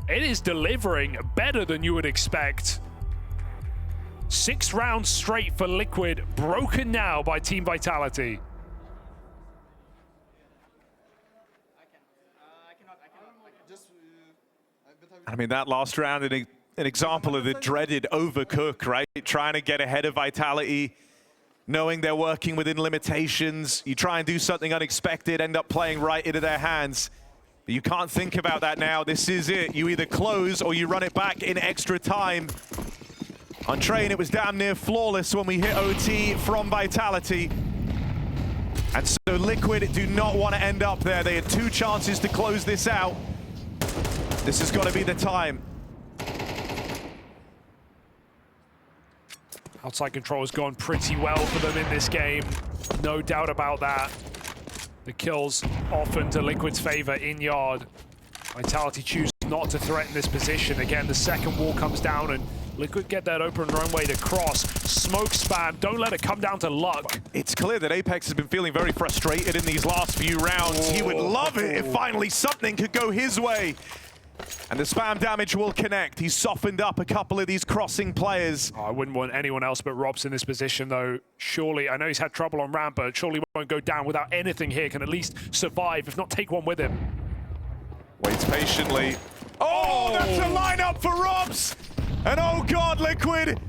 It is delivering better than you would expect. 6 rounds straight for Liquid, broken now by Team Vitality. I mean, that last round, an example of the dreaded overcook, right? Trying to get ahead of Vitality, knowing they're working within limitations. You try and do something unexpected, end up playing right into their hands. But you can't think about that now. This is it. You either close or you run it back in extra time. On Train, it was damn near flawless when we hit OT from Vitality. And so Liquid do not want to end up there. They had 2 chances to close this out. This has got to be the time. Outside control has gone pretty well for them in this game. No doubt about that. The kills often to Liquid's favor in yard. Vitality choose not to threaten this position. Again, the second wall comes down and Liquid get that open runway to cross. Smoke spam, don't let it come down to luck. It's clear that Apex has been feeling very frustrated in these last few rounds. He would love it if finally something could go his way. And the spam damage will connect. He's softened up a couple of these crossing players. Oh, I wouldn't want anyone else but Robs in this position, though. Surely, I know he's had trouble on ramp, but surely won't go down without anything here. Can at least survive, if not take one with him. Waits patiently. Oh, that's a lineup for Robs! And oh god, Liquid!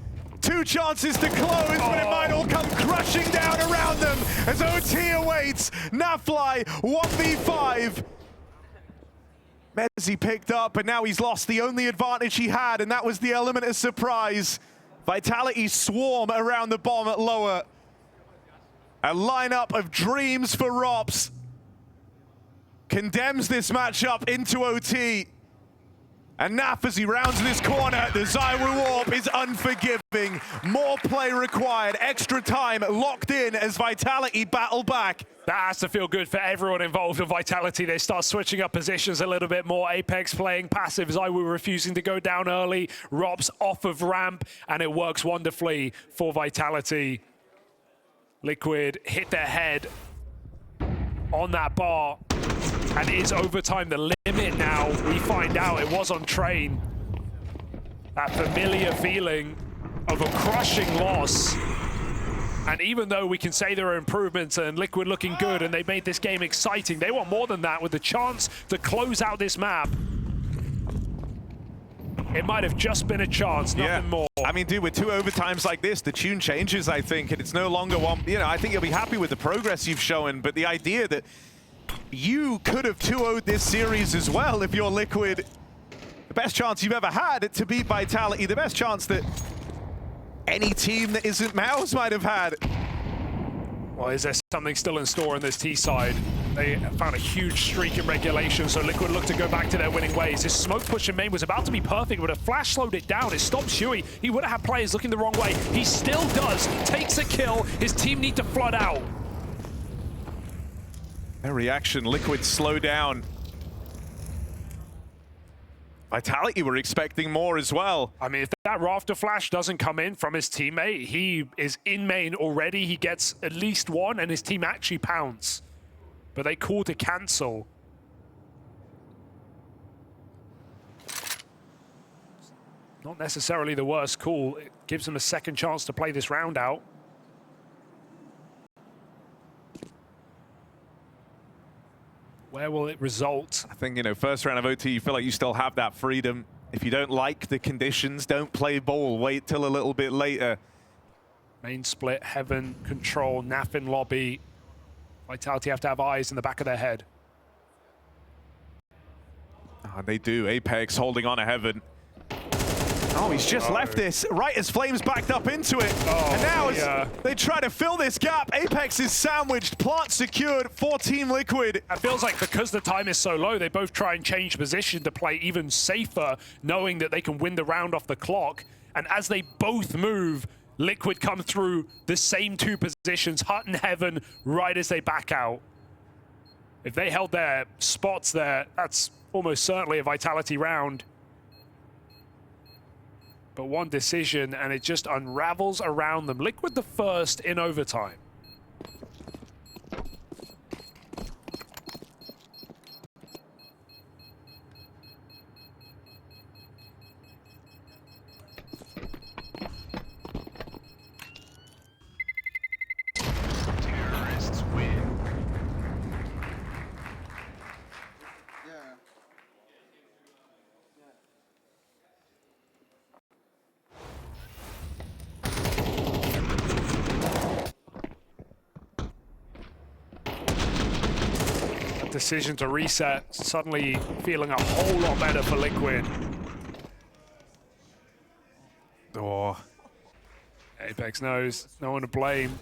2 chances to close, but it might all come crushing down around them as OT awaits. Nafly, 1v5. Mezzi picked up, but now he's lost the only advantage he had, and that was the element of surprise. Vitality swarm around the bomb at lower. A lineup of dreams for Robs. Condemns this matchup into OT. And Naf, as he rounds this corner, the Zywoo Warp is unforgiving. More play required, extra time locked in as Vitality battle back. That has to feel good for everyone involved in Vitality. They start switching up positions a little bit more. Apex playing passive, Zywoo refusing to go down early. Robs off of ramp, and it works wonderfully for Vitality. Liquid hit their head on that bar. And is overtime the limit now? We find out it was on train. That familiar feeling of a crushing loss. And even though we can say there are improvements and Liquid looking good and they made this game exciting, they want more than that with the chance to close out this map. It might have just been a chance, nothing more. I mean, dude, with 2 overtimes like this, the tune changes, I think, and it's no longer one, you know, I think you'll be happy with the progress you've shown, but the idea that you could have 2-0'd this series as well if you're Liquid. The best chance you've ever had to beat Vitality, the best chance that any team that isn't Mouse might have had. Well, is there something still in store on this T side? They found a huge streak in regulation, so Liquid look to go back to their winning ways. His smoke push in main was about to be perfect, but a flash slowed it down. It stopped Shuey. He would have had players looking the wrong way. He still does. Takes a kill. His team need to flood out. Their reaction, Liquid slow down. Vitality were expecting more as well. I mean, if that Rafter flash doesn't come in from his teammate, he is in main already. He gets at least one, and his team actually pounds. But they call to cancel. Not necessarily the worst call. It gives them a second chance to play this round out. Where will it result? I think, you know, first round of OT, you feel like you still have that freedom. If you don't like the conditions, don't play ball. Wait till a little bit later. Main split, Heaven, Control, Naf in lobby. Vitality have to have eyes in the back of their head. Oh, they do. Apex holding on to Heaven. Oh, he's just left this right as Flames backed up into it. And now as they try to fill this gap, Apex is sandwiched, plant secured for Team Liquid. It feels like because the time is so low, they both try and change position to play even safer, knowing that they can win the round off the clock. And as they both move, Liquid come through the same 2 positions, Hut and Heaven, right as they back out. If they held their spots there, that's almost certainly a Vitality round. But one decision, and it just unravels around them. Liquid the first in overtime. Terrorists win. Decision to reset, suddenly feeling a whole lot better for Liquid. Oh. Apex knows, no one to blame.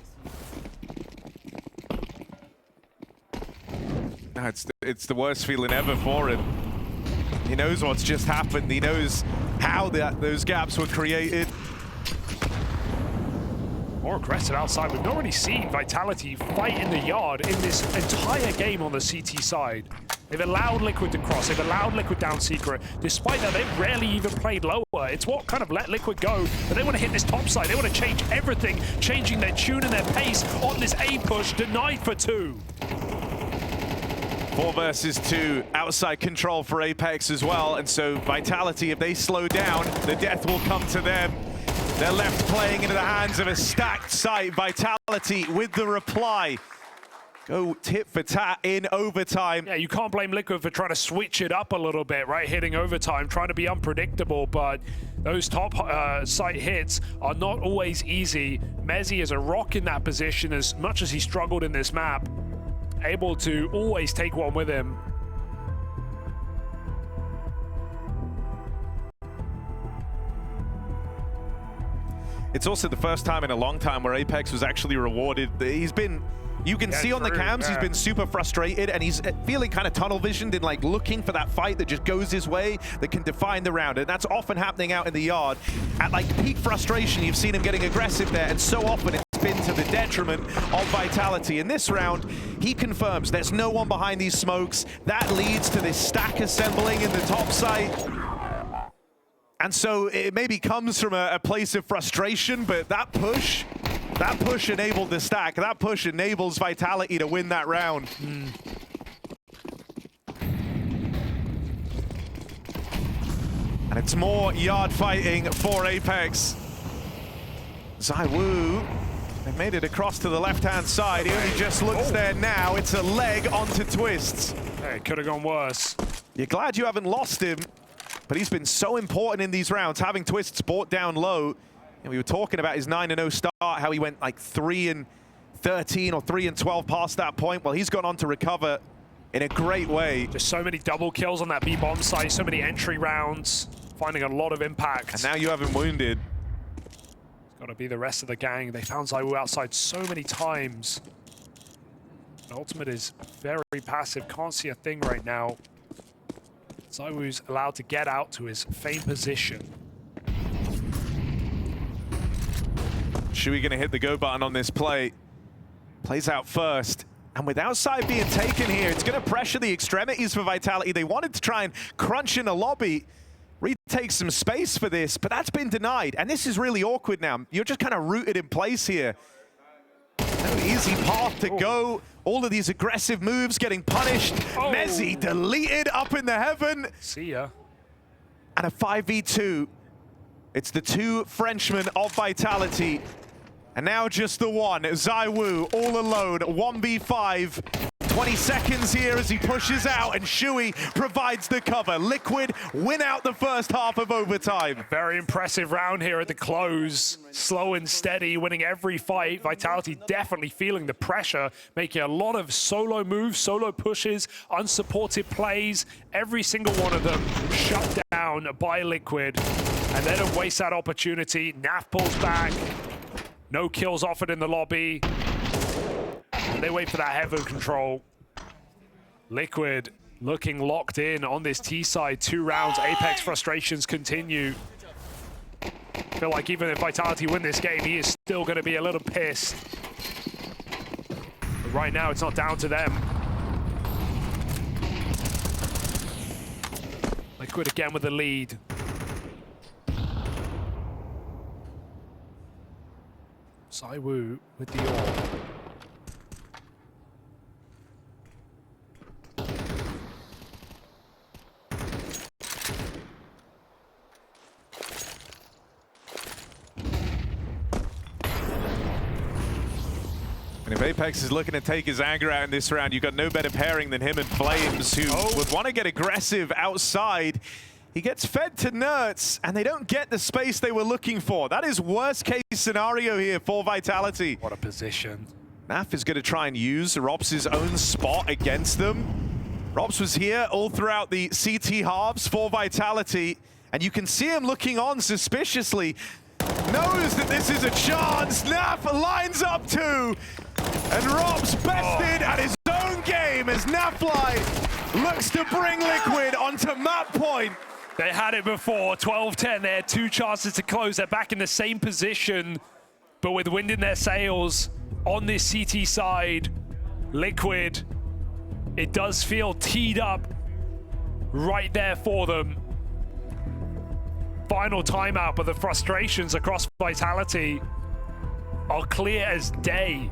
No, it's the worst feeling ever for him. He knows what's just happened. He knows how those gaps were created. More aggressive outside. We've not really seen Vitality fight in the yard in this entire game on the CT side. They've allowed Liquid to cross. They've allowed Liquid down secret. Despite that, they've rarely even played lower. It's what kind of let Liquid go. But they want to hit this top side. They want to change everything, changing their tune and their pace on this A push. Denied for 2. 4 versus 2, outside control for Apex as well. And so Vitality, if they slow down, the death will come to them. They're left playing into the hands of a stacked site. Vitality with the reply. Go tit for tat in overtime. Yeah, you can't blame Liquid for trying to switch it up a little bit, right? Hitting overtime, trying to be unpredictable, but those top site hits are not always easy. Mezzi is a rock in that position as much as he struggled in this map. Able to always take one with him. It's also the first time in a long time where Apex was actually rewarded. He's been, you can see on the cams, he's been super frustrated and he's feeling kind of tunnel visioned and like looking for that fight that just goes his way, that can define the round. And that's often happening out in the yard. At like peak frustration, you've seen him getting aggressive there, and so often it's been to the detriment of Vitality. In this round, he confirms there's no one behind these smokes. That leads to this stack assembling in the top site. And so it maybe comes from a place of frustration, but that push enabled the stack. That push enables Vitality to win that round. And it's more yard fighting for Apex. ZywOo, they made it across to the left-hand side. He only just looks there now. It's a leg onto Twists. Hey, could have gone worse. You're glad you haven't lost him. But he's been so important in these rounds, having Twists brought down low. And we were talking about his 9-0 start, how he went like 3-13 or 3-12 past that point. Well, he's gone on to recover in a great way. Just so many double kills on that B-bomb site, so many entry rounds, finding a lot of impact. And now you have him wounded. It's got to be the rest of the gang. They found ZywOo outside so many times. Ultimate is very passive, can't see a thing right now. ZywOo's allowed to get out to his famed position. Shui gonna hit the go button on this play. Plays out first. And with outside being taken here, it's gonna pressure the extremities for Vitality. They wanted to try and crunch in a lobby, retake some space for this, but that's been denied. And this is really awkward now. You're just kind of rooted in place here. No easy path to go. All of these aggressive moves getting punished. Mezzi deleted up in the heaven. See ya. And a 5v2. It's the 2 Frenchmen of Vitality. And now just the one. ZywOo all alone. 1v5. 20 seconds here as he pushes out, and Shui provides the cover. Liquid win out the first half of overtime. Very impressive round here at the close. Slow and steady, winning every fight. Vitality definitely feeling the pressure, making a lot of solo moves, solo pushes, unsupported plays. Every single one of them shut down by Liquid. And they don't waste that opportunity. Naf pulls back. No kills offered in the lobby. And they wait for that heaven control. Liquid looking locked in on this T side. 2 rounds. Apex frustrations continue. Feel like even if Vitality win this game, he is still going to be a little pissed. But right now, it's not down to them. Liquid again with the lead. ZywOo with the orb. And if Apex is looking to take his anger out in this round, you've got no better pairing than him and Flames, who would want to get aggressive outside. He gets fed to Nerds, and they don't get the space they were looking for. That is worst case scenario here for Vitality. What a position. Naf is going to try and use Robs' own spot against them. Robs was here all throughout the CT halves for Vitality, and you can see him looking on suspiciously. Knows that this is a chance. Naf lines up too. And Robs bested at his own game as Nafly looks to bring Liquid onto map point. They had it before, 12-10. They had 2 chances to close. They're back in the same position. But with wind in their sails on this CT side, Liquid, it does feel teed up right there for them. Final timeout, but the frustrations across Vitality are clear as day.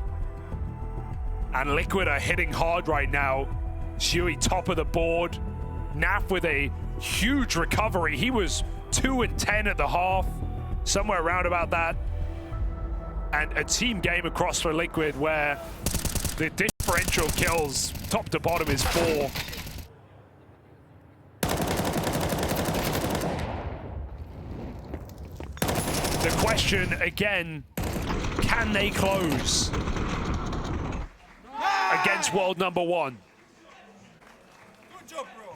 And Liquid are hitting hard right now. Shuey top of the board. Naf with a huge recovery. He was 2 and 10 at the half, somewhere around about that. And a team game across for Liquid where the differential kills top to bottom is 4. The question again, can they close against world number 1? Good job, bro.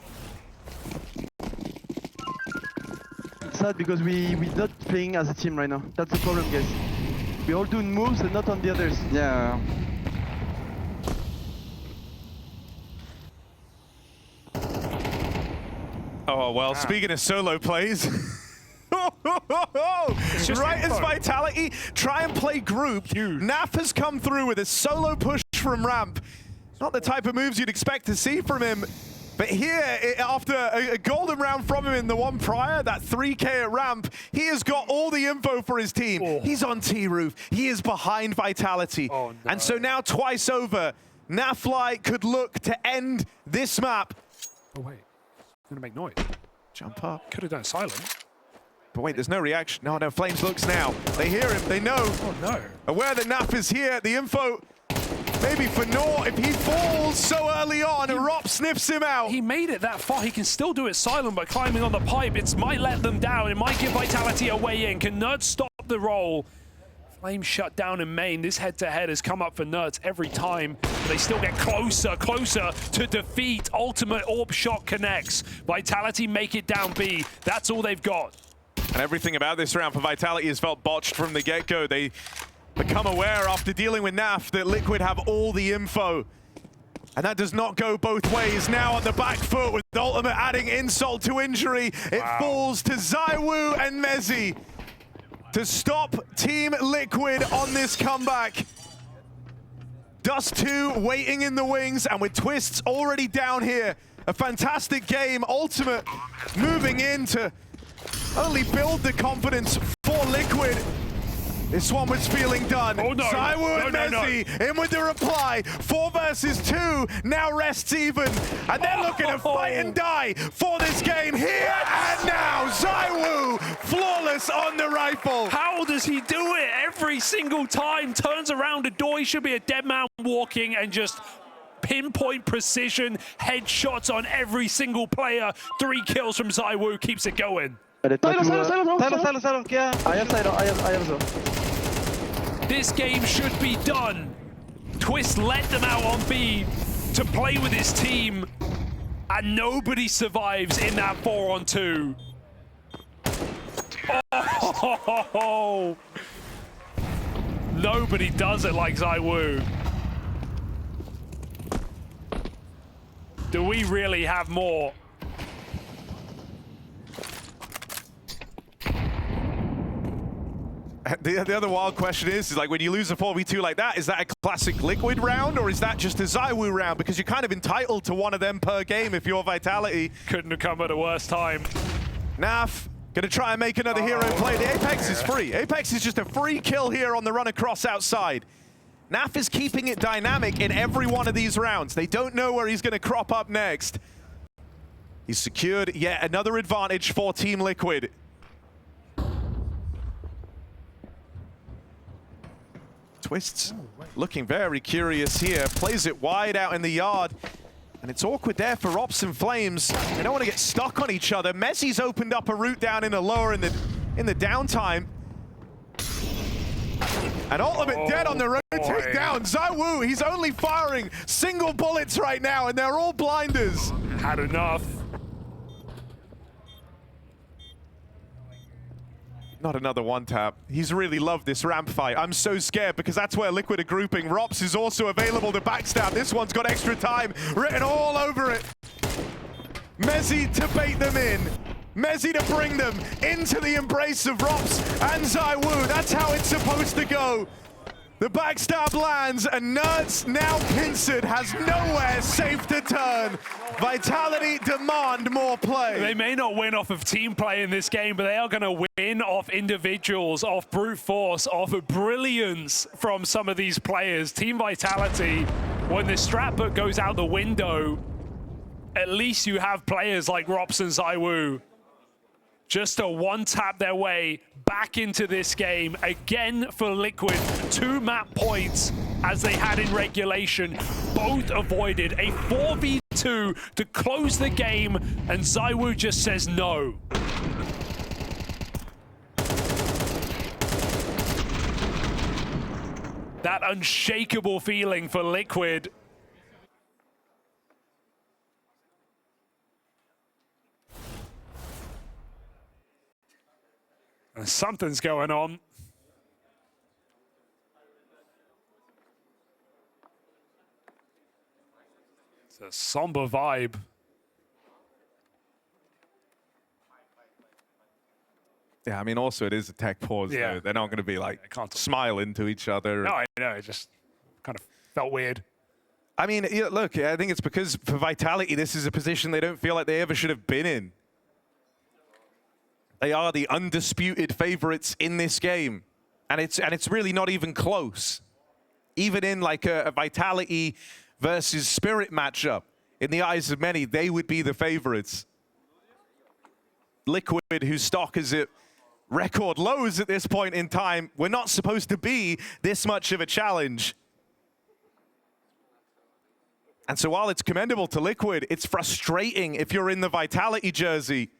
It's sad because we're not playing as a team right now. That's the problem, guys. We're all doing moves and not on the others. Yeah. Oh, well, speaking of solo plays, right as Vitality try and play group, Naf has come through with a solo push from ramp. Not the type of moves you'd expect to see from him. But here, after a golden round from him in the one prior, that 3K at ramp, he has got all the info for his team. Oh. He's on T-Roof. He is behind Vitality. Oh, no. And so now twice over, Nafly could look to end this map. Oh, wait. Gonna make noise. Jump up. Could have done silent. But wait, there's no reaction. No, Flames looks now. They hear him. They know. Oh, no. Aware that Naf is here. The info... Maybe for Nor, if he falls so early on, and Rop sniffs him out. He made it that far. He can still do it silent by climbing on the pipe. It might let them down. It might give Vitality a way in. Can Nerds stop the roll? Flames shut down in main. This head-to-head has come up for Nerds every time. They still get closer to defeat. Ultimate Orb Shot connects. Vitality make it down B. That's all they've got. And everything about this round for Vitality has felt botched from the get-go. They become aware after dealing with Naf that Liquid have all the info. And that does not go both ways. Now on the back foot with the ultimate adding insult to injury. It falls to ZywOo and Mezzi to stop Team Liquid on this comeback. Dust 2 waiting in the wings, and with Twists already down here. A fantastic game. Ultimate moving in to only build the confidence for Liquid. This one was feeling done. Oh, no. ZywOo and Mezzi in with the reply. 4 versus 2, now rests even. And they're looking to fight and die for this game here and now. ZywOo, flawless on the rifle. How does he do it every single time? Turns around a door, he should be a dead man walking, and just pinpoint precision, headshots on every single player. 3 kills from ZywOo, keeps it going. Silo, yeah. I have so. This game should be done. Twist let them out on B to play with his team, and nobody survives in that 4-on-2. Oh, nobody does it like ZywOo. Do we really have more? The other wild question is like, when you lose a 4v2 like that, is that a classic Liquid round, or is that just a ZywOo round? Because you're kind of entitled to one of them per game if you're Vitality. Couldn't have come at a worse time. Naf gonna try and make another hero play. The Apex is free. Apex is just a free kill here on the run across outside. Naf is keeping it dynamic in every one of these rounds. They don't know where he's gonna crop up next. He's secured yet another advantage for Team Liquid. Twists looking very curious here. Plays it wide out in the yard. And it's awkward there for Ops and Flames. They don't want to get stuck on each other. Messi's opened up a route down in the lower in the downtime. And Ultimate dead on the rotate down. ZywOo, he's only firing single bullets right now, and they're all blinders. Had enough. Not another one tap. He's really loved this ramp fight. I'm so scared because that's where Liquid are grouping. Rops is also available to backstab. This one's got extra time written all over it. Mezzi to bait them in. Mezzi to bring them into the embrace of Rops and ZywOo. That's how it's supposed to go. The backstab lands, and Nerds, now pincered, has nowhere safe to turn. Vitality demand more play. They may not win off of team play in this game, but they are going to win off individuals, off brute force, off of brilliance from some of these players. Team Vitality, when the strat book goes out the window, at least you have players like Rops and ZywOo just to one-tap their way back into this game. Again for Liquid, 2 map points as they had in regulation. Both avoided a 4v2 to close the game, and ZywOo just says no. That unshakable feeling for Liquid. Something's going on. It's a somber vibe. Yeah, I mean, also it is a tech pause, Yeah. though. They're not going to be like, I can't smile into each other. No, I know, it just kind of felt weird. I mean, yeah, look, I think it's because for Vitality, this is a position they don't feel like they ever should have been in. They are the undisputed favorites in this game, and it's really not even close. Even in like a Vitality versus Spirit matchup, in the eyes of many, they would be the favorites. Liquid, whose stock is at record lows at this point in time, we're not supposed to be this much of a challenge. And so while it's commendable to Liquid, it's frustrating if you're in the Vitality jersey.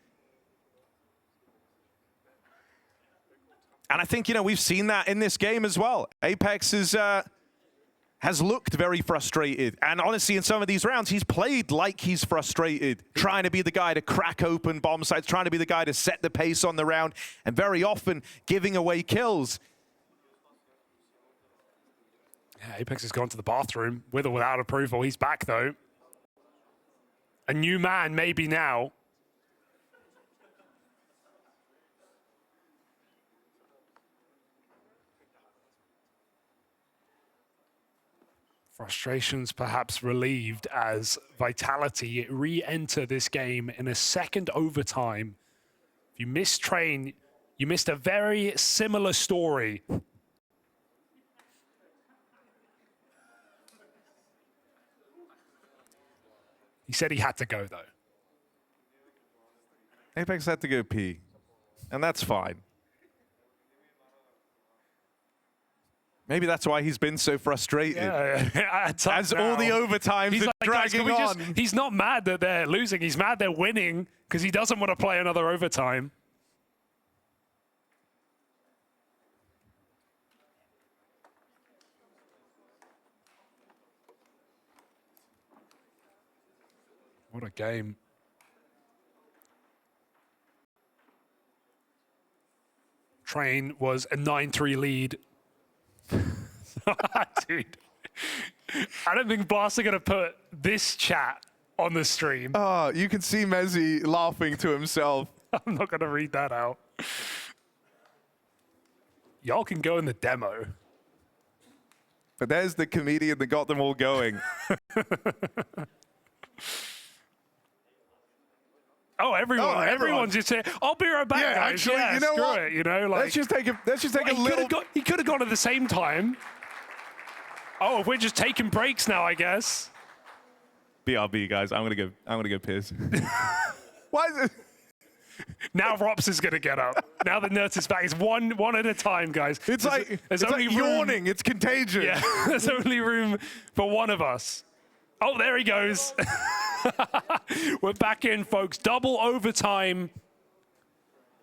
And I think, you know, we've seen that in this game as well. Apex has looked very frustrated. And honestly, in some of these rounds, he's played like he's frustrated, trying to be the guy to crack open bomb sites, trying to be the guy to set the pace on the round, and very often giving away kills. Yeah, Apex has gone to the bathroom with or without approval. He's back, though. A new man, maybe now. Frustrations perhaps relieved as Vitality re-enter this game in a second overtime. If you missed Train, you missed a very similar story. He said he had to go, though. Apex had to go pee, and that's fine. Maybe that's why he's been so frustrated. Yeah, as all the overtimes are dragging on. He's not mad that they're losing. He's mad they're winning because he doesn't want to play another overtime. What a game. Train was a 9-3 lead. Dude, I don't think BLAST are going to put this chat on the stream. Oh, you can see Mezzi laughing to himself. I'm not going to read that out. Y'all can go in the demo. But there's the comedian that got them all going. Oh, everyone's just saying, I'll be right back, yeah, guys. Actually, yeah, you know screw what? It, you know, like, let's just take a little. He could have gone at the same time. Oh, if we're just taking breaks now, I guess. BRB, guys. I'm gonna go piss. Why is it? Now Rops is gonna get up. Now the nurse is back. It's one at a time, guys. It's like yawning. It's contagious. Yeah, there's only room for one of us. Oh, there he goes. We're back in, folks. Double overtime.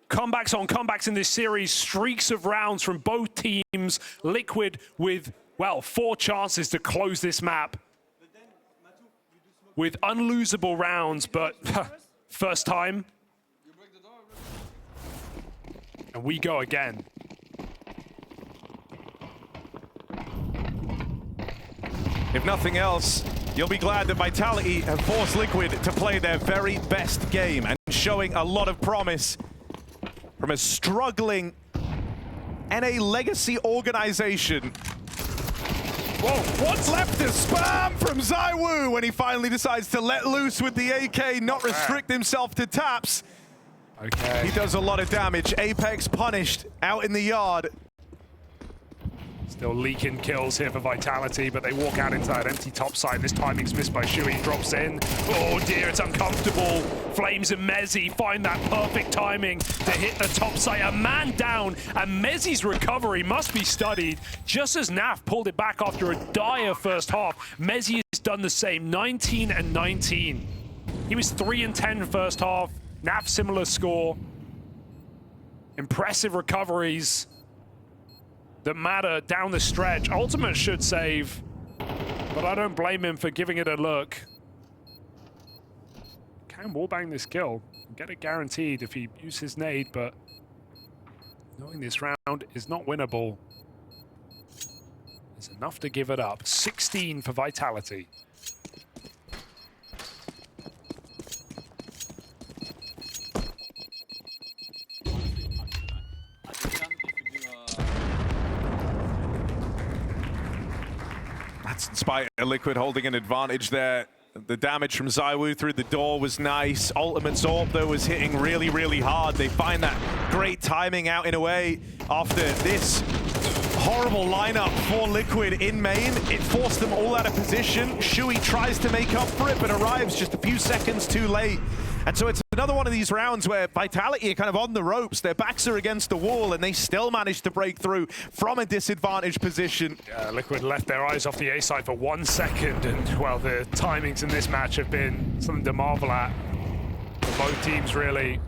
Comebacks on comebacks in this series. Streaks of rounds from both teams. Liquid with, well, 4 chances to close this map. With unlosable rounds, but first time. And we go again. If nothing else, you'll be glad that Vitality have forced Liquid to play their very best game and showing a lot of promise from a struggling NA legacy organization. Whoa, what's left is spam from ZywOo when he finally decides to let loose with the AK, not restrict himself to taps. Okay. He does a lot of damage. Apex punished out in the yard. Still leaking kills here for Vitality, but they walk out into that empty top side. This timing's missed by Shui. Drops in. Oh dear, it's uncomfortable. Flames and Mezzi find that perfect timing to hit the top side. A man down, and Mezzi's recovery must be studied. Just as Naf pulled it back after a dire first half, Mezzi has done the same, 19 and 19. He was 3 and 10 first half. Naf, similar score. Impressive recoveries that matter down the stretch. Ultimate should save, but I don't blame him for giving it a look. Can wallbang this kill. Get it guaranteed if he uses his nade, but knowing this round is not winnable is enough to give it up. 16 for Vitality. That's in spite of Liquid holding an advantage there. The damage from ZywOo through the door was nice. Ultimate's AWP, though, was hitting really, really hard. They find that great timing out in a way after this horrible lineup for Liquid in main. It forced them all out of position. Shui tries to make up for it, but arrives just a few seconds too late. And so it's another one of these rounds where Vitality are kind of on the ropes. Their backs are against the wall, and they still manage to break through from a disadvantaged position. Yeah, Liquid left their eyes off the A side for 1 second, and, well, the timings in this match have been something to marvel at for both teams, really.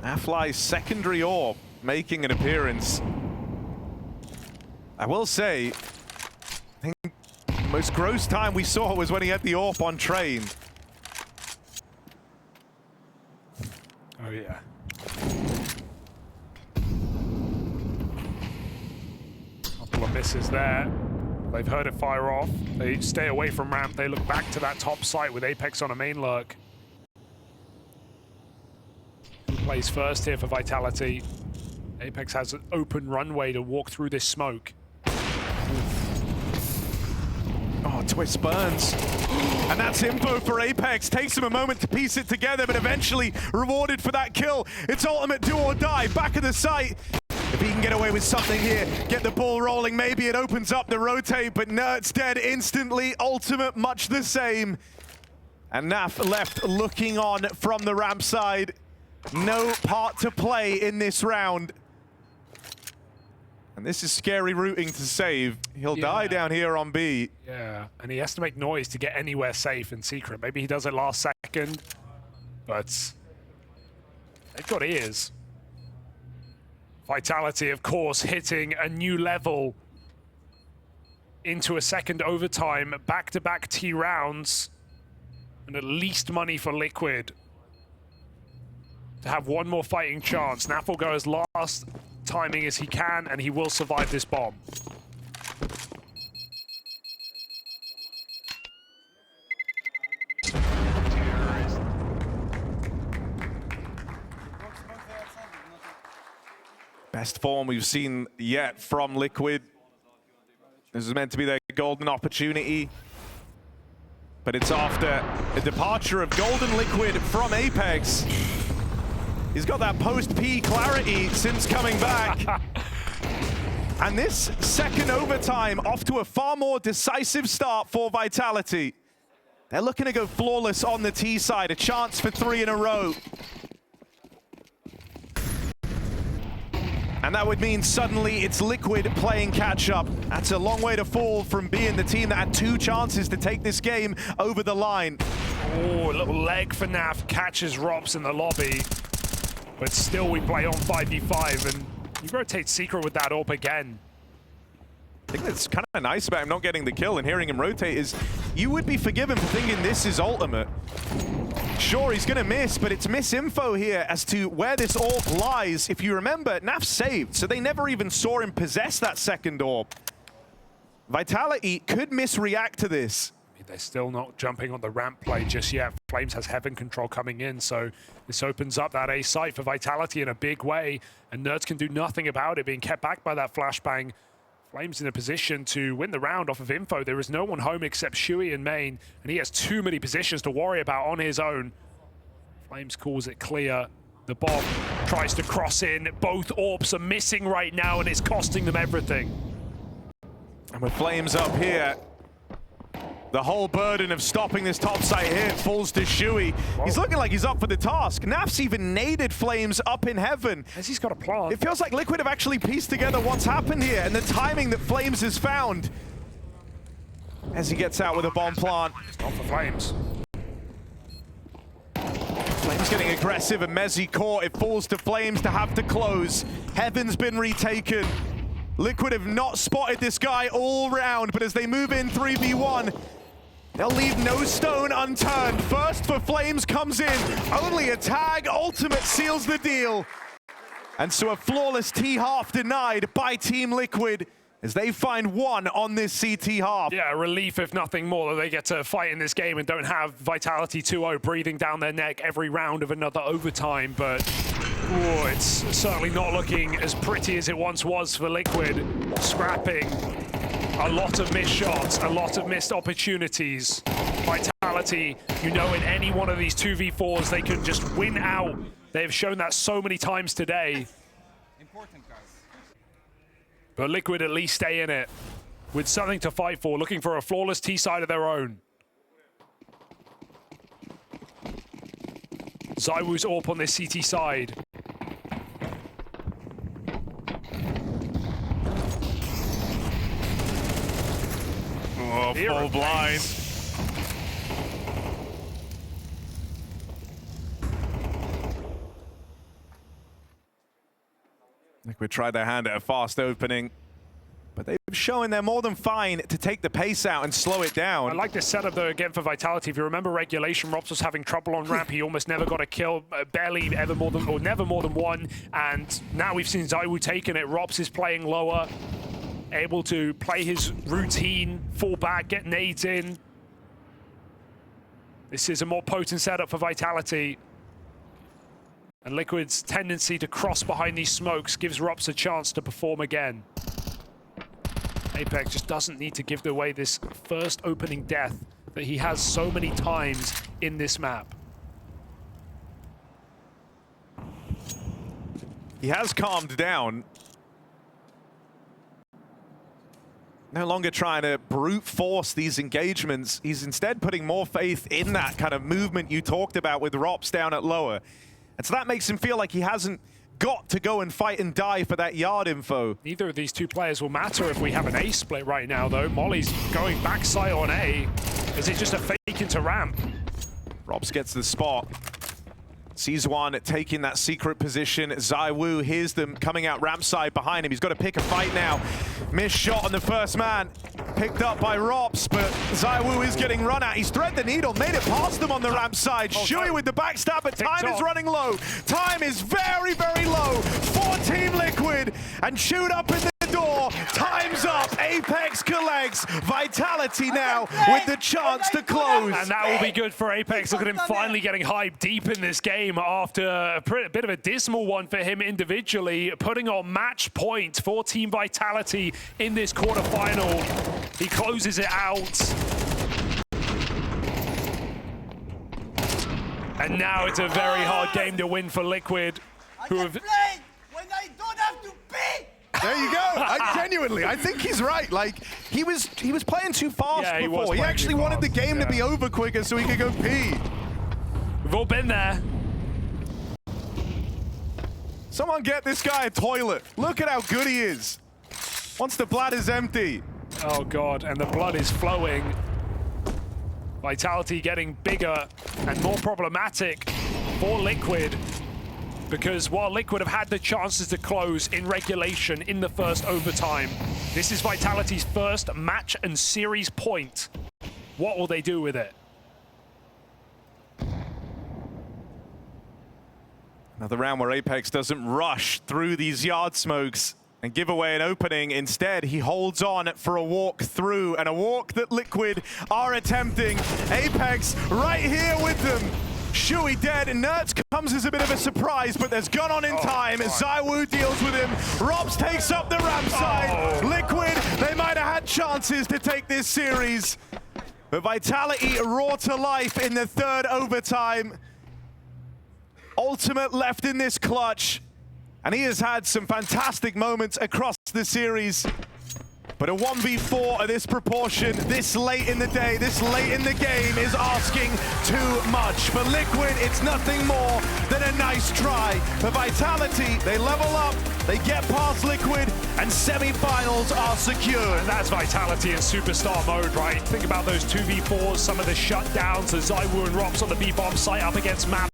Afly's secondary AWP making an appearance. I will say, I think the most gross time we saw was when he had the AWP on train. Oh, yeah. Couple of misses there. They've heard it fire off. They stay away from ramp. They look back to that top site with Apex on a main lurk. Who plays first here for Vitality? Apex has an open runway to walk through this smoke. Oh, Twist burns. And that's info for Apex. Takes him a moment to piece it together, but eventually rewarded for that kill. It's ultimate do or die. Back of the site. If he can get away with something here, get the ball rolling, maybe it opens up the rotate, but Nert's dead instantly. Ultimate much the same. And Naf left looking on from the ramp side. No part to play in this round. And this is scary routing to save. He'll die down here on B. Yeah, and he has to make noise to get anywhere safe in secret. Maybe he does it last second, but they've got ears. Vitality, of course, hitting a new level into a second overtime, back-to-back T rounds, and at least money for Liquid to have one more fighting chance. Naf will go as last timing as he can, and he will survive this bomb. Best form we've seen yet from Liquid. This is meant to be their golden opportunity, but it's after a departure of Golden Liquid from Apex. He's got that post-P clarity since coming back. And this second overtime off to a far more decisive start for Vitality. They're looking to go flawless on the T side, a chance for 3 in a row. And that would mean suddenly it's Liquid playing catch-up. That's a long way to fall from being the team that had 2 chances to take this game over the line. Oh, a little leg for Naf, catches Rops in the lobby. But still, we play on 5v5, and you rotate Secret with that AWP again. I think that's kind of nice about him not getting the kill and hearing him rotate is you would be forgiven for thinking this is ultimate. Sure, he's going to miss, but it's misinfo here as to where this AWP lies. If you remember, Naf saved, so they never even saw him possess that second AWP. Vitality could misreact to this. They're still not jumping on the ramp play just yet. Flames has Heaven control coming in, so this opens up that A site for Vitality in a big way, and Nerds can do nothing about it, being kept back by that flashbang. Flames in a position to win the round off of info. There is no one home except Shuey in main, and he has too many positions to worry about on his own. Flames calls it clear. The bomb tries to cross in. Both orbs are missing right now, and it's costing them everything. And with Flames up here, the whole burden of stopping this topside hit falls to Shuey. He's looking like he's up for the task. Naf's even naded Flames up in Heaven. As he's got a plant. It feels like Liquid have actually pieced together what's happened here and the timing that Flames has found. As he gets out with a bomb plant. Not for Flames. Flames getting aggressive and Mezzi caught. It falls to Flames to have to close. Heaven's been retaken. Liquid have not spotted this guy all round, but as they move in 3v1, they'll leave no stone unturned. First for Flames comes in. Only a tag. Ultimate seals the deal. And so a flawless T-half denied by Team Liquid as they find one on this CT half. Yeah, relief if nothing more that they get to fight in this game and don't have Vitality 2-0 breathing down their neck every round of another overtime, but it's certainly not looking as pretty as it once was for Liquid. Scrapping a lot of missed shots, a lot of missed opportunities. Vitality, you know, in any one of these 2v4s, they can just win out. They've shown that so many times today. Important, guys. But Liquid at least stay in it with something to fight for, looking for a flawless T-side of their own. Zywoo's AWP on this CT side. Oh, full blind. Liquid tried their hand at a fast opening, but they've shown they're more than fine to take the pace out and slow it down. I like this setup though again for Vitality. If you remember regulation, Rops was having trouble on ramp. He almost never got a kill, barely ever more than, or never more than one. And now we've seen Zywoo taking it. Rops is playing lower, able to play his routine, fall back, get nades in. This is a more potent setup for Vitality. And Liquid's tendency to cross behind these smokes gives Rops a chance to perform again. Apex just doesn't need to give away this first opening death that he has so many times in this map. He has calmed down. No longer trying to brute force these engagements. He's instead putting more faith in that kind of movement you talked about with Rops down at lower. And so that makes him feel like he hasn't got to go and fight and die for that yard info. Neither of these two players will matter if we have an A split right now, though. Molly's going backside on A. Is it just a fake into ramp? Rops gets the spot. Sees one taking that secret position. Zywoo hears them coming out ramp side behind him. He's got to pick a fight now. Missed shot on the first man. Picked up by Rops, but Zywoo is getting run at. He's threaded the needle, made it past them on the ramp side. Shuey with the backstab, but time is running low. Time is very, very low for Team Liquid. And shoot up in the door. Time's up. Apex collects. Vitality now with the chance to close. And that will be good for Apex. Look at him finally getting hyped deep in this game after a bit of a dismal one for him individually, putting on match point for Team Vitality in this quarterfinal. He closes it out. And now it's a very hard game to win for Liquid, who have... when I don't have to pee! There you go. Genuinely, I think he's right. Like, he was playing too fast before. He actually wanted the game to be over quicker so he could go pee. We've all been there. Someone get this guy a toilet. Look at how good he is. Once the bladder's empty. Oh God, and the blood is flowing. Vitality getting bigger and more problematic for Liquid, because while Liquid have had the chances to close in regulation in the first overtime, this is Vitality's first match and series point. What will they do with it? Another round where Apex doesn't rush through these yard smokes and give away an opening. Instead, he holds on for a walk through, and a walk that Liquid are attempting. Apex right here with them. Shui dead, and Nerds comes as a bit of a surprise, but there's gun on in time as ZywOo deals with him. Robs takes up the ramp side. Liquid, they might have had chances to take this series, but Vitality raw to life in the third overtime. Ultimate left in this clutch, and he has had some fantastic moments across the series. But a 1v4 of this proportion, this late in the day, this late in the game is asking too much. For Liquid, it's nothing more than a nice try. For Vitality, they level up, they get past Liquid, and semi-finals are secure. And that's Vitality in superstar mode, right? Think about those 2v4s, some of the shutdowns, the ZywOo and Rops on the B-bomb site up against Map.